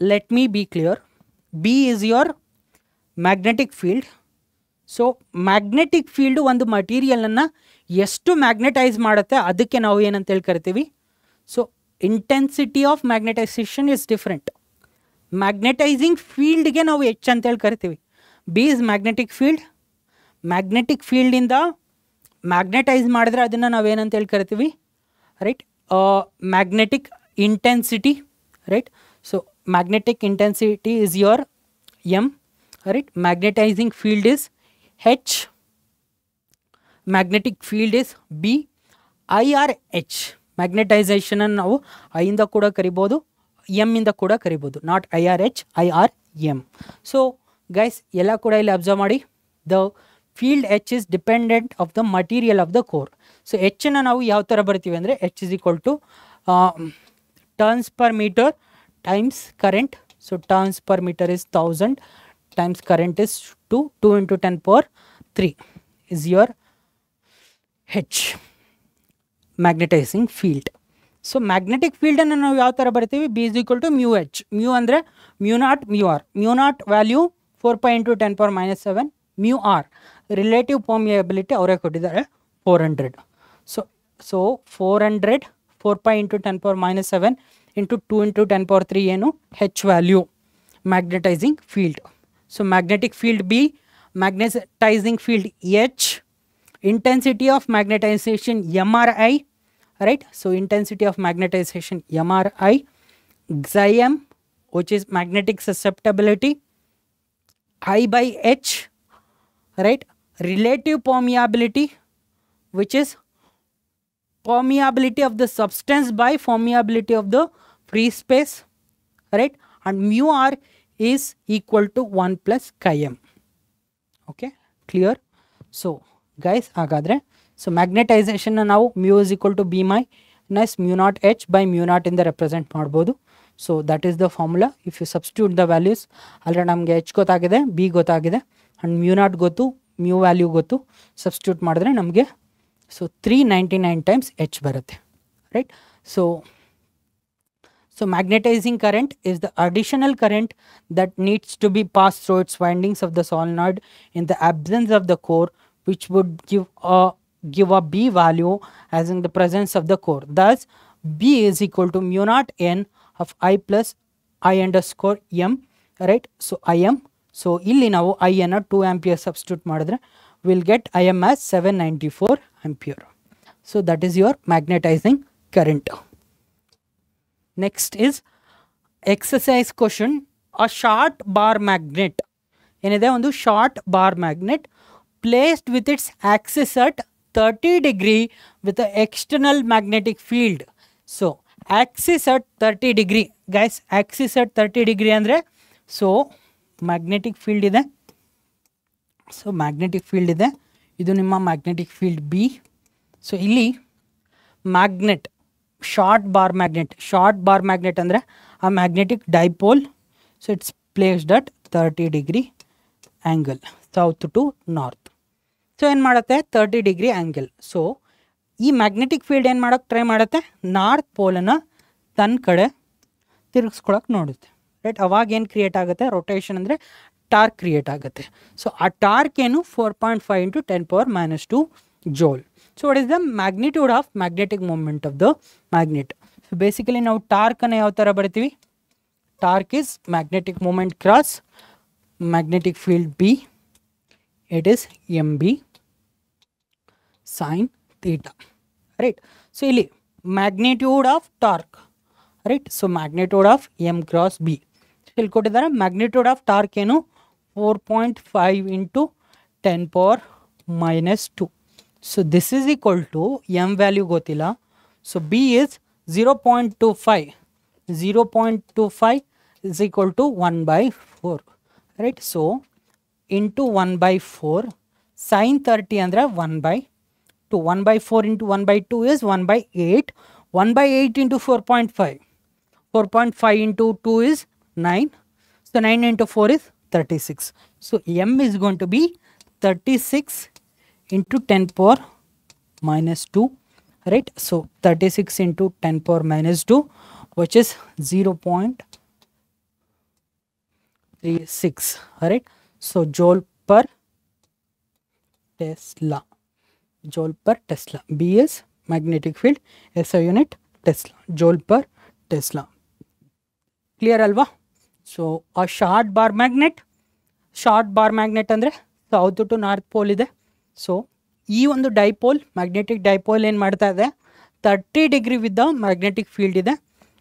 let me be clear, B is your magnetic field. So magnetic field ಒಂದು ಮಟೀರಿಯಲನ್ನು ಎಷ್ಟು magnetise ಮಾಡುತ್ತೆ ಅದಕ್ಕೆ ನಾವು ಏನಂತ ಹೇಳಿ ಕರಿತೀವಿ. So intensity of magnetization is different. Magnetizing ಫೀಲ್ಡ್ಗೆ ನಾವು H ಅಂತೇಳಿ ಕರಿತೀವಿ. B is magnetic field. Magnetic ಫೀಲ್ಡಿಂದ ಮ್ಯಾಗ್ನೆಟೈಸ್ ಮಾಡಿದ್ರೆ ಅದನ್ನು ನಾವೇನಂತೇಳಿ ಕರಿತೀವಿ, right? Magnetic intensity, right? So magnetic intensity is your M, right? Magnetizing field is H, magnetic field is B. I or H, magnetization ಅನ್ನು ನಾವು I ಇಂದ ಕೂಡ ಕರಿಬೋದು, M ಇಂದ ಕೂಡ ಕರಿಬೋದು. Not I or H, I or M. So guys ಎಲ್ಲ ಕೂಡ ಇಲ್ಲಿ ಅಬ್ಸರ್ವ್ ಮಾಡಿ, the field H is dependent of the material of the core. So H ನ ನಾವು ಯಾವ ಥರ ಬರ್ತೀವಿ ಅಂದರೆ H is equal to turns per meter times current. So turns per meter is 1000 times current is 2 into 10 power 3 is your H, magnetizing field. So magnetic ಫೀಲ್ಡನ್ನು ನಾವು ಯಾವ ಥರ ಬರ್ತೀವಿ, B is equal to mu H. mu ಅಂದರೆ mu naught mu r. mu naught value 4 pi into 10 power minus 7. mu r relative permeability ಅವರೇ ಕೊಟ್ಟಿದ್ದಾರೆ 400. So 400 4 pi into 10 power minus 7 into 2 into 10 power 3 ಏನು H value, magnetising field. So magnetic field B, magnetizing field H, intensity of magnetization MRI, right? So intensity of magnetization MRI, Xim, which is magnetic susceptibility, I by H, right? Relative permeability, which is permeability of the substance by permeability of the free space, right? And mu R is equal to 1 plus chi m. Okay, clear? So guys, ಹಾಗಾದರೆ so ಮ್ಯಾಗ್ನೆಟೈಸೇಷನ್ನ ನಾವು mu is equal to B minus mu naught H by mu naught ಇಂದ represent ಮಾಡ್ಬೋದು. So that is the formula. If you substitute the values, already ನಮಗೆ H ಗೊತ್ತಾಗಿದೆ, B ಗೊತ್ತಾಗಿದೆ, and mu naught ಗೊತ್ತು, mu value ಗೊತ್ತು. Substitute ಮಾಡಿದ್ರೆ ನಮಗೆ so 399 times H ಬರುತ್ತೆ, right? So magnetizing current is the additional current that needs to be passed through its windings of the solenoid in the absence of the core, which would give a B value as in the presence of the core. Thus, B is equal to mu naught N of I plus I underscore M, right? So IM. So ಇಲ್ಲಿ ನಾವು I ಅನ್ನು 2 ampere substitute ಮಾಡಿದ್ರೆ we'll get IM as 794 ampere. So that is your magnetizing current. Next is exercise question. A short bar magnet, ಏನಿದೆ ಒಂದು short bar magnet placed with its axis at 30 degree with the external magnetic field. So axis at 30 degree, guys, axis at 30 degree ಅಂದರೆ so magnetic field ಇದೆ. So magnetic field ಇದೆ, ಇದು ನಿಮ್ಮ magnetic field B. So ಇಲ್ಲಿ magnet short bar magnet ಅಂದರೆ ಆ magnetic dipole. So it's placed at 30 degree angle south to north. So ಏನು ಮಾಡುತ್ತೆ, 30 ಡಿಗ್ರಿ ಆ್ಯಂಗಲ್. ಸೊ ಈ ಮ್ಯಾಗ್ನೆಟಿಕ್ ಫೀಲ್ಡ್ ಏನು ಮಾಡೋಕ್ಕೆ ಟ್ರೈ ಮಾಡುತ್ತೆ, ನಾರ್ತ್ ಪೋಲನ್ನು ತನ್ನ ಕಡೆ ತಿರುಗಿಸ್ಕೊಳಕ್ಕೆ ನೋಡುತ್ತೆ, ರೈಟ್? ಅವಾಗ ಏನು ಕ್ರಿಯೇಟ್ ಆಗುತ್ತೆ, ರೊಟೇಷನ್ ಅಂದರೆ ಟಾರ್ಕ್ ಕ್ರಿಯೇಟ್ ಆಗುತ್ತೆ. ಸೊ ಆ ಟಾರ್ಕ್ ಏನು 4.5 into 10⁻⁻2 joule. So what is the magnitude of magnetic moment of the magnet. So basically ನಾವು ಟಾರ್ಕನ್ನು ಯಾವ ಥರ ಬರ್ತೀವಿ, torque is magnetic moment cross magnetic field B, it is MB sin theta, right? So ಇಲ್ಲಿ magnitude of torque, right? So magnitude of M cross B ಇಲ್ಲಿ ಕೊಟ್ಟಿದ್ದಾರೆ. Magnitude of torque ಏನು 4.5 into 10⁻⁻2. So this is equal to M value ಗೊತ್ತಿಲ್ಲ, so B is 0.25, 0.25 is equal to 1/4, right? So into 1/4 sin 30 ಅಂದರೆ 1/2. 1/4 into 1/2 is 1/8. 1/8 into 4.5. 4.5 into 2 is 9. So 9 into 4 is 36. So m is going to be 36 into 10 power minus 2, right? So 36 into 10 power minus 2, which is 0.36, right? So joule per Tesla. Joule per Tesla. B is magnetic field, SI unit Tesla. Joule per Tesla. Clear alva? So a short bar magnet ಅಂದರೆ south to north pole ಇದೆ. So ಈ ಒಂದು dipole, magnetic dipole ಏನು ಮಾಡ್ತಾ ಇದೆ, 30 degree with the magnetic field ಇದೆ.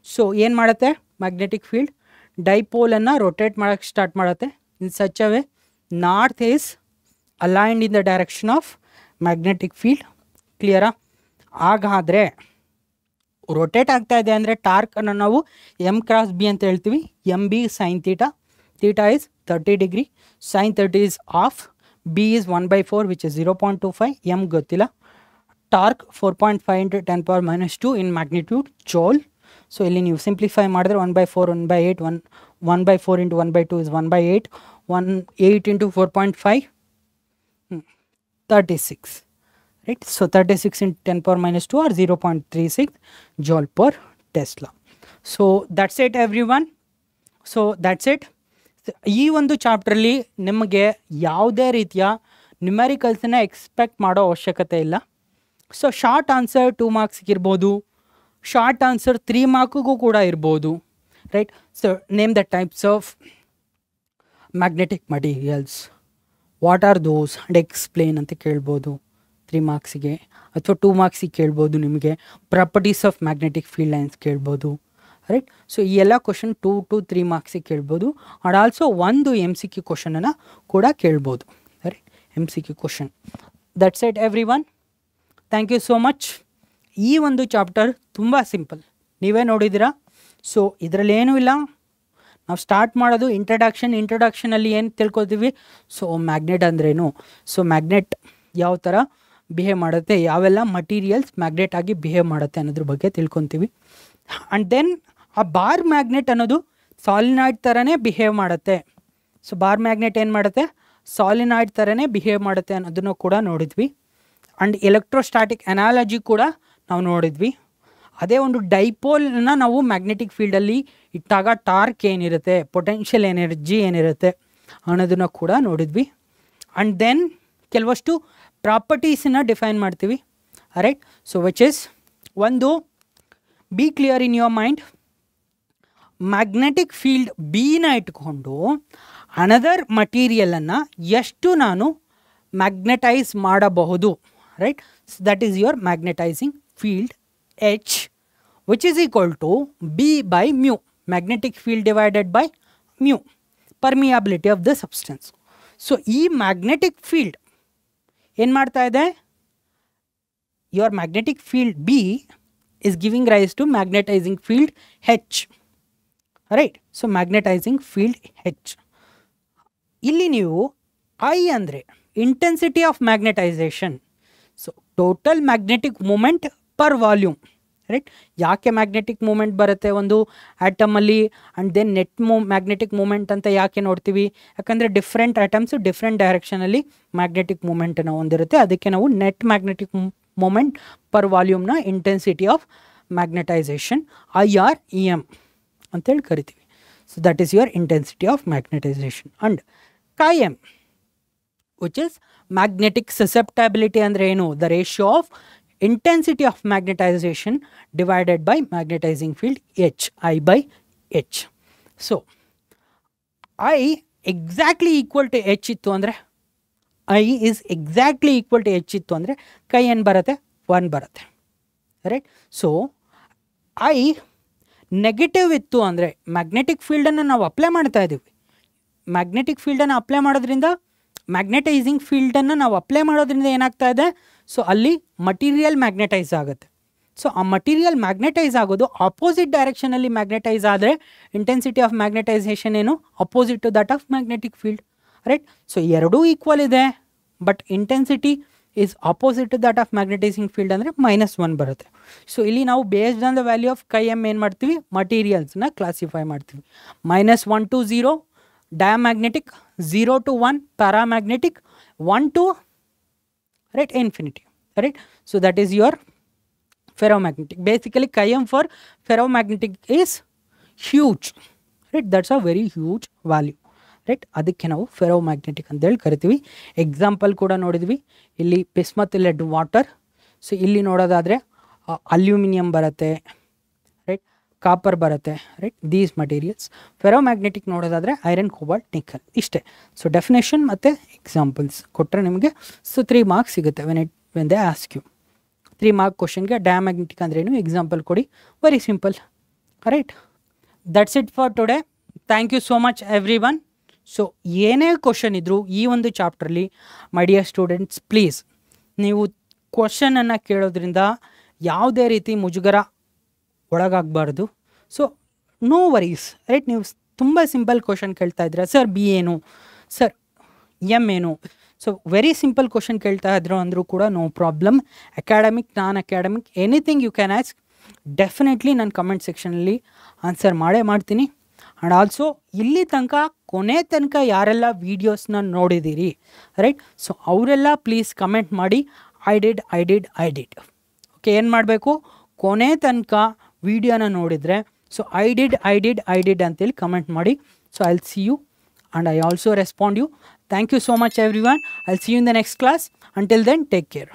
So ಏನು ಮಾಡುತ್ತೆ, ಮ್ಯಾಗ್ನೆಟಿಕ್ ಫೀಲ್ಡ್ ಡೈಪೋಲನ್ನು ರೊಟೇಟ್ ಮಾಡೋಕ್ಕೆ ಸ್ಟಾರ್ಟ್ ಮಾಡುತ್ತೆ in such a way north is aligned in the direction of magnetic field. ಕ್ಲಿಯರಾ? ಹಾಗಾದರೆ ರೊಟೇಟ್ ಆಗ್ತಾ ಇದೆ ಅಂದರೆ ಟಾರ್ಕನ್ನು ನಾವು ಎಮ್ ಕ್ರಾಸ್ ಬಿ ಅಂತ ಹೇಳ್ತೀವಿ. M B sine theta. Theta is 30 degree. Sine 30 is off. B is 1/4 which is 0.25. M ಗೊತ್ತಿಲ್ಲ. Torque 4.5 into 10 power minus 2 in magnitude joule. So ಇಲ್ಲಿ ನೀವು ಸಿಂಪ್ಲಿಫೈ ಮಾಡಿದ್ರೆ 1/4 1/8 1/4 into 1/2 is 1/8. 8 into 4.5 36, right? So 36 into 10 power minus 2 or 0.36 joule per Tesla. So that's it everyone. So that's it. ಈ ಒಂದು ಚಾಪ್ಟ್ರಲ್ಲಿ ನಿಮಗೆ ಯಾವುದೇ ರೀತಿಯ ನ್ಯೂಮೆರಿಕಲ್ಸನ್ನ expect ಮಾಡೋ ಅವಶ್ಯಕತೆ ಇಲ್ಲ. ಸೊ ಶಾರ್ಟ್ ಆನ್ಸರ್ 2 ಮಾರ್ಕ್ಸ್ಗೆ ಇರ್ಬೋದು, ಶಾರ್ಟ್ ಆನ್ಸರ್ 3 ಮಾರ್ಕ್ಗೂ ಕೂಡ ಇರ್ಬೋದು, right? So name the types of magnetic materials, what are those and explain ಅಂತ ಕೇಳ್ಬೋದು 3 ಮಾರ್ಕ್ಸಿಗೆ, ಅಥವಾ 2 ಮಾರ್ಕ್ಸಿಗೆ ಕೇಳ್ಬೋದು. ನಿಮಗೆ properties of magnetic field lines ಕೇಳ್ಬೋದು, ರೈಟ್? ಸೊ ಈ ಎಲ್ಲ ಕ್ವಶನ್ 2 to 3 ಮಾರ್ಕ್ಸಿಗೆ ಕೇಳ್ಬೋದು. ಆ್ಯಂಡ್ ಆಲ್ಸೋ ಒಂದು MCQ ಕ್ವಶನನ್ನು ಕೂಡ ಕೇಳ್ಬೋದು, right? MCQ question. That's it everyone. Thank you so much. ಈ ಒಂದು ಚಾಪ್ಟರ್ ತುಂಬ ಸಿಂಪಲ್, ನೀವೇ ನೋಡಿದ್ದೀರಾ. ಸೊ ಇದರಲ್ಲಿ ಏನೂ ಇಲ್ಲ. ನಾವು ಸ್ಟಾರ್ಟ್ ಮಾಡೋದು ಇಂಟ್ರಡಕ್ಷನಲ್ಲಿ ಏನು ತಿಳ್ಕೊತೀವಿ, ಸೊ ಮ್ಯಾಗ್ನೆಟ್ ಅಂದ್ರೇನು, ಸೊ ಮ್ಯಾಗ್ನೆಟ್ ಯಾವ ಥರ ಬಿಹೇವ್ ಮಾಡುತ್ತೆ, ಯಾವೆಲ್ಲ ಮಟೀರಿಯಲ್ಸ್ ಮ್ಯಾಗ್ನೆಟ್ ಆಗಿ ಬಿಹೇವ್ ಮಾಡುತ್ತೆ ಅನ್ನೋದ್ರ ಬಗ್ಗೆ ತಿಳ್ಕೊತೀವಿ. ಆ್ಯಂಡ್ ದೆನ್ ಆ ಬಾರ್ ಮ್ಯಾಗ್ನೆಟ್ ಅನ್ನೋದು ಸಾಲಿನಾಯ್ಡ್ ಥರನೇ ಬಿಹೇವ್ ಮಾಡುತ್ತೆ. ಸೊ ಬಾರ್ ಮ್ಯಾಗ್ನೆಟ್ ಏನು ಮಾಡುತ್ತೆ, ಸಾಲಿನಾಯ್ಡ್ ಥರನೇ ಬಿಹೇವ್ ಮಾಡುತ್ತೆ ಅನ್ನೋದನ್ನು ಕೂಡ ನೋಡಿದ್ವಿ. ಆ್ಯಂಡ್ ಎಲೆಕ್ಟ್ರೋಸ್ಟಾಟಿಕ್ ಅನಾಲಜಿ ಕೂಡ ನಾವು ನೋಡಿದ್ವಿ. ಅದೇ ಒಂದು ಡೈಪೋಲ್ನ ನಾವು ಮ್ಯಾಗ್ನೆಟಿಕ್ ಫೀಲ್ಡಲ್ಲಿ ಇಟ್ಟಾಗ ಟಾರ್ಕ್ ಏನಿರುತ್ತೆ, ಪೊಟೆನ್ಷಿಯಲ್ ಎನರ್ಜಿ ಏನಿರುತ್ತೆ ಅನ್ನೋದನ್ನು ಕೂಡ ನೋಡಿದ್ವಿ. ಆ್ಯಂಡ್ ದೆನ್ ಕೆಲವಷ್ಟು ಪ್ರಾಪರ್ಟೀಸನ್ನು ಡಿಫೈನ್ ಮಾಡ್ತೀವಿ, ರೈಟ್? ಸೊ ವಿಚ್ ಇಸ್ ಒಂದು, be clear in your mind, magnetic field ಬಿನ ಇಟ್ಕೊಂಡು ಅನದರ್ ಮಟೀರಿಯಲನ್ನು ಎಷ್ಟು ನಾನು ಮ್ಯಾಗ್ನೆಟೈಸ್ ಮಾಡಬಹುದು, right? So that is your magnetizing field H, which is equal to B by mu, magnetic field divided by mu, permeability of the substance. So ಈ magnetic field ಏನು ಮಾಡ್ತಾ ಇದೆ, your magnetic field B is giving rise to magnetizing field H, right? So magnetizing field H. ಇಲ್ಲಿ ನೀವು I ಅಂದರೆ intensity of magnetization, so total magnetic moment per volume, right? ಯಾಕೆ magnetic moment ಬರುತ್ತೆ ಒಂದು ಆಟಮಲ್ಲಿ, and then net magnetic moment ಅಂತ ಯಾಕೆ ನೋಡ್ತೀವಿ, ಯಾಕಂದರೆ ಡಿಫ್ರೆಂಟ್ ಆಟಮ್ಸು ಡಿಫ್ರೆಂಟ್ ಡೈರೆಕ್ಷನಲ್ಲಿ ಮ್ಯಾಗ್ನೆಟಿಕ್ ಮೂಮೆಂಟನ್ನು ಹೊಂದಿರುತ್ತೆ. ಅದಕ್ಕೆ ನಾವು ನೆಟ್ ಮ್ಯಾಗ್ನೆಟಿಕ್ ಮೂಮೆಂಟ್ ಪರ್ ವಾಲ್ಯೂಮ್ನ ಇಂಟೆನ್ಸಿಟಿ ಆಫ್ ಮ್ಯಾಗ್ನೆಟೈಸೇಷನ್ IREM ಅಂತೇಳಿ ಕರಿತೀವಿ. So that is your intensity of magnetization. And chi-m which is magnetic susceptibility ಅಂದರೆ ಏನು, the ratio of intensity of magnetization divided by magnetizing field H, I by H. So I exactly equal to H ಇತ್ತು ಅಂದರೆ, I is exactly equal to H ಇತ್ತು ಅಂದರೆ ಕೈ ಏನು ಬರುತ್ತೆ, 1 ಬರುತ್ತೆ, ರೈಟ್? ಸೊ I ನೆಗೆಟಿವ್ ಇತ್ತು ಅಂದರೆ ಮ್ಯಾಗ್ನೆಟಿಕ್ ಫೀಲ್ಡನ್ನು ನಾವು ಅಪ್ಲೈ ಮಾಡ್ತಾ ಇದ್ದೀವಿ. ಮ್ಯಾಗ್ನೆಟಿಕ್ ಫೀಲ್ಡನ್ನು ಅಪ್ಲೈ ಮಾಡೋದ್ರಿಂದ, ಮ್ಯಾಗ್ನೆಟೈಸಿಂಗ್ ಫೀಲ್ಡನ್ನು ನಾವು ಅಪ್ಲೈ ಮಾಡೋದ್ರಿಂದ ಏನಾಗ್ತಾ ಇದೆ, ಸೊ ಅಲ್ಲಿ ಮಟೀರಿಯಲ್ ಮ್ಯಾಗ್ನೆಟೈಸ್ ಆಗುತ್ತೆ, ಸೊ ಆ ಮಟೀರಿಯಲ್ ಮ್ಯಾಗ್ನೆಟೈಸ್ ಆಗೋದು ಆಪೋಸಿಟ್ ಡೈರೆಕ್ಷನಲ್ಲಿ ಮ್ಯಾಗ್ನೆಟೈಸ್ ಆದರೆ ಇಂಟೆನ್ಸಿಟಿ ಆಫ್ ಮ್ಯಾಗ್ನೆಟೈಸೇಷನ್ ಏನು opposite to that of magnetic field, right. So ಎರಡೂ ಈಕ್ವಲ್ ಇದೆ, but intensity is opposite to that of magnetizing field ಅಂದರೆ -1 ಬರುತ್ತೆ. ಸೊ ಇಲ್ಲಿ ನಾವು based on the value of chi m ಏನು ಮಾಡ್ತೀವಿ, ಮಟೀರಿಯಲ್ಸ್ನ ಕ್ಲಾಸಿಫೈ ಮಾಡ್ತೀವಿ. -1 to 0 diamagnetic, 0 to 1 paramagnetic, 1 to right infinity, right. So that is your ferromagnetic. Basically chi m for ferromagnetic is huge, right. That's a very huge value, right. ಅದಕ್ಕೆ ನಾವು ferromagnetic ಅಂತೇಳಿ ಕರಿತೀವಿ. Example ಕೂಡ ನೋಡಿದ್ವಿ, ಇಲ್ಲಿ ಬಿಸ್ಮತ್ ಲೆಡ್ ವಾಟರ್. ಸೊ ಇಲ್ಲಿ ನೋಡೋದಾದರೆ aluminium ಬರುತ್ತೆ, ರೈಟ್, ಕಾಪರ್ ಬರುತ್ತೆ, ರೈಟ್, ದೀಸ್ ಮಟೀರಿಯಲ್ಸ್. ಫೆರೋಮ್ಯಾಗ್ನೆಟಿಕ್ ನೋಡೋದಾದರೆ ಐರನ್, ಕೋಬಾಲ್ಟ್, ನಿಕಲ್, ಇಷ್ಟೇ. ಸೊ ಡೆಫಿನೇಷನ್ ಮತ್ತು ಎಕ್ಸಾಂಪಲ್ಸ್ ಕೊಟ್ಟರೆ ನಿಮಗೆ ಸೊ 3 ಮಾರ್ಕ್ಸ್ ಸಿಗುತ್ತೆ when they ask you. 3 mark ಕ್ವಶನ್ಗೆ ಡಯಾಮ್ಯಾಗ್ನೆಟಿಕ್ ಅಂದ್ರೇನು, ಎಕ್ಸಾಂಪಲ್ ಕೊಡಿ, very simple, right. That's it for today. Thank you so much everyone. So ಏನೇ ಕ್ವಶನ್ ಇದ್ದರೂ ಈ ಒಂದು ಚಾಪ್ಟ್ರಲ್ಲಿ ಮೈ ಡಿಯರ್ ಸ್ಟೂಡೆಂಟ್ಸ್, ಪ್ಲೀಸ್ ನೀವು ಕ್ವಶನನ್ನು ಕೇಳೋದ್ರಿಂದ ಯಾವುದೇ ರೀತಿ ಮುಜುಗರ ಒಳಗಾಗಬಾರ್ದು. So no worries, right. ನೀವು ತುಂಬ ಸಿಂಪಲ್ ಕ್ವಶನ್ ಕೇಳ್ತಾ ಇದ್ದೀರಾ, ಸರ್ ಬಿ ಏನು, ಸರ್ ಎಮ್ ಏನು, ಸೊ ವೆರಿ ಸಿಂಪಲ್ ಕ್ವಶನ್ ಕೇಳ್ತಾ ಇದ್ರು ಅಂದರೂ ಕೂಡ no problem. Academic, non academic, anything you can ask, definitely ನಾನು ಕಮೆಂಟ್ ಸೆಕ್ಷನಲ್ಲಿ ಆನ್ಸರ್ ಮಾಡೇ ಮಾಡ್ತೀನಿ. ಆ್ಯಂಡ್ ಆಲ್ಸೋ ಇಲ್ಲಿ ತನಕ ಕೊನೆ ತನಕ ಯಾರೆಲ್ಲ ವೀಡಿಯೋಸ್ನ ನೋಡಿದ್ದೀರಿ, ರೈಟ್, ಸೊ ಅವರೆಲ್ಲ ಪ್ಲೀಸ್ ಕಮೆಂಟ್ ಮಾಡಿ ಐ ಡಿಡ್. ಓಕೆ, ಏನು ಮಾಡಬೇಕು, ಕೊನೆ ತನಕ ವೀಡಿಯೋನ ನೋಡಿದರೆ ಸೊ ಐ ಡಿಡ್ ಅಂತೇಳಿ ಕಮೆಂಟ್ ಮಾಡಿ. So I will see you and I also respond you. Thank you so much everyone. I'll see you in the next class. Until then, take care.